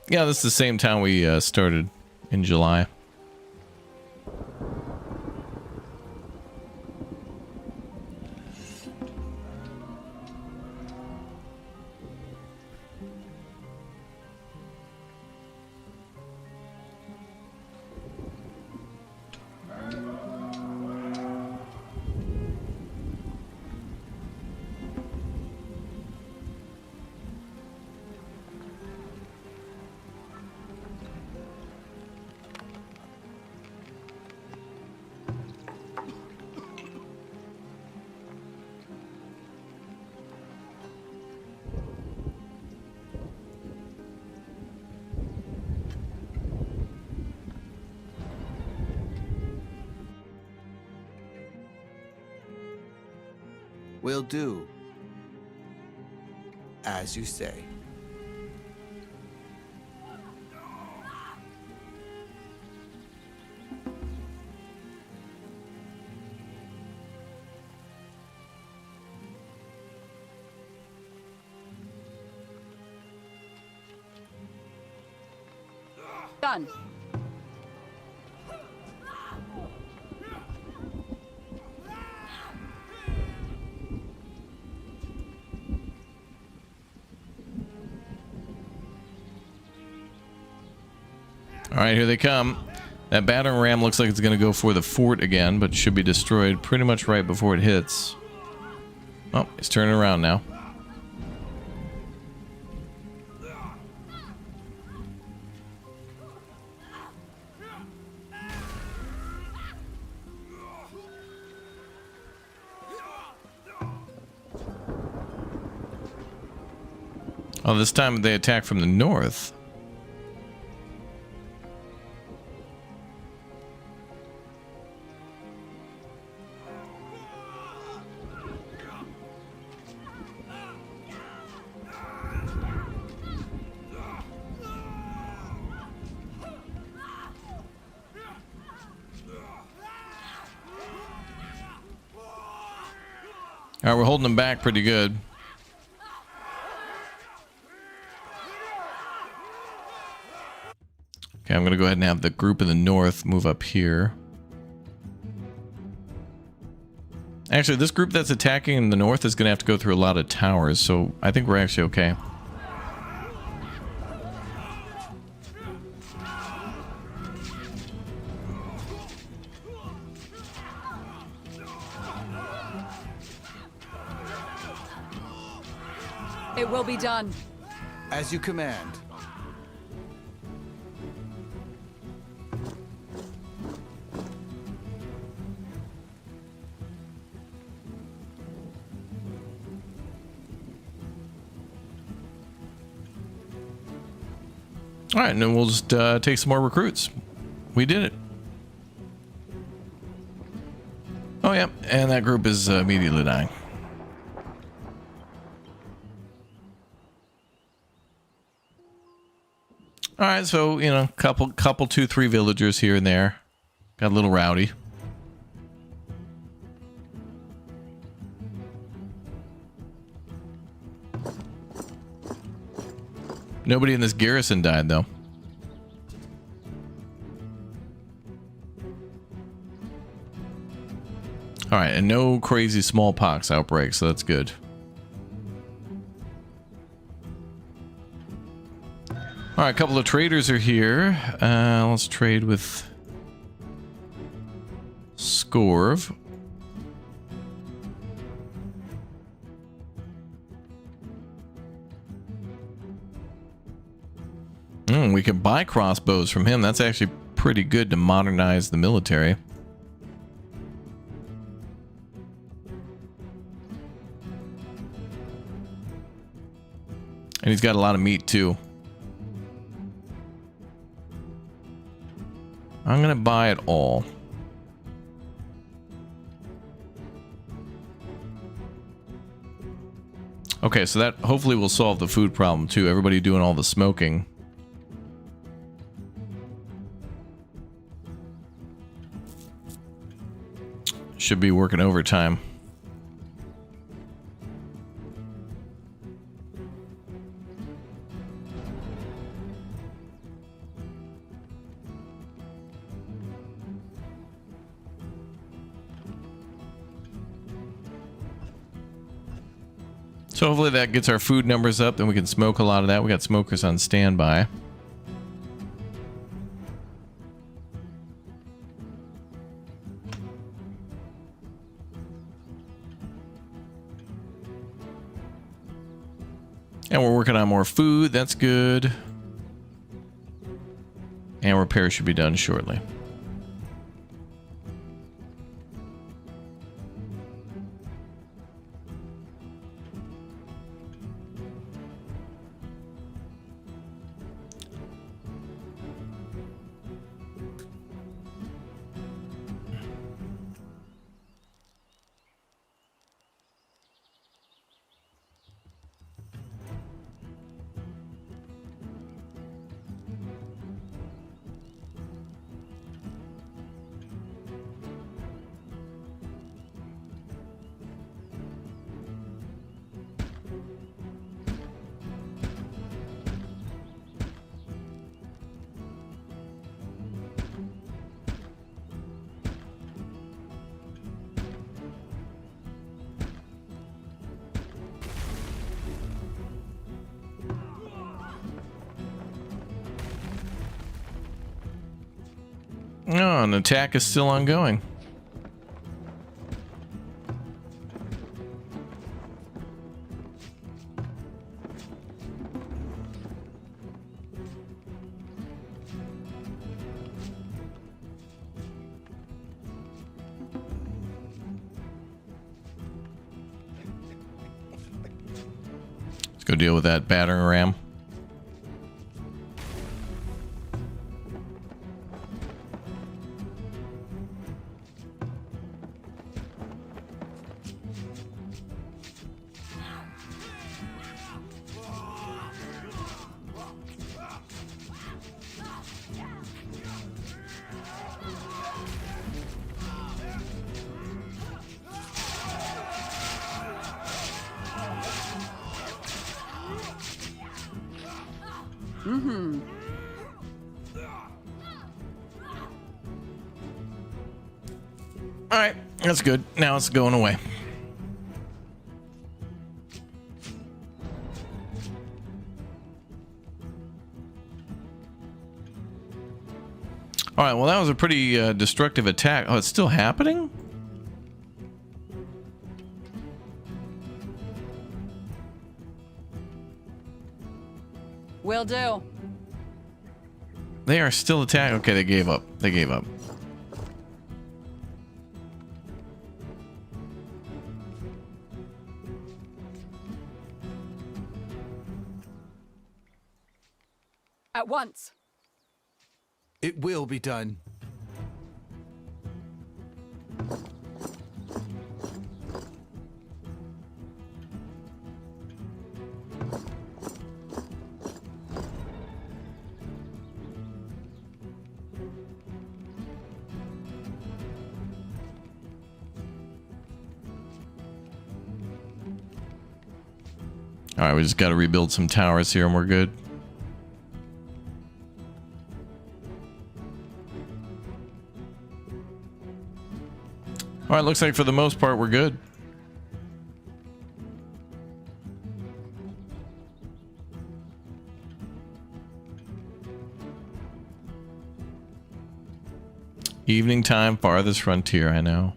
Yeah, this is the same town we started in July. Will do. As you say. Done. All right, here they come. That battering ram looks like it's going to go for the fort again, but should be destroyed pretty much right before it hits. Oh, it's turning around now. Oh, this time they attack from the north. All right, we're holding them back pretty good. Okay, I'm going to go ahead and have the group in the north move up here. Actually, this group that's attacking in the north is going to have to go through a lot of towers, so I think we're actually okay. It will be done. As you command. All right, and then we'll just take some more recruits. We did it. Oh, yeah, and that group is immediately dying. All right, so, you know, couple, 2-3 villagers here and there. Got a little rowdy. Nobody in this garrison died, though. All right, and no crazy smallpox outbreak, so that's good. All right, a couple of traders are here. Let's trade with Scorv. We can buy crossbows from him. That's actually pretty good to modernize the military. And he's got a lot of meat too. I'm gonna buy it all. Okay, so that hopefully will solve the food problem too. Everybody doing all the smoking. Should be working overtime. So hopefully that gets our food numbers up, then we can smoke a lot of that. We got smokers on standby. And we're working on more food. That's good. And repairs should be done shortly. Oh, an attack is still ongoing. Let's go deal with that battering ram. All right, that's good. Now it's going away. All right, well, that was a pretty destructive attack. Oh, it's still happening? Will do. They are still attacking. Okay, they gave up. They gave up. At once. It will be done. All right, we just got to rebuild some towers here and we're good. All right, looks like for the most part we're good. Evening time, farthest frontier, I know.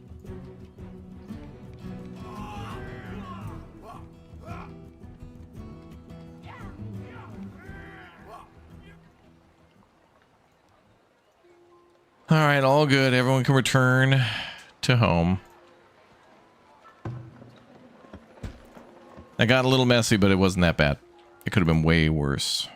All right, all good. Everyone can return to home. I got a little messy, but it wasn't that bad. It could have been way worse.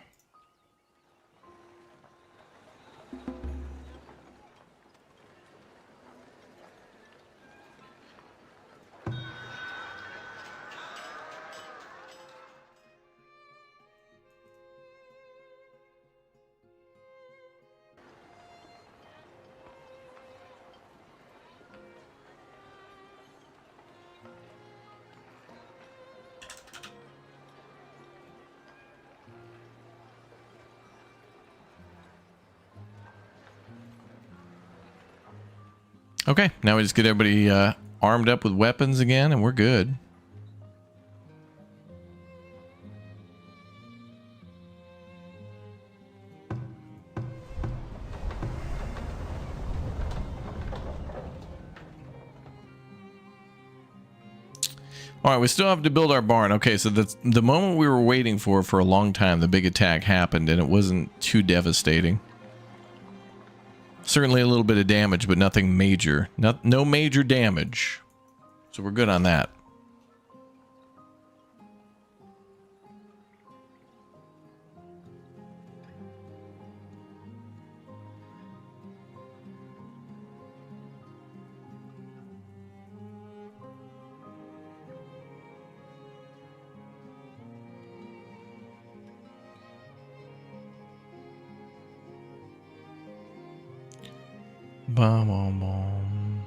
Okay, now we just get everybody armed up with weapons again, and we're good. All right, we still have to build our barn. Okay, so that's the moment we were waiting for a long time. The big attack happened, and it wasn't too devastating. Certainly a little bit of damage, but nothing major. No major damage. So we're good on that. Bum, bum, bum.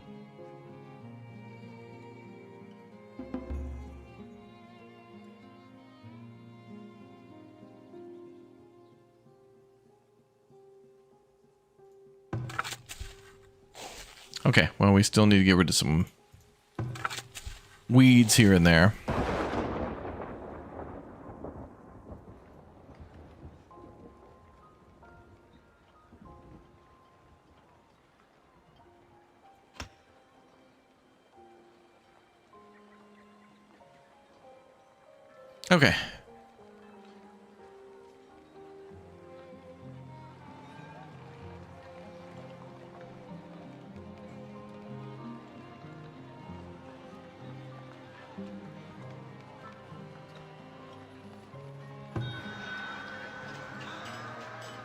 Okay, well, we still need to get rid of some weeds here and there. Okay.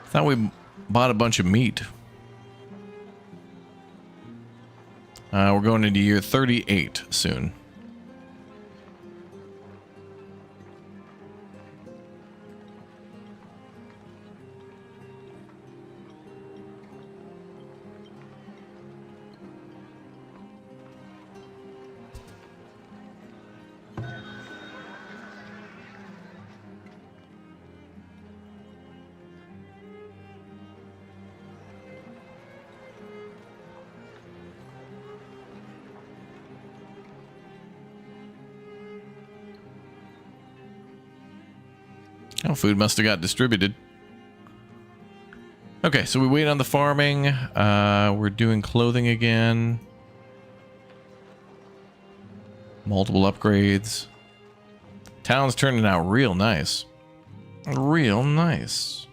Thought we bought a bunch of meat. We're going into year 38 soon. Oh, food must have got distributed. Okay, so we wait on the farming. We're doing clothing again. Multiple upgrades. Town's turning out real nice. Real nice.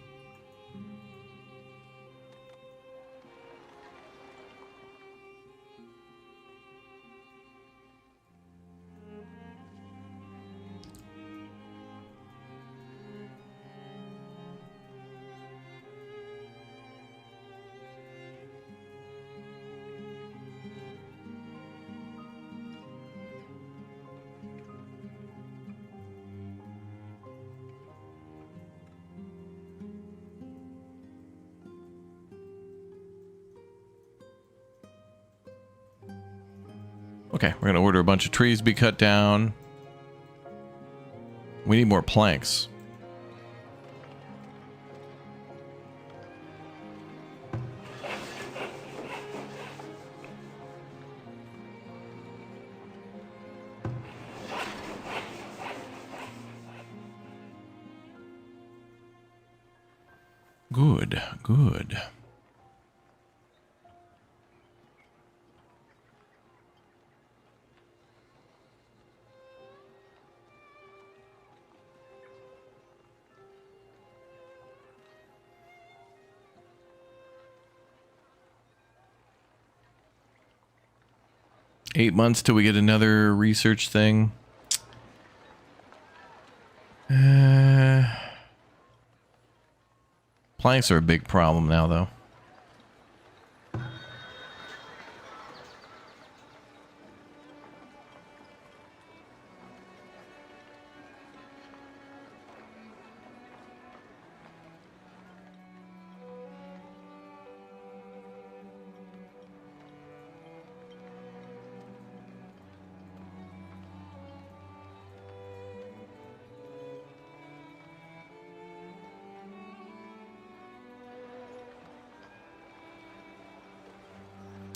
Okay, we're gonna order a bunch of trees to be cut down. We need more planks. Good, good. $8 months till we get another research thing. Planks are a big problem now, though.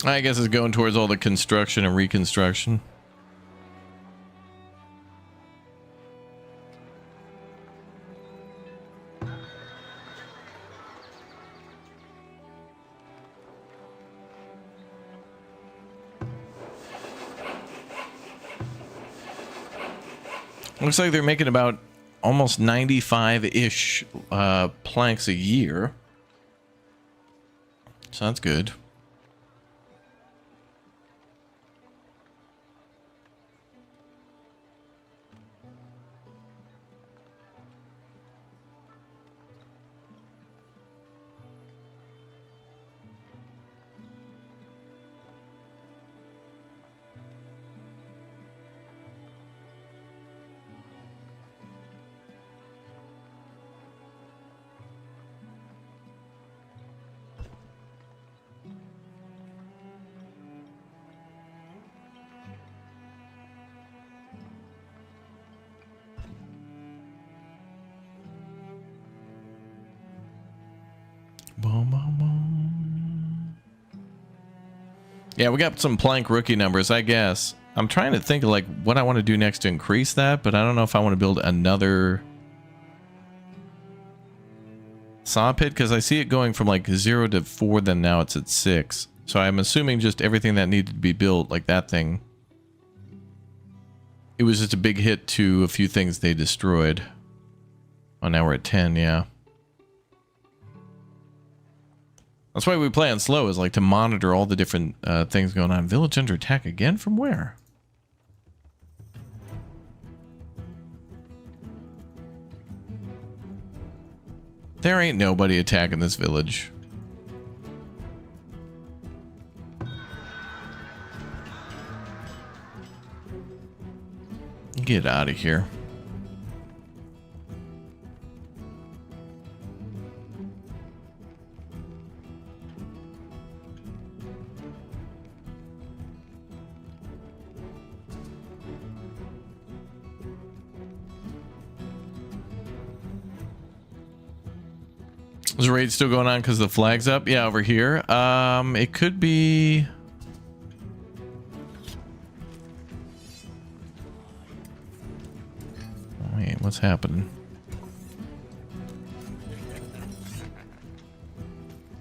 I guess it's going towards all the construction and reconstruction. Looks like they're making about almost 95-ish planks a year. So that's good. Boom, boom, boom. Yeah, we got some plank rookie numbers, I guess. I'm trying to think of like what I want to do next to increase that, but I don't know if I want to build another saw pit because I see it going from like 0 to 4, then now it's at 6. So I'm assuming just everything that needed to be built, like that thing, it was just a big hit to a few things they destroyed. Oh, now we're at 10, yeah. That's why we play on slow, is like to monitor all the different things going on. Village under attack again? From where? There ain't nobody attacking this village. Get out of here. Is the raid still going on because the flag's up? Yeah, over here. It could be... Wait, what's happening?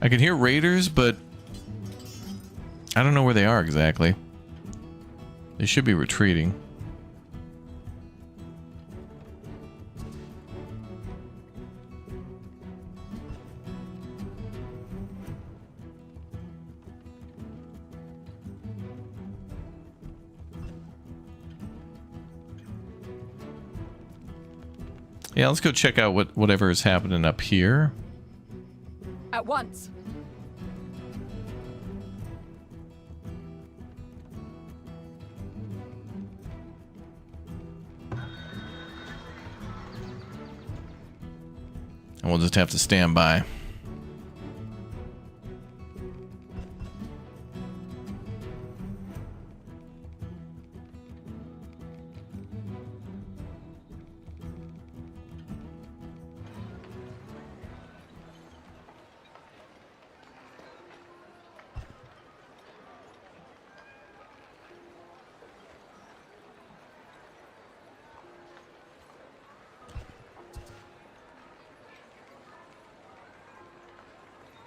I can hear raiders, but I don't know where they are exactly. They should be retreating. Yeah, let's go check out whatever is happening up here. At once. And we'll just have to stand by.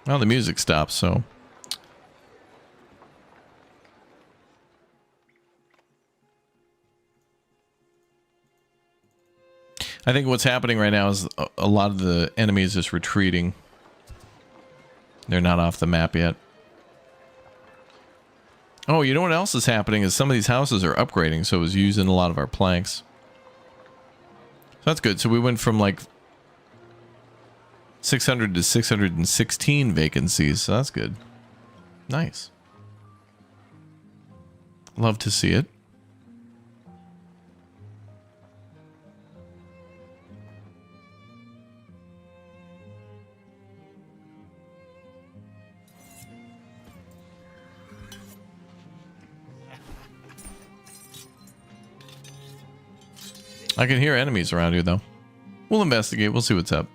Well, the music stops, so. I think what's happening right now is a lot of the enemies just retreating. They're not off the map yet. Oh, you know what else is happening is some of these houses are upgrading, so it was using a lot of our planks. So that's good. So we went from like 600 to 616 vacancies, so that's good. Nice. Love to see it. I can hear enemies around here, though. We'll investigate. We'll see what's up.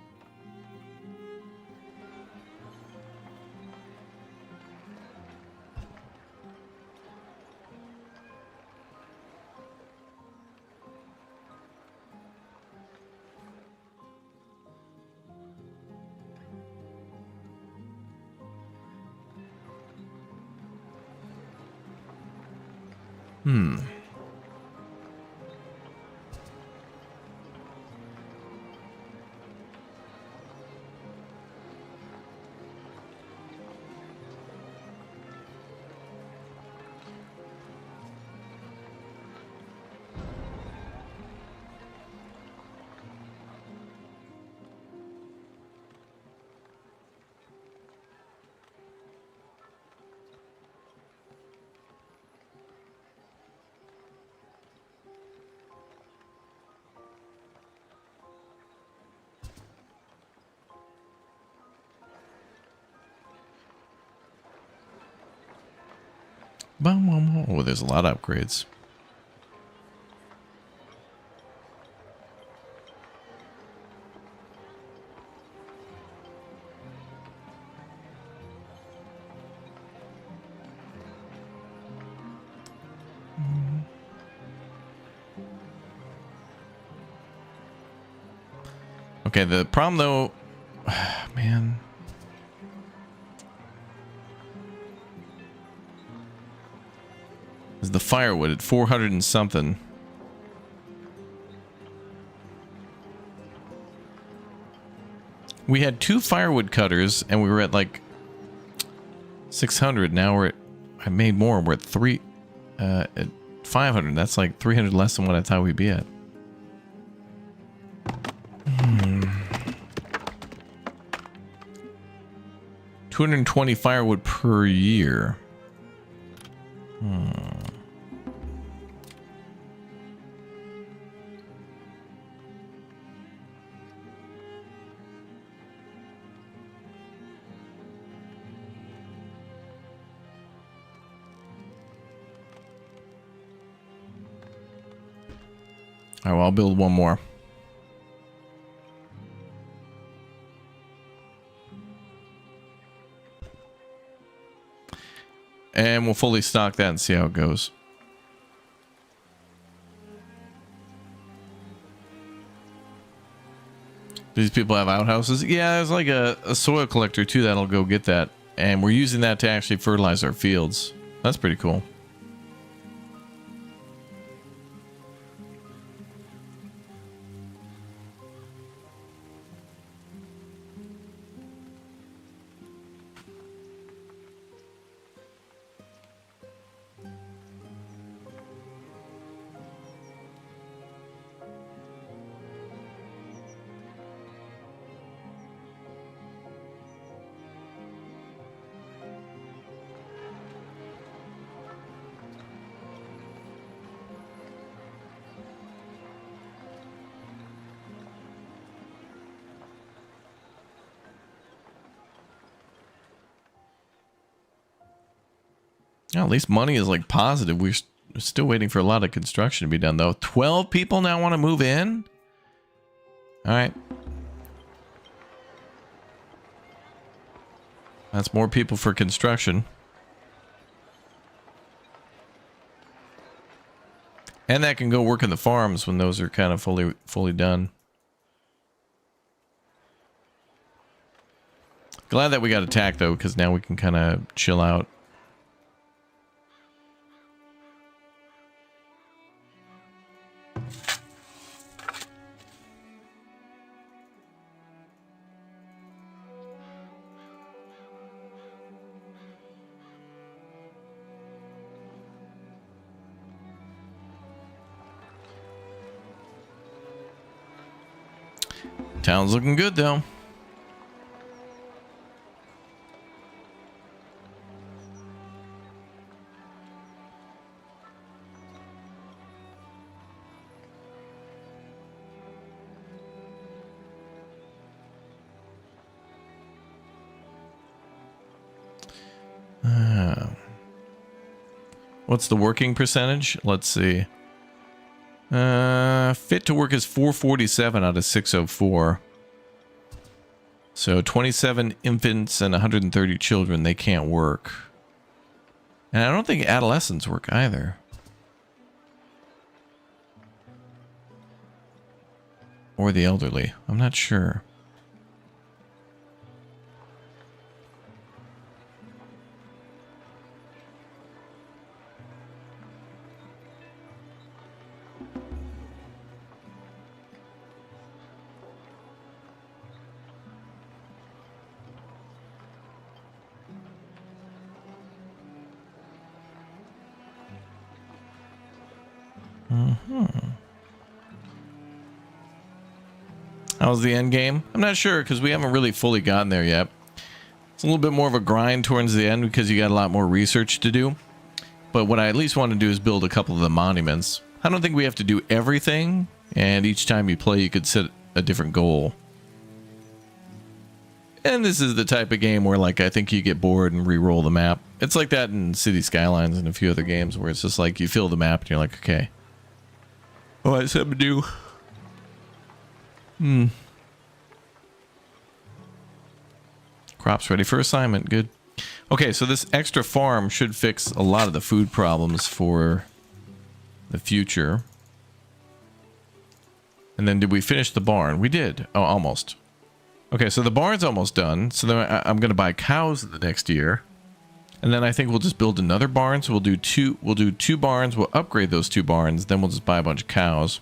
Oh, there's a lot of upgrades. Okay, the problem though, man. Is the firewood at 400 and something. We had 2 firewood cutters and we were at like 600. Now we're at, I made more. We're at 500. That's like 300 less than what I thought we'd be at. 220 firewood per year. All right, well, I'll build one more. And we'll fully stock that and see how it goes. These people have outhouses? Yeah, there's like a soil collector too that'll go get that. And we're using that to actually fertilize our fields. That's pretty cool. Yeah, at least money is like positive. We're still waiting for a lot of construction to be done, though. 12 people now want to move in? All right. That's more people for construction. And that can go work in the farms when those are kind of fully done. Glad that we got attacked, though, because now we can kind of chill out. Town's looking good, though. What's the working percentage? Let's see. Fit to work is 447 out of 604. So 27 infants and 130 children, they can't work. And I don't think adolescents work either. Or the elderly. I'm not sure. How's the end game? I'm not sure because we haven't really fully gotten there yet. It's a little bit more of a grind towards the end because you got a lot more research to do. But what I at least want to do is build a couple of the monuments. I don't think we have to do everything, and each time you play you could set a different goal. And this is the type of game where, like, I think you get bored and re-roll the map. It's like that in City Skylines and a few other games where it's just like you fill the map and you're like, okay, oh, I something to do. Crops ready for assignment. Good. Okay, so this extra farm should fix a lot of the food problems for the future. And then did we finish the barn? We did. Oh, almost. Okay, so the barn's almost done. So then I'm going to buy cows the next year. And then I think we'll just build another barn. So we'll do two barns. We'll upgrade those 2 barns. Then we'll just buy a bunch of cows.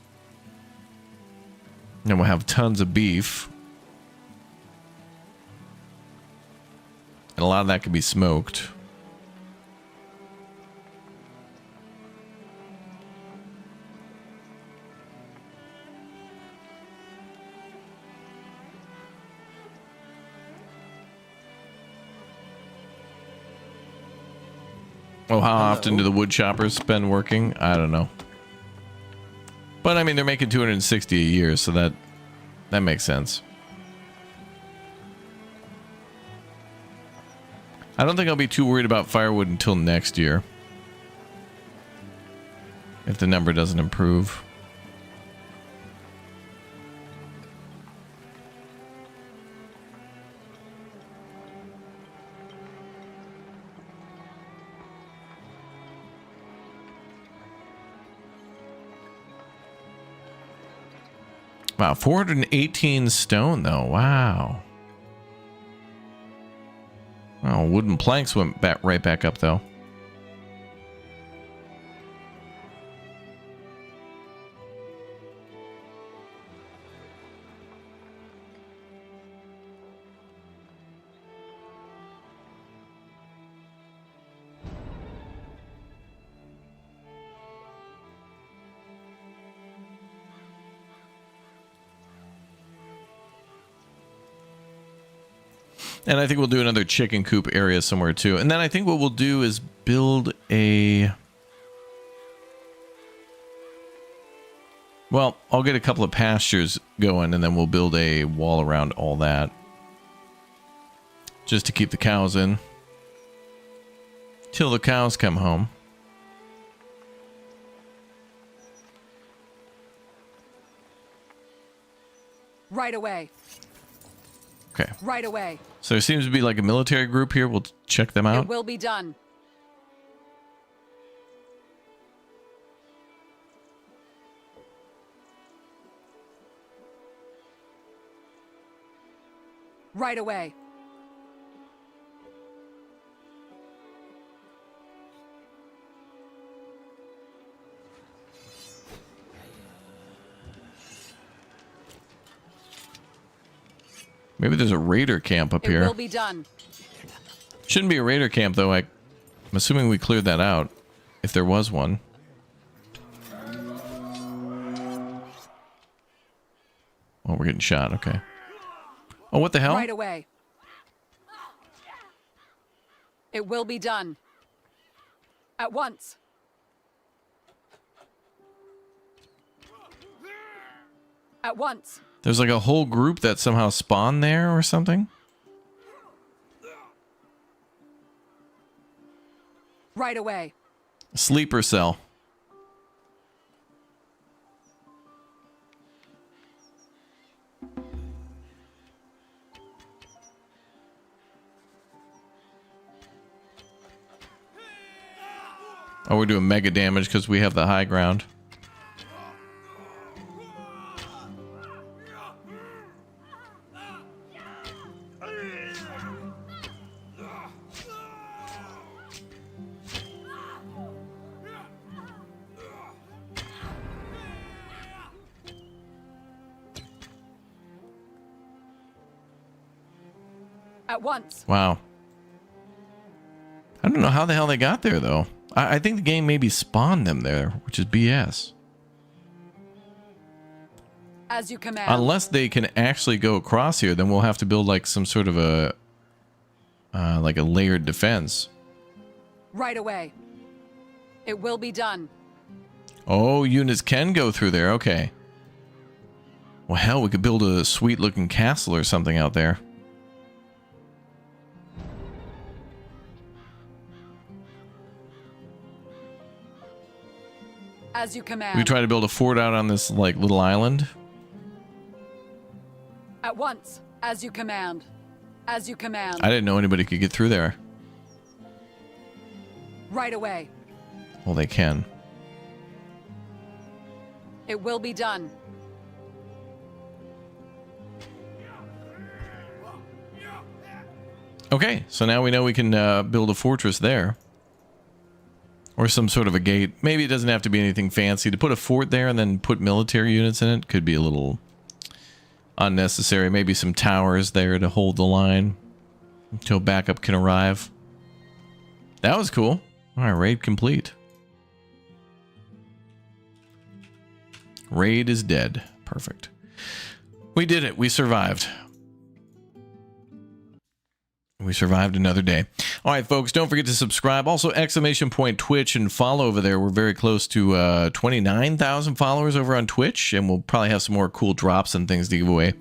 And we'll have tons of beef. And a lot of that can be smoked. Oh, how often do the wood choppers spend working? I don't know. But I mean, they're making 260 a year, so that makes sense. I don't think I'll be too worried about firewood until next year. If the number doesn't improve. Wow, 418 stone though. Wow. Oh, wooden planks went right back up though. And I think we'll do another chicken coop area somewhere too. And then I think what we'll do is build a... Well, I'll get a couple of pastures going and then we'll build a wall around all that. Just to keep the cows in. Till the cows come home. Right away. Okay. Right away. So there seems to be like a military group here. We'll check them out. It will be done. Right away. Maybe there's a raider camp up It here. will be done. Shouldn't be a raider camp, though. I'm assuming we cleared that out, if there was one. Oh, we're getting shot. Okay. Oh, what the hell? Right away. It will be done. At once. At once. There's like a whole group that somehow spawned there or something? Right away. Sleeper cell. Oh, we're doing mega damage because we have the high ground. At once. Wow. I don't know how the hell they got there, though. I think the game maybe spawned them there, which is BS. As you command. Unless they can actually go across here, then we'll have to build like some sort of a like a layered defense. Right away. It will be done. Oh, units can go through there. Okay. Well, hell, we could build a sweet-looking castle or something out there. As you command. We try to build a fort out on this like little island. At once. As you command. As you command. I didn't know anybody could get through there. Right away. Well, they can. It will be done. Okay, so now we know we can build a fortress there. Or some sort of a gate. Maybe it doesn't have to be anything fancy. To put a fort there and then put military units in it could be a little unnecessary. Maybe some towers there to hold the line until backup can arrive. That was cool. All right, raid complete. Raid is dead. Perfect. We did it. We survived. We survived another day. All right, folks, don't forget to subscribe. Also, !Twitch and follow over there. We're very close to 29,000 followers over on Twitch, and we'll probably have some more cool drops and things to give away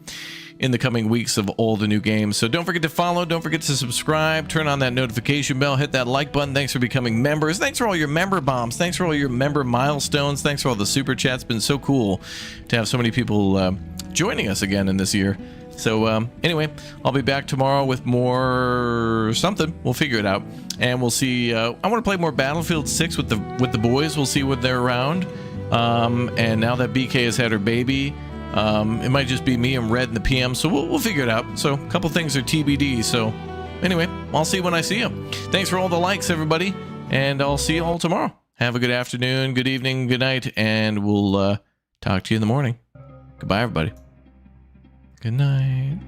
in the coming weeks of all the new games. So don't forget to follow. Don't forget to subscribe. Turn on that notification bell. Hit that like button. Thanks for becoming members. Thanks for all your member bombs. Thanks for all your member milestones. Thanks for all the super chats. It's been so cool to have so many people joining us again in this year. So anyway, I'll be back tomorrow with more something. We'll figure it out, and we'll see. I want to play more Battlefield 6 with the boys. We'll see when they're around. And now that BK has had her baby, it might just be me and Red in the PM. So we'll figure it out. So a couple things are TBD. So anyway, I'll see you when I see you. Thanks for all the likes, everybody, and I'll see you all tomorrow. Have a good afternoon, good evening, good night, and we'll talk to you in the morning. Goodbye, everybody. Good night.